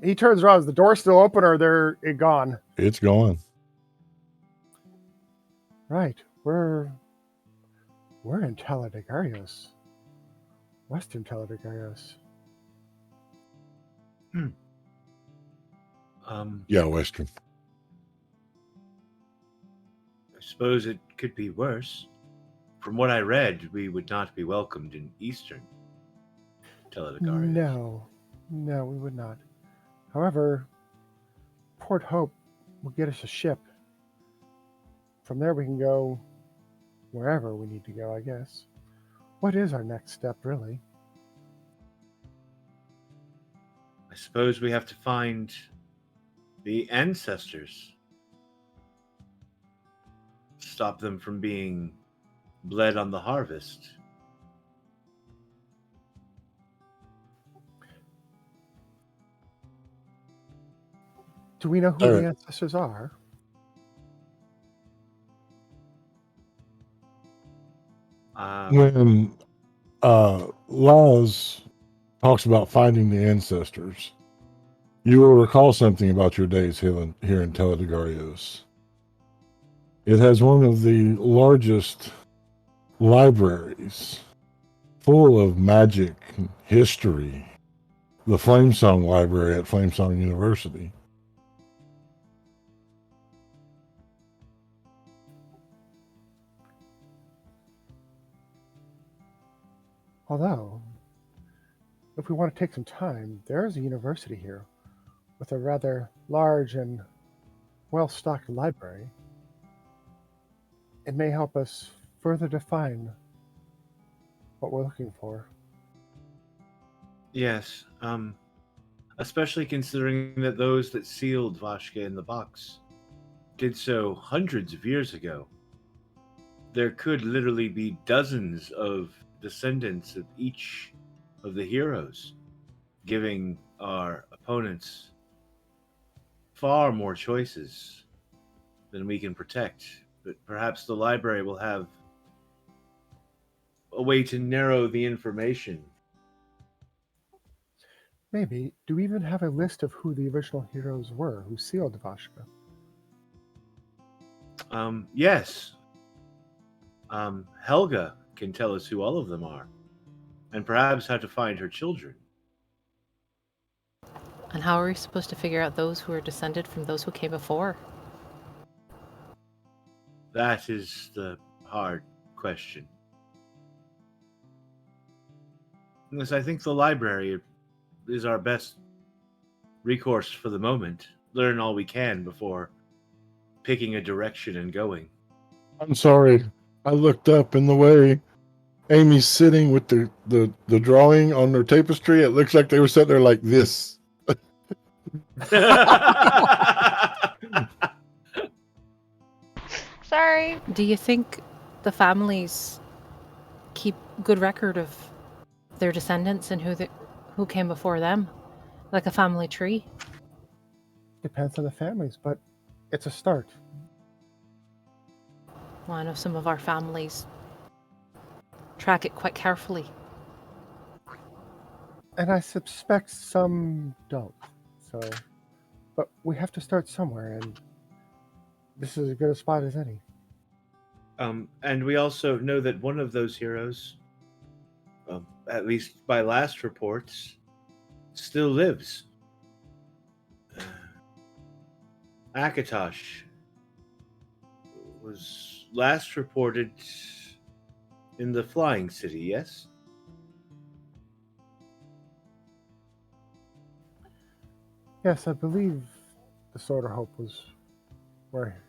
He turns around. Is the door still open or they're gone? It's gone. Right. We're in Talidegarios. Western Talidegarios. Yeah, Western. I suppose it could be worse. From what I read, we would not be welcomed in Eastern Teledigaria. No, we would not. However, Port Hope will get us a ship. From there, we can go wherever we need to go, I guess. What is our next step, really? I suppose we have to find the ancestors. Stop them from being bled on the harvest. Do we know who the ancestors are? When Laz talks about finding the ancestors, you will recall something about your days here in Teledigarrios. It has one of the largest libraries full of magic and history, the Flamesong Library at Flamesong University. Although, if we want to take some time, there is a university here with a rather large and well-stocked library. It may help us further define what we're looking for. Yes, especially considering that those that sealed Vashka in the box did so hundreds of years ago. There could literally be dozens of descendants of each of the heroes, giving our opponents far more choices than we can protect. But perhaps the library will have a way to narrow the information. Maybe. Do we even have a list of who the original heroes were who sealed Vashka? Yes. Helga can tell us who all of them are, and perhaps how to find her children. And how are we supposed to figure out those who are descended from those who came before? That is the hard question. Because I think the library is our best recourse for the moment. Learn all we can before picking a direction and going. I'm sorry. I looked up in the way Amy's sitting with the drawing on their tapestry. It looks like they were sitting there like this. Sorry. Do you think the families keep good record of their descendants and who came before them? Like a family tree? Depends on the families, but it's a start. Well, I know some of our families track it quite carefully. And I suspect some don't. So, but we have to start somewhere, and this is as good a spot as any. And we also know that one of those heroes, at least by last reports, still lives. Akatosh was last reported in the Flying City, yes? Yes, I believe the Sword of Hope was where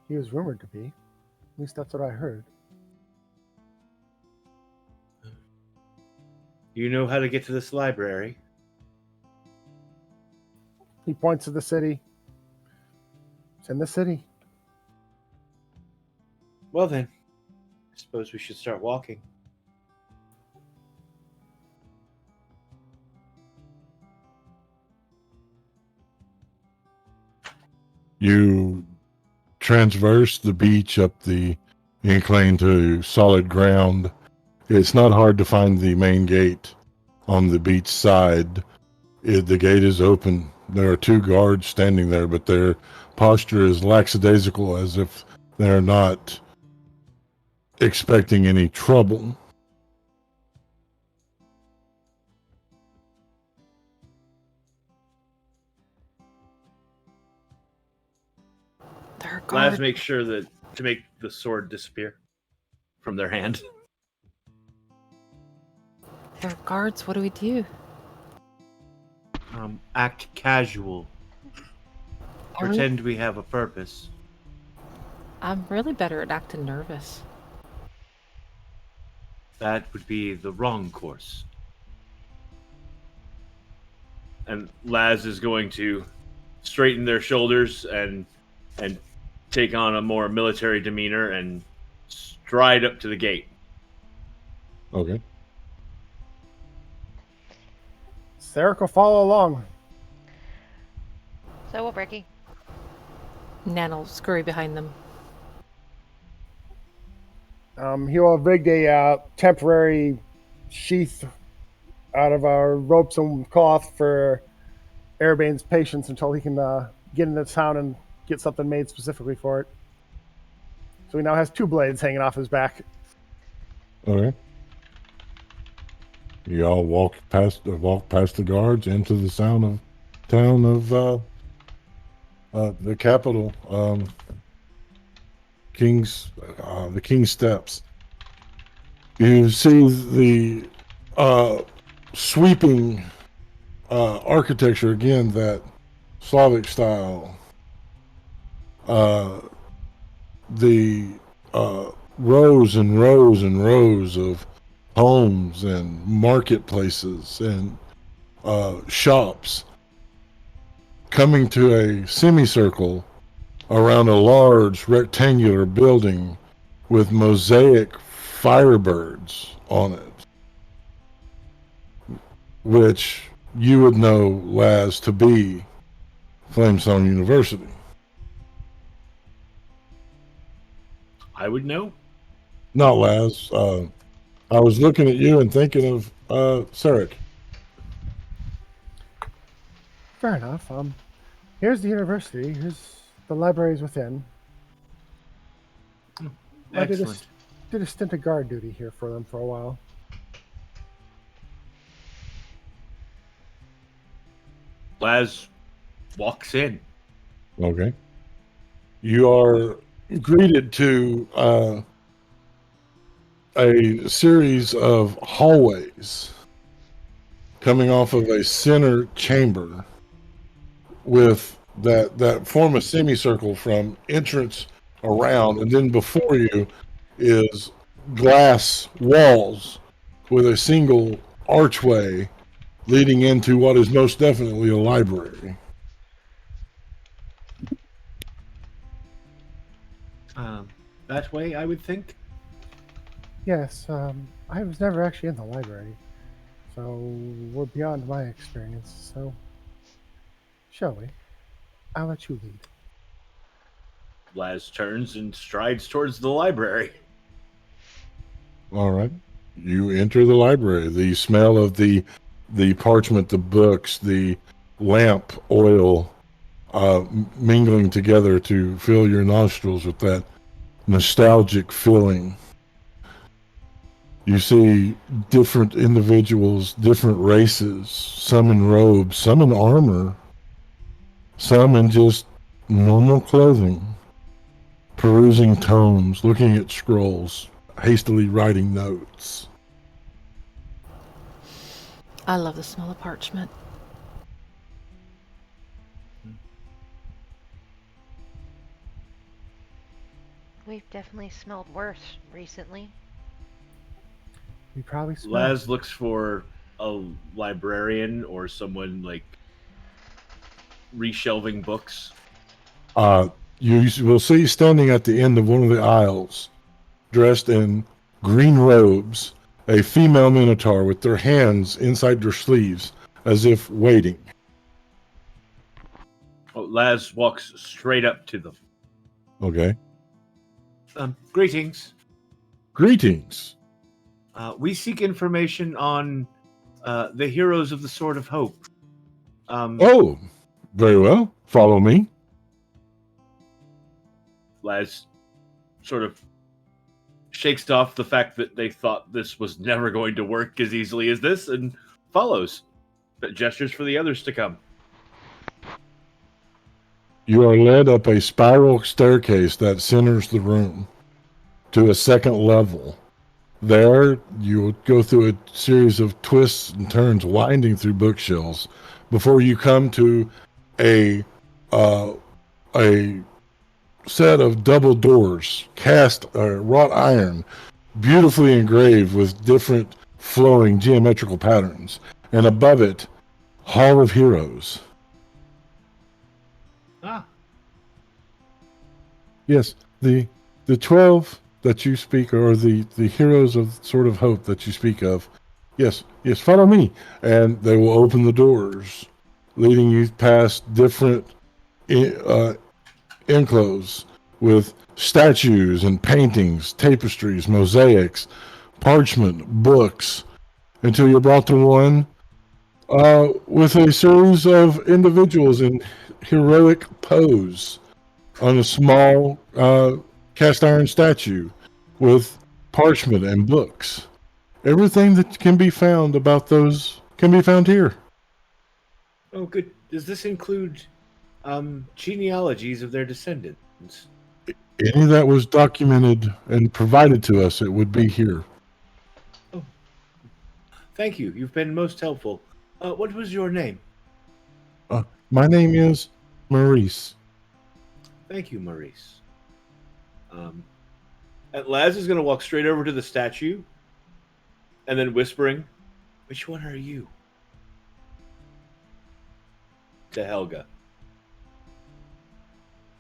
he was rumored to be. At least that's what I heard. You know how to get to this library? He points to the city. It's in the city. Well then, I suppose we should start walking. You transverse the beach up the incline to solid ground. It's not hard to find the main gate on the beach side. The gate is open. There are 2 guards standing there, but their posture is lackadaisical, as if they're not expecting any trouble. There are Laz guards. makes sure that to make the sword disappear from their hand. There are guards. What do we do? Act casual. Are we- Pretend we have a purpose. I'm really better at acting nervous. That would be the wrong course. And Laz is going to straighten their shoulders and take on a more military demeanor and stride up to the gate. Okay. Sarek will follow along. So will Bricky. Nan will scurry behind them. He will have rigged a temporary sheath out of our ropes and cloth for Airbane's patience until he can get into town and get something made specifically for it. So he now has 2 blades hanging off his back. Okay. You all walk past the guards into the town of the capital, the King's Steps. You see the sweeping architecture again, that Slavic style. The rows and rows and rows of homes and marketplaces and shops coming to a semicircle around a large rectangular building with mosaic firebirds on it, which you would know, Laz, to be Flamesong University. I would know. Not Laz. I was looking at you and thinking of Sarek. Fair enough. Here's the university. Here's the libraries within. I Excellent. did a stint of guard duty here for them for a while. Laz walks in. Okay. You are greeted to a series of hallways coming off of a center chamber with that form a semicircle from entrance around, and then before you is glass walls with a single archway leading into what is most definitely a library. That way, I would think. Yes, I was never actually in the library, so we're beyond my experience. So, shall we? I'll let you lead. Laz turns and strides towards the library. All right. You enter the library. The smell of the parchment, the books, the lamp oil mingling together to fill your nostrils with that nostalgic feeling. You see different individuals, different races, some in robes, some in armor, some in just normal clothing, perusing tomes, looking at scrolls, hastily writing notes. I love the smell of parchment. We've definitely smelled worse recently. We probably smell. Laz looks for a librarian or someone like reshelving books. You will see standing at the end of one of the aisles, dressed in green robes, a female minotaur with their hands inside their sleeves as if waiting. Oh, Laz walks straight up to them. Okay. Greetings. Greetings. We seek information on the heroes of the Sword of Hope. Oh, very well. Follow me. Laz sort of shakes off the fact that they thought this was never going to work as easily as this and follows, but gestures for the others to come. You are led up a spiral staircase that centers the room to a second level. There, you will go through a series of twists and turns, winding through bookshelves, before you come to a set of double doors, cast wrought iron, beautifully engraved with different flowing geometrical patterns, and above it, Hall of Heroes. Ah, Yes, the 12 that you speak, or the heroes of Sword of Hope that you speak of. Yes, follow me, and they will open the doors, leading you past different enclaves with statues and paintings, tapestries, mosaics, parchment, books, until you're brought to one with a series of individuals in heroic pose on a small cast iron statue with parchment and books. Everything that can be found about those can be found here. oh, good. Does this include genealogies of their descendants? Any that was documented and provided to us, it would be here. Oh, thank you. You've been most helpful. What was your name? My name is Maurice. Thank you, Maurice. And Laz is going to walk straight over to the statue and then whispering, "Which one are you?" to Helga.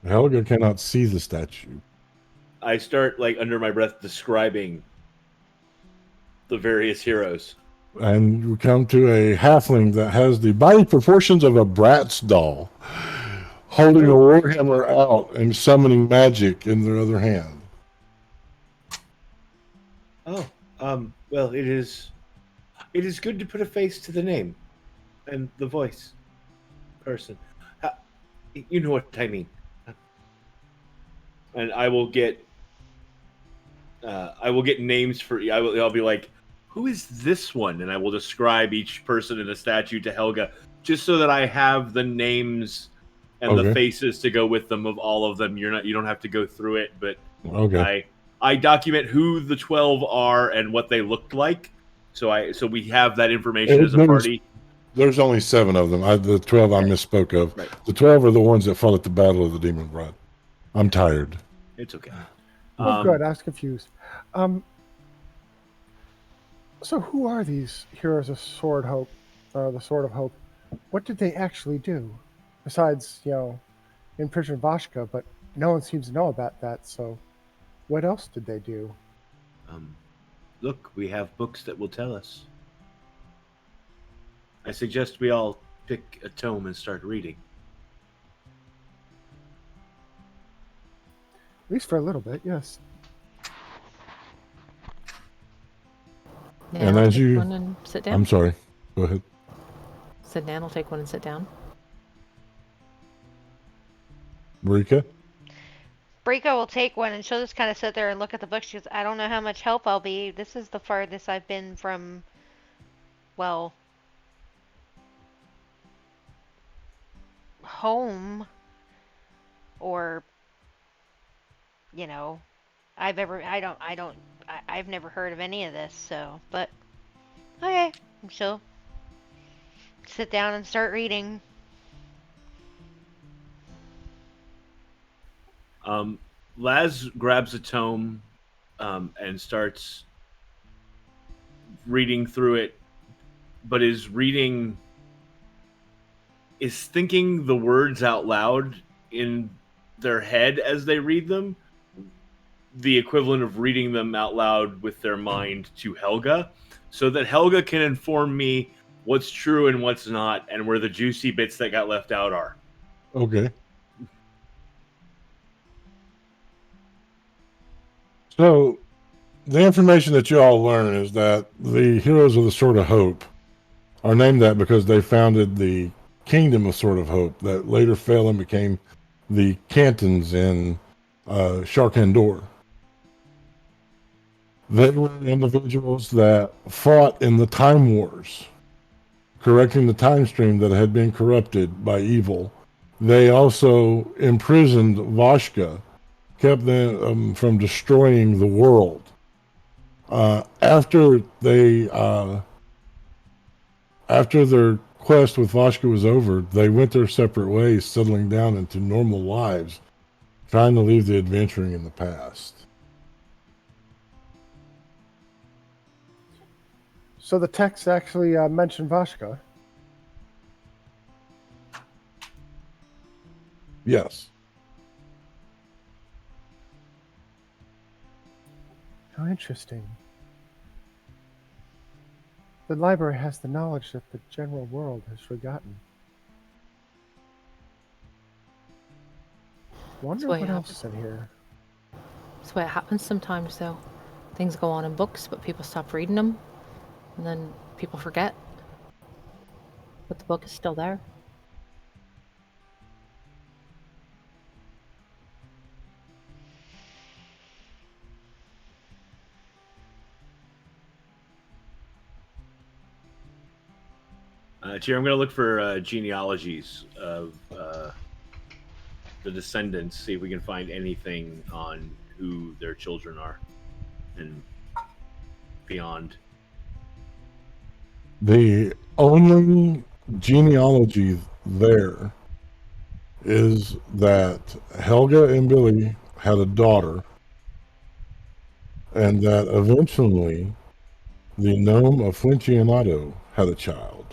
Helga cannot see the statue. I start, like, under my breath describing the various heroes. And we come to a halfling that has the body proportions of a Bratz doll, holding a warhammer out and summoning magic in their other hand. Oh, well, it is good to put a face to the name and the voice. Person. You know what I mean. And I will get names for. I'll be like, who is this one? And I will describe each person in the statue to Helga, just so that I have the names and the faces to go with them of all of them. You don't have to go through it, but Okay. I document who the 12 are and what they looked like. So we have that information as a party. There's only 7 of them. The 12 I misspoke of. Right. The 12 are the ones that fought at the Battle of the Demon Blood. I'm tired. It's okay. Oh, good. I was confused. So who are these heroes of Sword Hope, the Sword of Hope? What did they actually do? Besides, imprison Vashka, but no one seems to know about that, so what else did they do? Look, we have books that will tell us. I suggest we all pick a tome and start reading. At least for a little bit, yes. And Nan will as take you- one and sit down. I'm sorry. Go ahead. Said Nan will take one and sit down. Rika? Brika will take one and she'll just kind of sit there and look at the book. She goes, I don't know how much help I'll be. This is the farthest I've been from, well, home. Or, I've never heard of any of this, so, but, okay. She'll sit down and start reading. Laz grabs a tome and starts reading through it, but is thinking the words out loud in their head as they read them, the equivalent of reading them out loud with their mind to Helga, so that Helga can inform me what's true and what's not, and where the juicy bits that got left out are. Okay. So, the information that you all learn is that the heroes of the Sword of Hope are named that because they founded the Kingdom of Sword of Hope that later fell and became the cantons in Sharkandor. They were individuals that fought in the Time Wars, correcting the time stream that had been corrupted by evil. They also imprisoned Vashka, kept them from destroying the world. After their quest with Vashka was over, they went their separate ways, settling down into normal lives, trying to leave the adventuring in the past. So the text actually mentioned Vashka. Yes. How interesting. The library has the knowledge that the general world has forgotten. Wonder what what else happens. is in here. That's what happens sometimes, though. Things go on in books, but people stop reading them, and then people forget. But the book is still there. Here, I'm going to look for genealogies of the descendants, see if we can find anything on who their children are and beyond. The only genealogy there is that Helga and Billy had a daughter, and that eventually the gnome of Fuencionado had a child.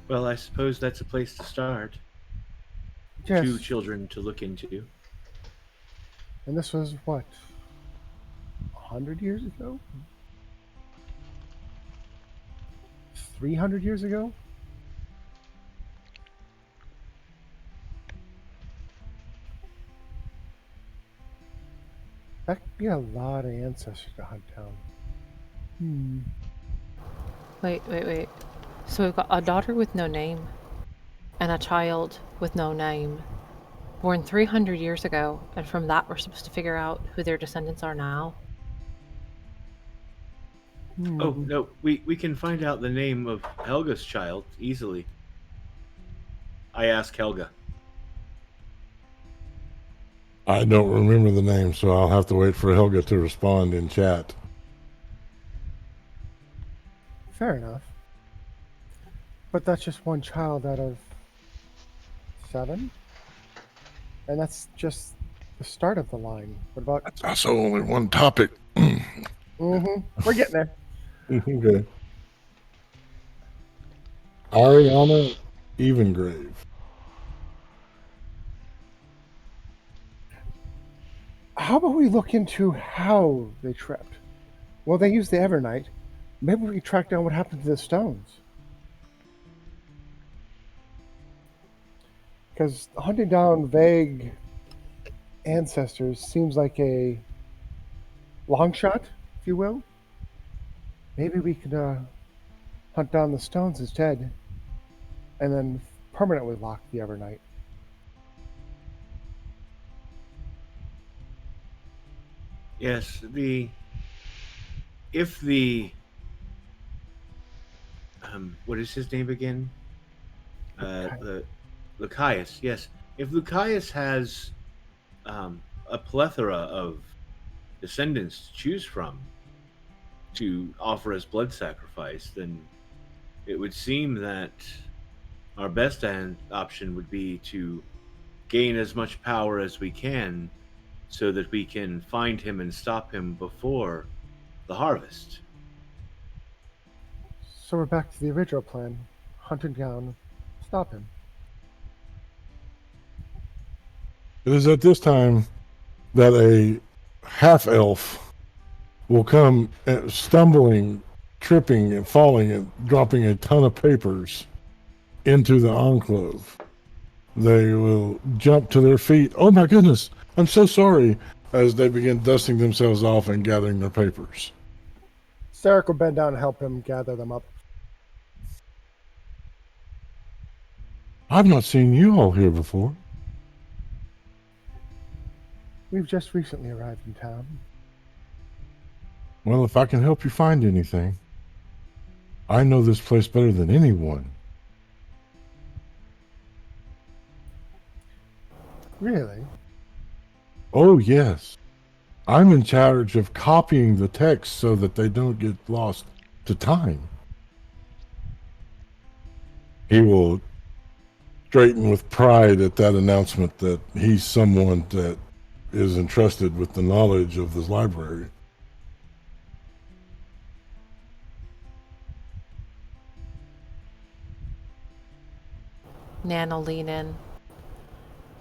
Well, I suppose that's a place to start. Yes. 2 children to look into. And this was what? 100 years ago? 300 years ago? That could be a lot of ancestors to hunt down. Wait. So we've got a daughter with no name and a child with no name, born 300 years ago, and from that we're supposed to figure out who their descendants are now. Oh, no, we can find out the name of Helga's child easily. I ask Helga. I don't remember the name, so I'll have to wait for Helga to respond in chat. Fair enough. But that's just one child out of 7? And that's just the start of the line. What about... That's also only one topic. We're getting there. Okay. Ariana Evengrave. How about we look into how they trapped? Well, they used the Evernight. Maybe we can track down what happened to the stones. Because hunting down vague ancestors seems like a long shot, if you will. Maybe we could hunt down the stones instead and then permanently lock the Evernight. Yes, if the what is his name again? The Lucius. Yes, if Lucius has a plethora of descendants to choose from to offer as blood sacrifice, then it would seem that our best option would be to gain as much power as we can so that we can find him and stop him before the harvest. So we're back to the original plan. Hunt him down, stop him. It is at this time that a half-elf will come stumbling, tripping, and falling, and dropping a ton of papers into the enclave. They will jump to their feet. Oh my goodness, I'm so sorry, as they begin dusting themselves off and gathering their papers. Sarek will bend down and help him gather them up. I've not seen you all here before. We've just recently arrived in town. Well, if I can help you find anything, I know this place better than anyone. Really? Oh, yes. I'm in charge of copying the text so that they don't get lost to time. He will straighten with pride at that announcement that he's someone that is entrusted with the knowledge of this library. Nan will lean in.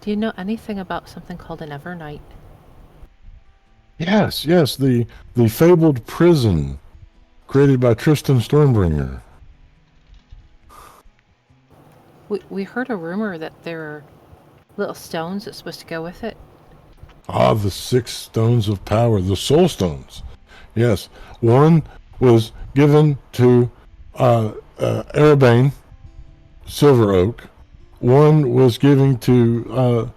Do you know anything about something called an Evernight? Yes, the fabled prison created by Tristan Stormbringer. We heard a rumor that there are little stones that's supposed to go with it. Ah, the 6 stones of power, the soul stones. Yes, one was given to Erebane, Silver Oak. One was given to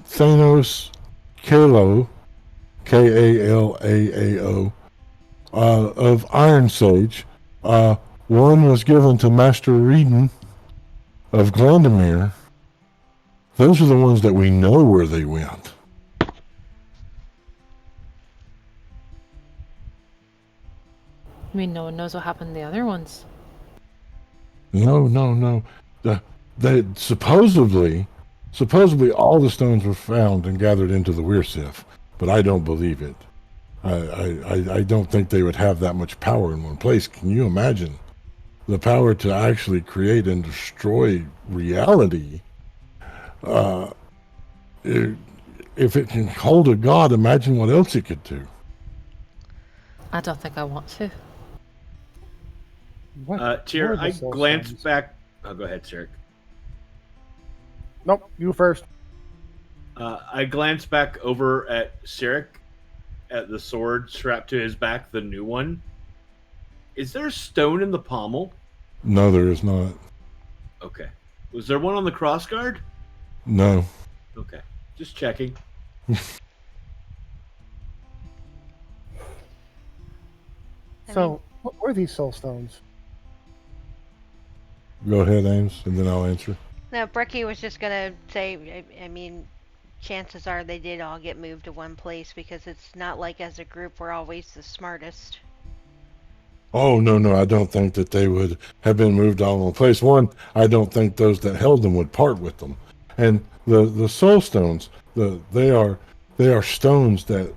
Thanos Kalo, Kalaao, of Iron Sage. One was given to Master Reedon of Glandomir. Those are the ones that we know where they went. I mean, no one knows what happened to the other ones. No. They supposedly all the stones were found and gathered into the Weirsif, but I don't believe it. I don't think they would have that much power in one place. Can you imagine the power to actually create and destroy reality? If it can hold a god, imagine what else it could do. I don't think I want to. What? Tyr, what are I the soul glance stones? back. Oh, go ahead, Sarek. Nope, you first. I glance back over at Sarek, at the sword strapped to his back, the new one. Is there a stone in the pommel? No, there is not. Okay. Was there one on the crossguard? No. Okay. Just checking. So, what were these soul stones? Go ahead, Ames, and then I'll answer. No, Brecky was just gonna say, I mean, chances are they did all get moved to one place because it's not like as a group we're always the smartest. Oh, no, no, I don't think that they would have been moved all in one place. One, I don't think those that held them would part with them. And the soul stones, they are stones that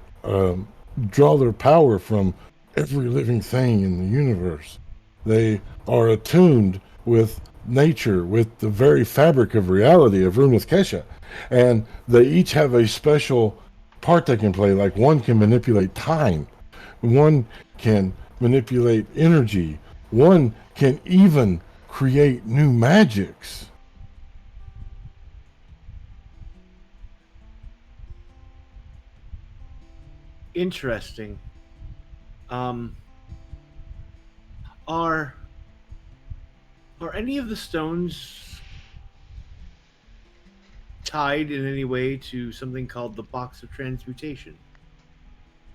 draw their power from every living thing in the universe. They are attuned with nature, with the very fabric of reality of Runeth Kesha. And they each have a special part they can play. Like one can manipulate time, one can manipulate energy, one can even create new magics. Interesting. Um, are any of the stones tied in any way to something called the Box of Transmutation?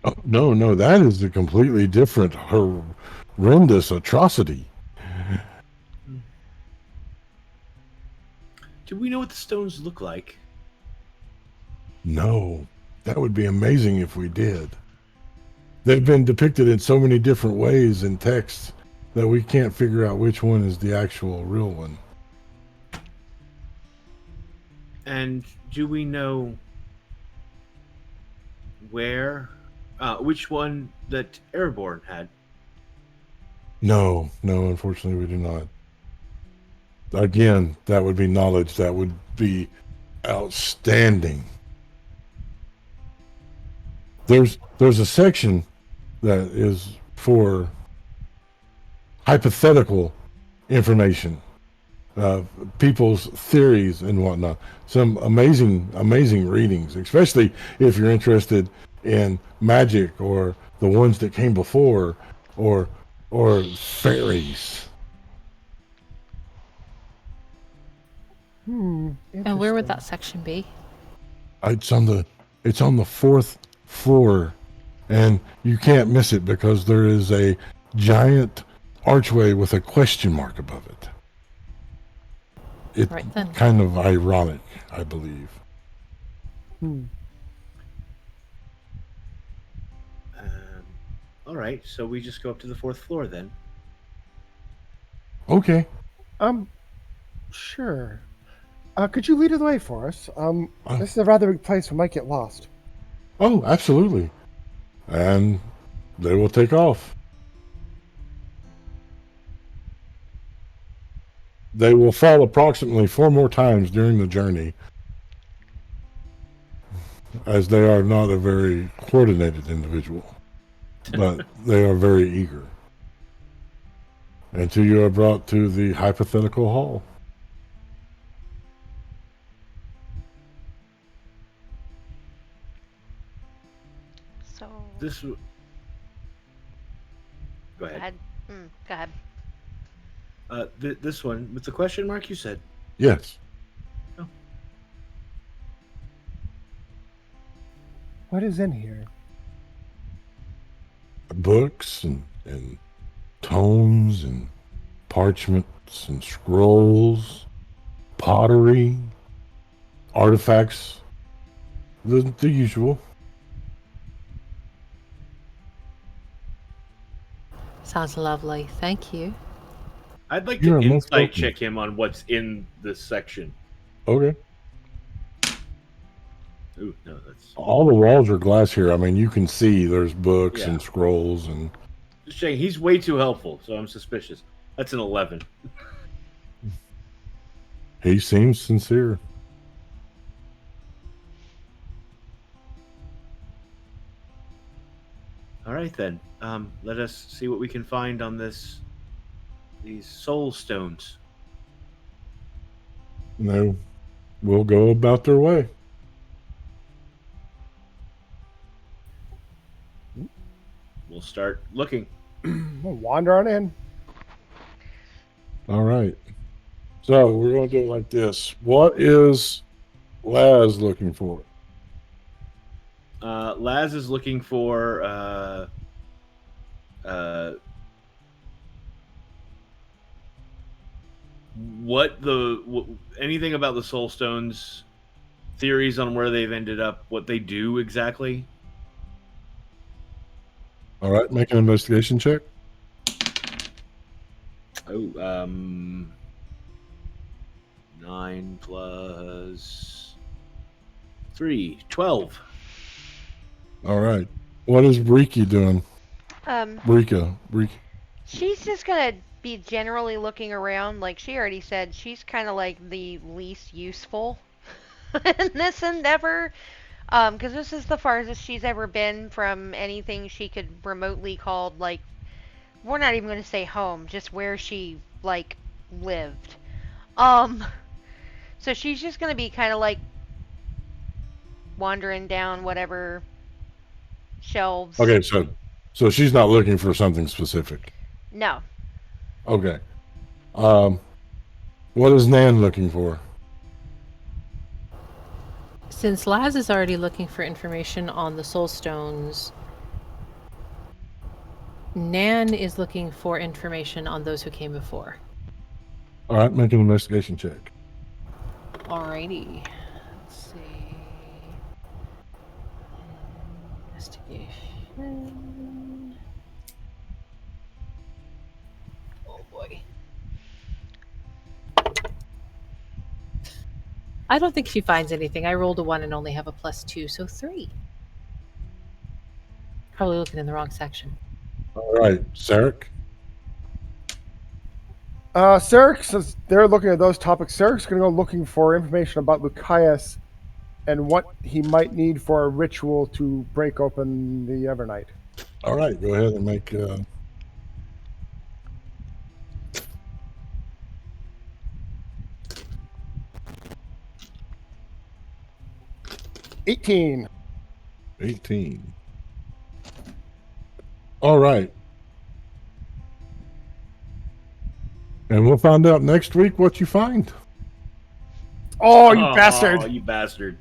Oh, no, no, that is a completely different, horrendous atrocity. Do we know what the stones look like? No, that would be amazing if we did. They've been depicted in so many different ways in texts that we can't figure out which one is the actual real one. And do we know which one that Ereborn had? No, no, unfortunately we do not. Again, that would be knowledge that would be outstanding. There's a section that is for hypothetical information, people's theories and whatnot. Some amazing readings, especially if you're interested in magic or the ones that came before, or fairies. And where would Interesting. that section be? It's on the fourth floor, and you can't miss it because there is a giant archway with a question mark above it. It's Right then. kind of ironic, I believe. Hmm. All right, so we just go up to the fourth floor then. Okay. Sure. Could you lead the way for us? Uh, This is a rather big place. We might get lost. Oh, absolutely. And they will take off. They will fall approximately 4 more times during the journey, as they are not a very coordinated individual, but they are very eager. Until you are brought to the hypothetical hall. So. Go Go ahead. ahead. Go ahead. This one with the question mark, you said. Yes. What is in here? Books and tomes and parchments and scrolls, pottery, artifacts, the usual. Sounds lovely. Thank you. I'd like You're to most insight welcome. check him on what's in this section. Okay. Ooh, no, that's All the walls are glass here. I mean, you can see there's books Yeah. and scrolls and just saying. He's way too helpful, so I'm suspicious. That's an 11. he seems sincere. All right then. Let us see what we can find on these soul stones. And they will go about their way. We'll start looking. We'll wander on in. All right. So we're going to do it like this. What is Laz looking for? Laz is looking for anything about the Soul Stones, theories on where they've ended up, what they do exactly? All right, make an investigation check. Oh, 9 plus 3, 12. All right. What is Riki doing? Rika. She's just gonna be generally looking around. Like she already said, she's kind of like the least useful in this endeavor. Because this is the farthest she's ever been from anything she could remotely called, like, we're not even going to say home, just where she, like, lived. So she's just going to be kind of like wandering down whatever shelves. Okay, so she's not looking for something specific. No. Okay. What is Nan looking for? Since Laz is already looking for information on the Soul Stones, Nan is looking for information on those who came before. All right, make an investigation check. Alrighty. Let's see. Investigation. Oh boy. I don't think she finds anything. I rolled a 1 and only have a +2, so 3. Probably looking in the wrong section. All right, Sarek. Sarek, since they're looking at those topics, Sarek's going to go looking for information about Lucius and what he might need for a ritual to break open the Evernight. All right, go ahead and make. 18. 18. All right. And we'll find out next week what you find. Oh, you bastard! Oh, you bastard.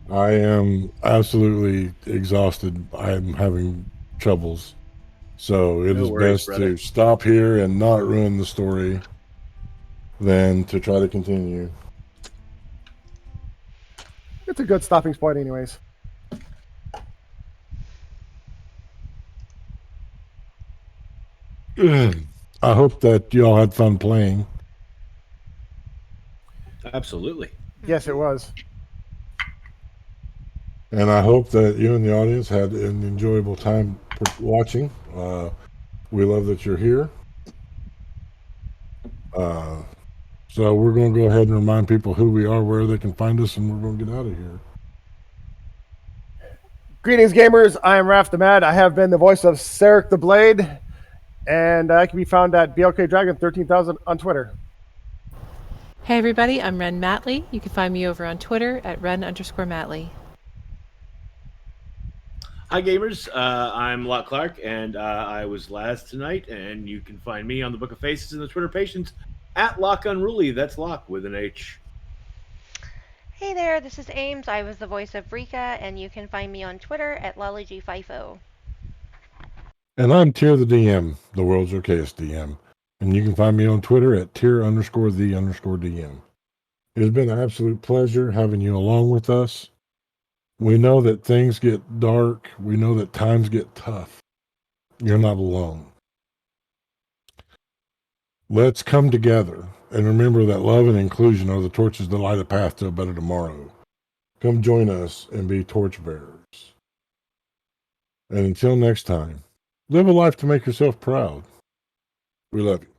I am absolutely exhausted. I'm having troubles. So it No is worries, best brother. to stop here and not ruin the story than to try to continue. It's a good stopping point, anyways. I hope that you all had fun playing. Absolutely. Yes, it was. And I hope that you and the audience had an enjoyable time watching. We love that you're here. So we're going to go ahead and remind people who we are, where they can find us, and we're going to get out of here. Greetings, gamers. I am Raph the Mad. I have been the voice of Sarek the Blade, and I can be found at BLK Dragon 13,000 on Twitter. Hey everybody, I'm Ren Matley. You can find me over on Twitter at Ren_Matley. Hi, gamers. I'm Locke Clark, and I was last tonight, and you can find me on the Book of Faces and the Twitter Patients at Locke Unruly. That's Locke with an H. Hey there, this is Ames. I was the voice of Rika, and you can find me on Twitter at LollyG50. And I'm Tier the DM, the world's okayest DM. And you can find me on Twitter at Tier_the_DM. It has been an absolute pleasure having you along with us. We know that things get dark. We know that times get tough. You're not alone. Let's come together and remember that love and inclusion are the torches that light a path to a better tomorrow. Come join us and be torchbearers. And until next time, live a life to make yourself proud. We love you.